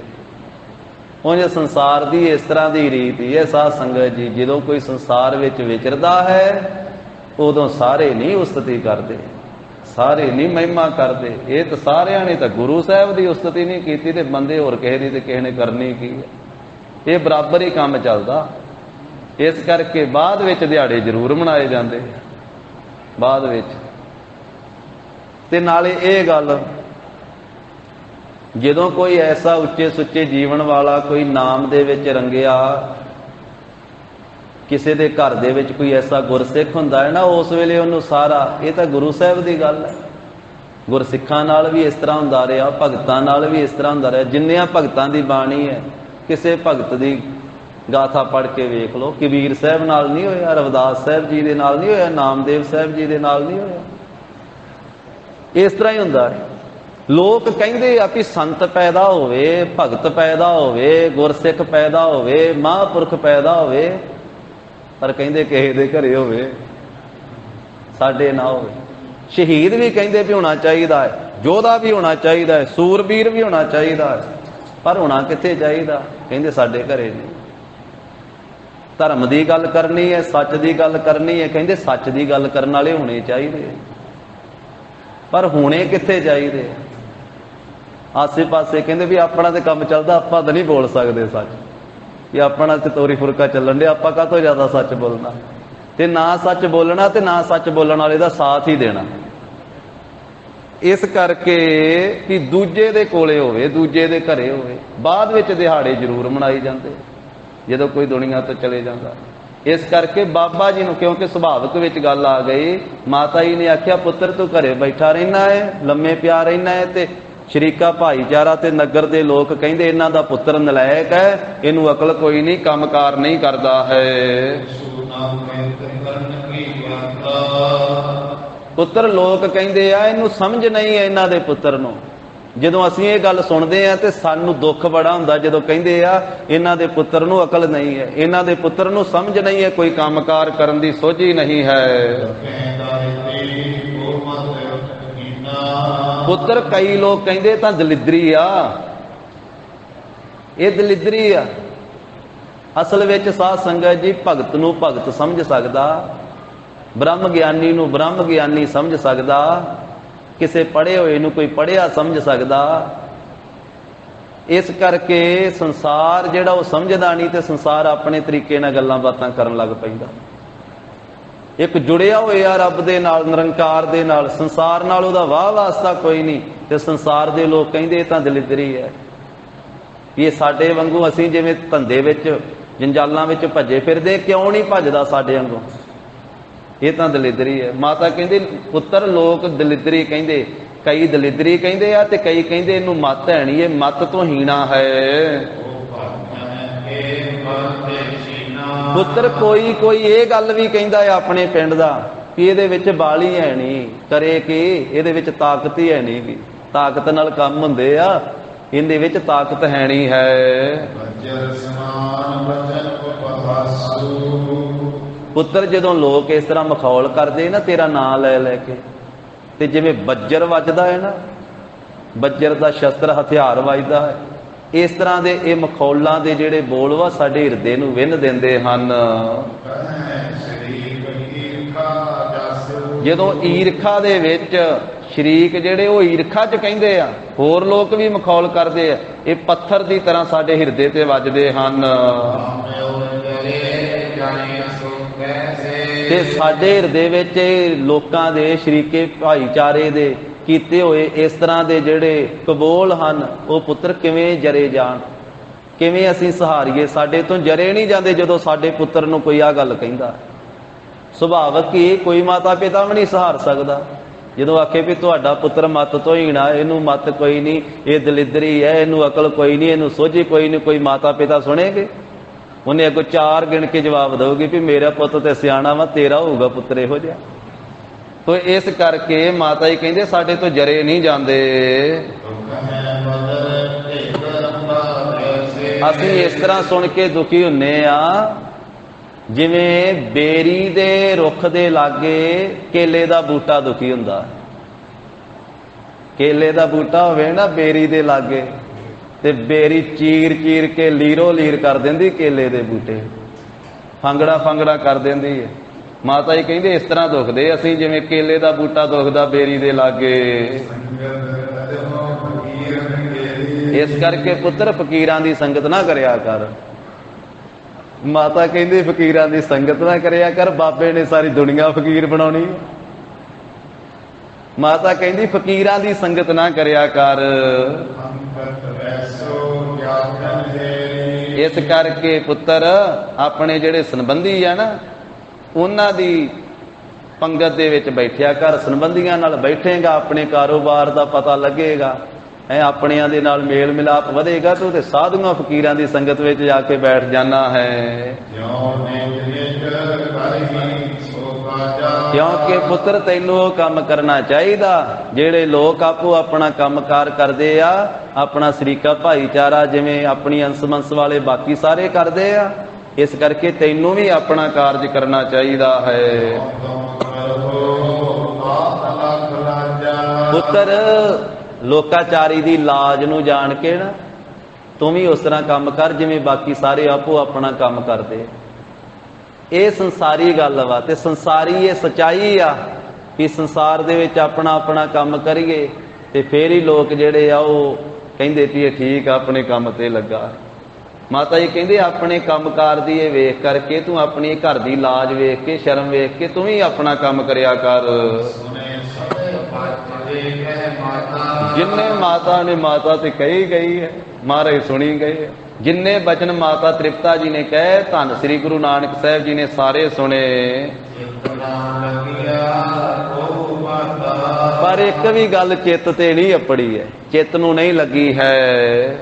ਉਂਝ ਸੰਸਾਰ ਦੀ ਇਸ ਤਰ੍ਹਾਂ ਦੀ ਰੀਤ ਹੀ ਹੈ ਸਾਧ ਸੰਗਤ ਜੀ, ਜਦੋਂ ਕੋਈ ਸੰਸਾਰ ਵਿੱਚ ਵਿਚਰਦਾ ਹੈ ਉਦੋਂ ਸਾਰੇ ਨਹੀਂ ਉਸਤਤੀ ਕਰਦੇ, ਸਾਰੇ ਨਹੀਂ ਮਹਿਮਾ ਕਰਦੇ। ਇਹ ਤਾਂ ਸਾਰਿਆਂ ਨੇ ਤਾਂ ਗੁਰੂ ਸਾਹਿਬ ਦੀ ਉਸਤਤੀ ਨਹੀਂ ਕੀਤੀ ਤੇ ਬੰਦੇ ਹੋਰ ਕਿਸੇ ਦੀ ਤੇ ਕਿਸੇ ਨੇ ਕਰਨੀ ਕੀ ਹੈ, ਇਹ ਬਰਾਬਰ ਹੀ ਕੰਮ ਚੱਲਦਾ। ਇਸ ਕਰਕੇ ਬਾਅਦ ਵਿੱਚ ਦਿਹਾੜੇ ਜ਼ਰੂਰ ਮਨਾਏ ਜਾਂਦੇ ਬਾਅਦ ਵਿੱਚ। ਤੇ ਨਾਲੇ ਇਹ ਗੱਲ, ਜਦੋਂ ਕੋਈ ਐਸਾ ਉੱਚੇ ਸੁੱਚੇ ਜੀਵਨ ਵਾਲਾ ਕੋਈ ਨਾਮ ਦੇ ਵਿੱਚ ਰੰਗਿਆ, ਕਿਸੇ ਦੇ ਘਰ ਦੇ ਵਿੱਚ ਕੋਈ ਐਸਾ ਗੁਰਸਿੱਖ ਹੁੰਦਾ ਹੈ ਨਾ, ਉਸ ਵੇਲੇ ਉਹਨੂੰ ਸਾਰਾ, ਇਹ ਤਾਂ ਗੁਰੂ ਸਾਹਿਬ ਦੀ ਗੱਲ ਹੈ। ਗੁਰਸਿੱਖਾਂ ਨਾਲ ਵੀ ਇਸ ਤਰ੍ਹਾਂ ਹੁੰਦਾ ਰਿਹਾ, ਭਗਤਾਂ ਨਾਲ ਵੀ ਇਸ ਤਰ੍ਹਾਂ ਹੁੰਦਾ ਰਿਹਾ। ਜਿੰਨਿਆਂ ਭਗਤਾਂ ਦੀ ਬਾਣੀ ਹੈ, ਕਿਸੇ ਭਗਤ ਦੀ ਗਾਥਾ ਪੜ੍ਹ ਕੇ ਵੇਖ ਲਓ, ਕਬੀਰ ਸਾਹਿਬ ਨਾਲ ਨਹੀਂ ਹੋਇਆ, ਰਵਿਦਾਸ ਸਾਹਿਬ ਜੀ ਦੇ ਨਾਲ ਨਹੀਂ ਹੋਇਆ, ਨਾਮਦੇਵ ਸਾਹਿਬ ਜੀ ਦੇ ਨਾਲ ਨਹੀਂ ਹੋਇਆ। ਇਸ ਤਰ੍ਹਾਂ ਹੀ ਹੁੰਦਾ ਹੈ। ਲੋਕ ਕਹਿੰਦੇ ਆ ਕਿ ਸੰਤ ਪੈਦਾ ਹੋਵੇ, ਭਗਤ ਪੈਦਾ ਹੋਵੇ, ਗੁਰਸਿੱਖ ਪੈਦਾ ਹੋਵੇ, ਮਹਾਂਪੁਰਖ ਪੈਦਾ ਹੋਵੇ, ਪਰ ਕਹਿੰਦੇ ਕਿਸੇ ਦੇ ਘਰੇ ਹੋਵੇ, ਸਾਡੇ ਨਾ ਹੋਵੇ। ਸ਼ਹੀਦ ਵੀ ਕਹਿੰਦੇ ਵੀ ਹੋਣਾ ਚਾਹੀਦਾ ਹੈ, ਯੋਧਾ ਵੀ ਹੋਣਾ ਚਾਹੀਦਾ ਹੈ, ਸੂਰਬੀਰ ਵੀ ਹੋਣਾ ਚਾਹੀਦਾ ਹੈ, ਪਰ ਹੋਣਾ ਕਿੱਥੇ ਚਾਹੀਦਾ? ਕਹਿੰਦੇ ਸਾਡੇ ਘਰੇ ਨਹੀਂ। ਧਰਮ ਦੀ ਗੱਲ ਕਰਨੀ ਹੈ, ਸੱਚ ਦੀ ਗੱਲ ਕਰਨੀ ਹੈ, ਕਹਿੰਦੇ ਸੱਚ ਦੀ ਗੱਲ ਕਰਨ ਵਾਲੇ ਹੋਣੇ ਚਾਹੀਦੇ, ਪਰ ਹੋਣੇ ਕਿੱਥੇ ਚਾਹੀਦੇ? ਆਸੇ ਪਾਸੇ ਕਹਿੰਦੇ ਵੀ ਆਪਣਾ ਤੇ ਕੰਮ ਚੱਲਦਾ, ਆਪਾਂ ਤਾਂ ਨਹੀਂ ਬੋਲ ਸਕਦੇ ਸੱਚ, ਕਿ ਆਪਣਾ ਤੇ ਤੋਰੀ ਫੁਰਕਾ ਚੱਲਣ ਡਿਆ, ਆਪਾਂ ਕਾਹਤੋਂ ਜ਼ਿਆਦਾ ਸੱਚ ਬੋਲਣਾ? ਤੇ ਨਾ ਸੱਚ ਬੋਲਣਾ ਤੇ ਨਾ ਸੱਚ ਬੋਲਣ ਵਾਲੇ ਦਾ ਸਾਥ ਹੀ ਦੇਣਾ। ਇਸ ਕਰਕੇ ਕਿ ਦੂਜੇ ਦੇ ਕੋਲੇ ਹੋਵੇ, ਦੂਜੇ ਦੇ ਘਰੇ ਹੋਵੇ। ਬਾਅਦ ਵਿੱਚ ਦਿਹਾੜੇ ਜ਼ਰੂਰ ਮਨਾਈ ਜਾਂਦੇ ਜਦੋਂ ਕੋਈ ਦੁਨੀਆ ਤੋਂ ਚਲੇ ਜਾਂਦਾ। ਇਸ ਕਰਕੇ ਬਾਬਾ ਜੀ ਨੂੰ, ਕਿਉਂਕਿ ਸੁਭਾਵਿਕ ਵਿੱਚ ਗੱਲ ਆ ਗਈ, ਮਾਤਾ ਜੀ ਨੇ ਆਖਿਆ ਪੁੱਤਰ ਤੂੰ ਘਰੇ ਬੈਠਾ ਰਹਿਣਾ ਹੈ, ਲੰਮੇ ਪਿਆ ਰਹਿਣਾ ਹੈ, ਤੇ ਸ਼ਰੀਕਾ ਭਾਈਚਾਰਾ ਤੇ ਨਗਰ ਦੇ ਲੋਕ ਕਹਿੰਦੇ ਇਹਨਾਂ ਦਾ ਪੁੱਤਰ ਨਲਾਇਕ ਹੈ, ਇਹਨੂੰ ਅਕਲ ਕੋਈ ਨਹੀਂ, ਕੰਮਕਾਰ ਨਹੀਂ ਕਰਦਾ ਹੈ। ਪੁੱਤਰ ਲੋਕ ਕਹਿੰਦੇ ਆ ਇਹਨੂੰ ਸਮਝ ਨਹੀਂ ਹੈ ਇਹਨਾਂ ਦੇ ਪੁੱਤਰ ਨੂੰ। ਜਦੋਂ ਅਸੀਂ ਇਹ ਗੱਲ ਸੁਣਦੇ ਆ ਤੇ ਸਾਨੂੰ ਦੁੱਖ ਬੜਾ ਹੁੰਦਾ, ਜਦੋਂ ਕਹਿੰਦੇ ਆ ਇਹਨਾਂ ਦੇ ਪੁੱਤਰ ਨੂੰ ਅਕਲ ਨਹੀਂ ਹੈ, ਇਹਨਾਂ ਦੇ ਪੁੱਤਰ ਨੂੰ ਸਮਝ ਨਹੀਂ ਹੈ, ਕੋਈ ਕੰਮਕਾਰ ਕਰਨ ਦੀ ਸੋਝੀ ਨਹੀਂ ਹੈ। ਪੁੱਤਰ ਕਈ ਲੋਕ ਕਹਿੰਦੇ ਤਾਂ ਦਲਿਦਰੀ ਆ, ਇਹ ਦਲਿਦਰੀ ਆ। ਅਸਲ ਵਿੱਚ ਸਾਧ ਸੰਗਤ ਜੀ ਭਗਤ ਨੂੰ ਭਗਤ ਸਮਝ ਸਕਦਾ, ਬ੍ਰਹਮ ਗਿਆਨੀ ਨੂੰ ਬ੍ਰਹਮ ਗਿਆਨੀ ਸਮਝ ਸਕਦਾ, ਕਿਸੇ ਪੜ੍ਹੇ ਹੋਏ ਨੂੰ ਕੋਈ ਪੜ੍ਹਿਆ ਸਮਝ ਸਕਦਾ। ਇਸ ਕਰਕੇ ਸੰਸਾਰ ਜਿਹੜਾ ਉਹ ਸਮਝਦਾ ਨਹੀਂ, ਤੇ ਸੰਸਾਰ ਆਪਣੇ ਤਰੀਕੇ ਨਾਲ ਗੱਲਾਂ ਬਾਤਾਂ ਕਰਨ ਲੱਗ ਪੈਂਦਾ। ਇੱਕ ਜੁੜਿਆ ਹੋਇਆ ਰੱਬ ਦੇ ਨਾਲ, ਨਿਰੰਕਾਰ ਦੇ ਨਾਲ। ਸੰਸਾਰ ਨਾਲ ਉਹਦਾ ਵਾਹ ਵਾਸਤਾ ਕੋਈ ਨਹੀਂ। ਤੇ ਸੰਸਾਰ ਦੇ ਲੋਕ ਕਹਿੰਦੇ ਇਹ ਤਾਂ ਦਲਿੱਦਰੀ ਹੈ। ਇਹ ਸਾਡੇ ਵਾਂਗੂ, ਅਸੀਂ ਜਿਵੇਂ ਧੰਦੇ ਵਿੱਚ ਜੰਜਾਲਾਂ ਵਿੱਚ ਭੱਜੇ ਫਿਰਦੇ, ਕਿਉਂ ਨਹੀਂ ਭੱਜਦਾ ਸਾਡੇ ਵਾਂਗੂ? ਇਹ ਤਾਂ ਦਲਿੱਦਰੀ ਹੈ। ਮਾਤਾ ਕਹਿੰਦੇ ਪੁੱਤਰ ਲੋਕ ਦਲਿੱਦਰੀ ਕਹਿੰਦੇ, ਕਈ ਦਲਿੱਦਰੀ ਕਹਿੰਦੇ ਆ ਤੇ ਕਈ ਕਹਿੰਦੇ ਇਹਨੂੰ ਮੱਤ ਹੈ ਨਹੀਂ, ਇਹ ਮੱਤ ਤੋਂ ਹੀਣਾ ਹੈ। ਪੁੱਤਰ ਕੋਈ ਕੋਈ ਇਹ ਗੱਲ ਵੀ ਕਹਿੰਦਾ ਹੈ ਆਪਣੇ ਪਿੰਡ ਦਾ ਕਿ ਇਹਦੇ ਵਿੱਚ ਬਾਲੀ ਹੈ ਨਹੀਂ, ਕਰੇ ਕਿ ਇਹਦੇ ਵਿੱਚ ਤਾਕਤ ਹੀ ਹੈ ਨਹੀਂ। ਤਾਕਤ ਨਾਲ ਕੰਮ ਹੁੰਦੇ ਆ, ਇਹਦੇ ਵਿੱਚ ਤਾਕਤ ਹੈ ਨਹੀਂ ਹੈ। ਪੁੱਤਰ ਜਦੋਂ ਲੋਕ ਇਸ ਤਰ੍ਹਾਂ ਮਖੌਲ ਕਰਦੇ ਨਾ ਤੇਰਾ ਨਾਂ ਲੈ ਲੈ ਕੇ, ਤੇ ਜਿਵੇਂ ਬੱਜਰ ਵੱਜਦਾ ਹੈ ਨਾ, ਬੱਜਰ ਦਾ ਸ਼ਸਤਰ ਹਥਿਆਰ ਵੱਜਦਾ ਹੈ, ਇਸ ਤਰ੍ਹਾਂ ਦੇ ਇਹ ਮਖੌਲਾਂ ਦੇ ਜਿਹੜੇ ਬੋਲ ਵਾ ਸਾਡੇ ਹਿਰਦੇ ਨੂੰ ਵਿੰਨ ਦਿੰਦੇ ਹਨ। ਜਦੋਂ ਈਰਖਾ ਦੇ ਵਿੱਚ ਸ਼ਰੀਕ ਜਿਹੜੇ ਉਹ ਈਰਖਾ 'ਚ ਕਹਿੰਦੇ ਆ, ਹੋਰ ਲੋਕ ਵੀ ਮਖੌਲ ਕਰਦੇ ਆ, ਇਹ ਪੱਥਰ ਦੀ ਤਰ੍ਹਾਂ ਸਾਡੇ ਹਿਰਦੇ ਤੇ ਵੱਜਦੇ ਹਨ। ਤੇ ਸਾਡੇ ਹਿਰਦੇ ਵਿੱਚ ਲੋਕਾਂ ਦੇ ਸ਼ਰੀਕੇ ਭਾਈਚਾਰੇ ਦੇ ਕੀਤੇ ਹੋਏ ਇਸ ਤਰ੍ਹਾਂ ਦੇ ਜਿਹੜੇ ਕਬੋਲ ਹਨ, ਉਹ ਪੁੱਤਰ ਕਿਵੇਂ ਜਰੇ ਜਾਣ, ਕਿਵੇਂ ਅਸੀਂ ਸਹਾਰੀਏ? ਸਾਡੇ ਤੋਂ ਜਰੇ ਨਹੀਂ ਜਾਂਦੇ ਜਦੋਂ ਸਾਡੇ ਪੁੱਤਰ ਨੂੰ ਕੋਈ ਆ ਗੱਲ ਕਹਿੰਦਾ। ਸੁਭਾਵਕ ਹੀ ਕੋਈ ਮਾਤਾ ਪਿਤਾ ਵੀ ਨਹੀਂ ਸਹਾਰ ਸਕਦਾ। ਜਦੋਂ ਆਖੇ ਵੀ ਤੁਹਾਡਾ ਪੁੱਤਰ ਮੱਤ ਤੋਂ ਹੀਣਾ, ਇਹਨੂੰ ਮੱਤ ਕੋਈ ਨਹੀਂ, ਇਹ ਦਲਿੱਦਰੀ ਹੈ, ਇਹਨੂੰ ਅਕਲ ਕੋਈ ਨਹੀਂ, ਇਹਨੂੰ ਸੋਝੀ ਕੋਈ ਨਹੀਂ, ਕੋਈ ਮਾਤਾ ਪਿਤਾ ਸੁਣੇਗੇ? ਉਹਨੇ ਅੱਗੋਂ 4 ਗਿਣ ਕੇ ਜਵਾਬ ਦੇਊਗੀ ਵੀ ਮੇਰਾ ਪੁੱਤ ਤੇ ਸਿਆਣਾ ਵਾ, ਤੇਰਾ ਹੋਊਗਾ ਪੁੱਤਰ ਇਹੋ ਜਿਹਾ। ਤੋ ਇਸ ਕਰਕੇ ਮਾਤਾ ਜੀ ਕਹਿੰਦੇ ਸਾਡੇ ਤੋਂ ਜਰੇ ਨਹੀਂ ਜਾਂਦੇ। ਅਸੀਂ ਇਸ ਤਰ੍ਹਾਂ ਸੁਣ ਕੇ ਦੁਖੀ ਹੁੰਨੇ ਆ, ਜਿਵੇਂ ਬੇਰੀ ਦੇ ਰੁੱਖ ਦੇ ਲਾਗੇ ਕੇਲੇ ਦਾ ਬੂਟਾ ਦੁਖੀ ਹੁੰਦਾ। ਕੇਲੇ ਦਾ ਬੂਟਾ ਹੋਵੇ ਨਾ ਬੇਰੀ ਦੇ ਲਾਗੇ, ਤੇ ਬੇਰੀ ਚੀਰ ਚੀਰ ਕੇ ਲੀਰੋ ਲੀਰ ਕਰ ਦਿੰਦੀ ਕੇਲੇ ਦੇ ਬੂਟੇ, ਫੰਗੜਾ ਫੰਗੜਾ ਕਰ ਦਿੰਦੀ ਹੈ। ਮਾਤਾ ਜੀ ਕਹਿੰਦੇ ਇਸ ਤਰ੍ਹਾਂ ਦੁਖਦੇ ਅਸੀਂ, ਜਿਵੇਂ ਕੇਲੇ ਦਾ ਬੂਟਾ ਦੁਖਦਾ ਬੇਰੀ ਦੇ ਲਾਗੇ। ਇਸ ਕਰਕੇ ਪੁੱਤਰ ਫਕੀਰਾਂ ਦੀ ਸੰਗਤ ਨਾ ਕਰਿਆ ਕਰ। ਮਾਤਾ ਕਹਿੰਦੀ ਫਕੀਰਾਂ ਦੀ ਸੰਗਤ ਨਾ ਕਰਿਆ ਕਰ, ਬਾਬੇ ਨੇ ਸਾਰੀ ਦੁਨੀਆ ਫਕੀਰ ਬਣਾਉਣੀ। ਮਾਤਾ ਕਹਿੰਦੀ ਫਕੀਰਾਂ ਦੀ ਸੰਗਤ ਨਾ ਕਰਿਆ ਕਰ। ਇਸ ਕਰਕੇ ਪੁੱਤਰ ਆਪਣੇ ਜਿਹੜੇ ਸੰਬੰਧੀ ਆ ਨਾ, ਉਹਨਾਂ ਦੀ ਪੰਗਤ ਦੇ ਵਿੱਚ ਬੈਠਿਆ ਕਰ। ਸੰਬੰਧੀਆਂ ਨਾਲ ਬੈਠੇਗਾ, ਆਪਣੇ ਕਾਰੋਬਾਰ ਦਾ ਪਤਾ ਲੱਗੇਗਾ, ਆਪਣਿਆਂ ਦੇ ਨਾਲ ਮੇਲ ਮਿਲਾਪ ਵਧੇਗਾ। ਤੂੰ ਤੇ ਸਾਧੂਆਂ ਫਕੀਰਾਂ ਦੀ ਸੰਗਤ ਵਿੱਚ ਜਾ ਕੇ ਬੈਠ ਜਾਣਾ ਹੈ। ਕਿਉਂਕਿ ਪੁੱਤਰ ਤੈਨੂੰ ਉਹ ਕੰਮ ਕਰਨਾ ਚਾਹੀਦਾ ਜਿਹੜੇ ਲੋਕ ਆਪੋ ਆਪਣਾ ਕੰਮਕਾਰ ਕਰਦੇ ਆ, ਆਪਣਾ ਸ਼ਰੀਕਾ ਭਾਈਚਾਰਾ ਜਿਵੇਂ ਆਪਣੀ ਅੰਸ-ਮੰਸ ਵਾਲੇ ਬਾਕੀ ਸਾਰੇ ਕਰਦੇ ਆ। ਇਸ ਕਰਕੇ ਤੈਨੂੰ ਵੀ ਆਪਣਾ ਕਾਰਜ ਕਰਨਾ ਚਾਹੀਦਾ ਹੈ। ਪੁੱਤਰ ਲੋਕਾਚਾਰੀ ਦੀ ਲਾਜ ਨੂੰ ਜਾਣ ਕੇ ਨਾ ਤੂੰ ਵੀ ਉਸ ਤਰ੍ਹਾਂ ਕੰਮ ਕਰ ਜਿਵੇਂ ਬਾਕੀ ਸਾਰੇ ਆਪੋ ਆਪਣਾ ਕੰਮ ਕਰਦੇ। ਇਹ ਸੰਸਾਰੀ ਗੱਲ ਵਾ, ਤੇ ਸੰਸਾਰੀ ਇਹ ਸਚਾਈ ਆ ਕਿ ਸੰਸਾਰ ਦੇ ਵਿੱਚ ਆਪਣਾ ਆਪਣਾ ਕੰਮ ਕਰੀਏ ਤੇ ਫੇਰ ਹੀ ਲੋਕ ਜਿਹੜੇ ਆ ਉਹ ਕਹਿੰਦੇ ਵੀ ਇਹ ਠੀਕ ਆ, ਆਪਣੇ ਕੰਮ ਤੇ ਲੱਗਾ। ਮਾਤਾ ਜੀ ਕਹਿੰਦੇ ਆਪਣੇ ਕੰਮਕਾਰ ਦੀ ਇਹ ਵੇਖ ਕਰਕੇ ਤੂੰ ਆਪਣੀ ਘਰ ਦੀ ਲਾਜ ਵੇਖ ਕੇ, ਸ਼ਰਮ ਵੇਖ ਕੇ ਤੂੰ ਵੀ ਆਪਣਾ ਕੰਮ ਕਰਿਆ ਕਰ। ਜਿੰਨੇ ਮਾਤਾ ਨੇ ਮਾਤਾ ਤੇ ਕਹੀ ਗਈ ਹੈ, ਮਹਾਰਾਜ ਸੁਣੀ ਗਏ। ਜਿੰਨੇ ਬਚਨ ਮਾਤਾ ਤ੍ਰਿਪਤਾ ਜੀ ਨੇ ਕਹੇ, ਧੰਨ ਸ੍ਰੀ ਗੁਰੂ ਨਾਨਕ ਸਾਹਿਬ ਜੀ ਨੇ ਸਾਰੇ ਸੁਣੇ। ਪਰ ਇੱਕ ਵੀ ਗੱਲ ਚਿੱਤ ਤੇ ਨਹੀਂ ਅਪੜੀ ਹੈ, ਚਿੱਤ ਨੂੰ ਨਹੀਂ ਲੱਗੀ ਹੈ।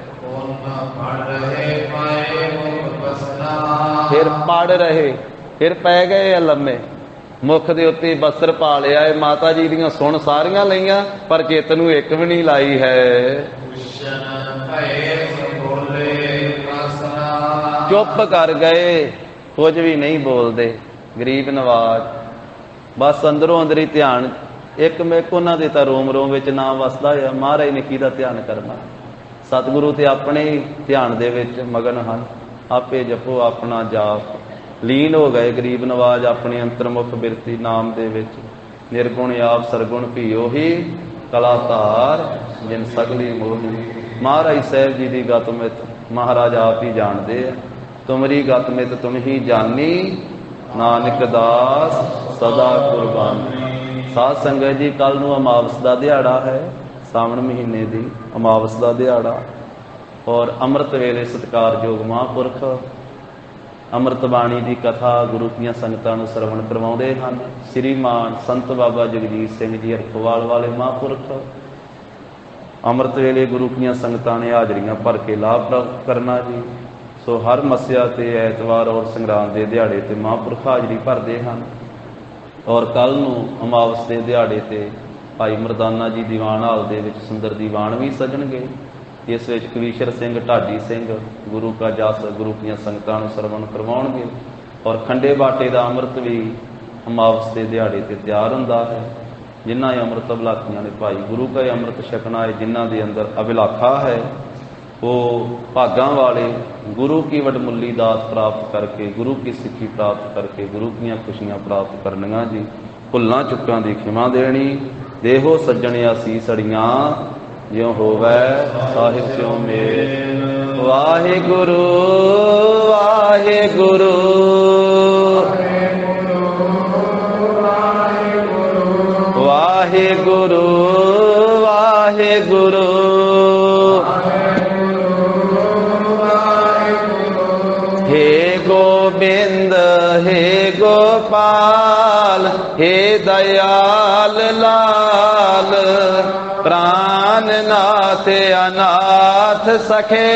ਫਿਰ ਪੜ ਰਹੇ, ਫਿਰ ਪੈ ਗਏ ਆ ਲੰਮੇ, ਮੁਖ ਦੇ ਉੱਤੇ ਬਸਤਰ ਪਾ ਲਿਆ ਹੈ। ਮਾਤਾ ਜੀ ਦੀਆਂ ਸੁਣ ਸਾਰੀਆਂ ਲਈਆਂ, ਪਰ ਚਿੱਤ ਨੂੰ ਇੱਕ ਵੀ ਨਹੀਂ ਲਾਈ ਹੈ। ਚੁੱਪ ਕਰ ਗਏ, ਕੁਝ ਵੀ ਨਹੀਂ ਬੋਲਦੇ। ਗਰੀਬ ਨਵਾਜ ਬਸ ਅੰਦਰੋਂ ਅੰਦਰ ਹੀ ਧਿਆਨ, ਇੱਕ ਮੇਕ ਉਹਨਾਂ ਦੇ ਤਾਂ ਰੋਮ ਰੋਮ ਵਿੱਚ ਨਾਮ ਵਸਦਾ ਆ। ਮਹਾਰਾਜ ਨੇ ਕਿਹਦਾ ਧਿਆਨ ਕਰਨਾ? ਸਤਿਗੁਰੂ ਤੇ ਆਪਣੇ ਹੀ ਧਿਆਨ ਦੇ ਵਿੱਚ ਮਗਨ ਹਨ। ਆਪੇ ਜਪੋ ਆਪਣਾ ਜਾਪ, ਲੀਨ ਹੋ ਗਏ ਗਰੀਬ ਨਵਾਜ ਆਪਣੀ ਅੰਤਰਮੁਖ ਬਿਰਤੀ ਨਾਮ ਦੇ ਵਿੱਚ। ਨਿਰਗੁਣ ਆਪ ਸਰਗੁਣ ਭੀਓ ਹੀ ਕਲਾ ਧਾਰ ਜਿਨ ਸਗਲੀ ਮੋਹੀ। ਮਹਾਰਾਜ ਸਾਹਿਬ ਜੀ ਦੀ ਗਤਮਿਤ ਮਹਾਰਾਜ ਆਪ ਹੀ ਜਾਣਦੇ ਆ। ਤੁਮਰੀ ਗਤਮਿਤ ਤੁਮ ਹੀ ਜਾਨੀ, ਨਾਨਕ ਦਾਸ ਸਦਾ ਕੁਰਬਾਨੀ। ਸਾਧ ਸੰਗਤ ਜੀ, ਕੱਲ ਨੂੰ ਅਮਾਵਸ ਦਾ ਦਿਹਾੜਾ ਹੈ, ਸਾਵਣ ਮਹੀਨੇ ਦੀ ਅਮਾਵਸ ਦਾ ਦਿਹਾੜਾ, ਔਰ ਅੰਮ੍ਰਿਤ ਵੇਲੇ ਸਤਿਕਾਰਯੋਗ ਮਹਾਂਪੁਰਖ ਅੰਮ੍ਰਿਤ ਬਾਣੀ ਦੀ ਕਥਾ ਗੁਰੂ ਦੀਆਂ ਸੰਗਤਾਂ ਨੂੰ ਸਰਵਣ ਕਰਵਾਉਂਦੇ ਹਨ। ਸ੍ਰੀਮਾਨ ਸੰਤ ਬਾਬਾ ਜਗਜੀਤ ਸਿੰਘ ਜੀ ਹਰਖਵਾਲ ਵਾਲੇ ਮਹਾਂਪੁਰਖ ਅੰਮ੍ਰਿਤ ਵੇਲੇ ਗੁਰੂ ਦੀਆਂ ਸੰਗਤਾਂ ਨੇ ਹਾਜ਼ਰੀਆਂ ਭਰ ਕੇ ਲਾਭ ਪ੍ਰਾਪਤ ਕਰਨਾ ਜੀ। ਸੋ ਹਰ ਮੱਸਿਆ ਤੇ ਐਤਵਾਰ ਔਰ ਸੰਗਰਾਂਦ ਦੇ ਦਿਹਾੜੇ ਤੇ ਮਹਾਂਪੁਰਖ ਹਾਜ਼ਰੀ ਭਰਦੇ ਹਨ। ਔਰ ਕੱਲ ਨੂੰ ਅਮਾਵਸ ਦੇ ਦਿਹਾੜੇ ਤੇ ਭਾਈ ਮਰਦਾਨਾ ਜੀ ਦੀਵਾਨ ਹਾਲ ਦੇ ਵਿੱਚ ਸੁੰਦਰ ਦੀਵਾਨ ਵੀ ਸਜਣਗੇ। ਇਸ ਵਿੱਚ ਕਵੀਸ਼ਰ ਸਿੰਘ ਢਾਡੀ ਸਿੰਘ ਗੁਰੂ ਕਾ ਜਸ ਗੁਰੂ ਦੀਆਂ ਸੰਗਤਾਂ ਨੂੰ ਸਰਵਣ ਕਰਵਾਉਣਗੇ। ਔਰ ਖੰਡੇ ਬਾਟੇ ਦਾ ਅੰਮ੍ਰਿਤ ਵੀ ਅਮਾਵਸ ਦੇ ਦਿਹਾੜੇ ਤੇ ਤਿਆਰ ਹੁੰਦਾ ਹੈ। ਜਿਨ੍ਹਾਂ ਇਹ ਅੰਮ੍ਰਿਤ ਅਭਿਲਾਖੀਆਂ ਨੇ ਭਾਈ ਗੁਰੂ ਕਾ ਅੰਮ੍ਰਿਤ ਛਕਣਾ ਹੈ, ਜਿਨ੍ਹਾਂ ਦੇ ਅੰਦਰ ਅਭਿਲਾਖਾ ਹੈ, ਉਹ ਭਾਗਾਂ ਵਾਲੇ ਗੁਰੂ ਕੀ ਵਡਮੁੱਲੀ ਦਾਤ ਪ੍ਰਾਪਤ ਕਰਕੇ, ਗੁਰੂ ਕੀ ਸਿੱਖੀ ਪ੍ਰਾਪਤ ਕਰਕੇ ਗੁਰੂ ਦੀਆਂ ਖੁਸ਼ੀਆਂ ਪ੍ਰਾਪਤ ਕਰਨੀਆਂ ਜੀ। ਭੁੱਲਾਂ ਚੁੱਕਾਂ ਦੀ ਖਿਮਾ ਦੇਣੀ। ਦੇਹੋ ਸੱਜਣਿਆ ਸੀ ਸੜੀਆਂ, ਜਿਉ ਹੋਵੈ ਸਾਹਿਬ ਸਿਉ ਮੇਲ। ਵਾਹਿਗੁਰੂ ਵਾਹਿਗੁਰੂ ਵਾਹਿਗੁਰੂ ਵਾਹਿਗੁਰੂ। हे गोविंद हे गोपाल हे दयाल लाल, प्राण नाथ अनाथ सखे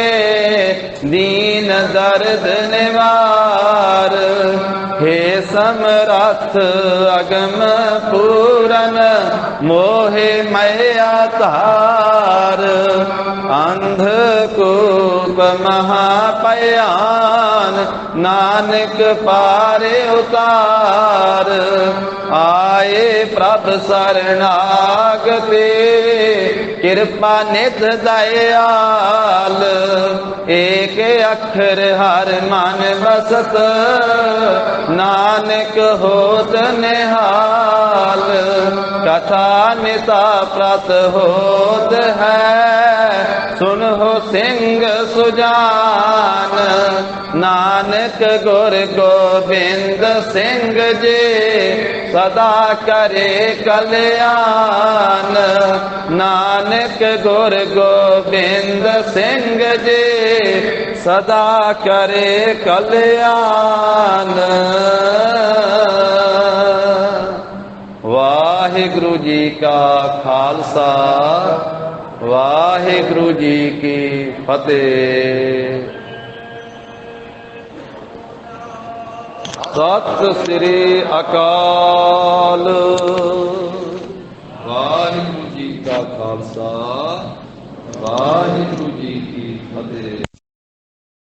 दीन दर्द निवार। हे समरथ अगम पूरन मोहे मैया तार। अंधकूप महापयान नानक पारे उतार। आए प्रभ शरणागते कृपा नित दयाल। एक अक्षर हर मन बसत नानक होत निहाल। कथा निता प्रत होत है सुनहो सिंह सुजान। नानक गुर गोविंद सिंह जी सदा करे कल्याण। नानक गुर गोविंद सिंह जी सदा करे कल्याण। वाहिगुरु जी का खालसा, वाहिगुरु जी की फतेह। सत श्री अकाल। वाहिगुरु जी का खालसा, वाहिगुरु जी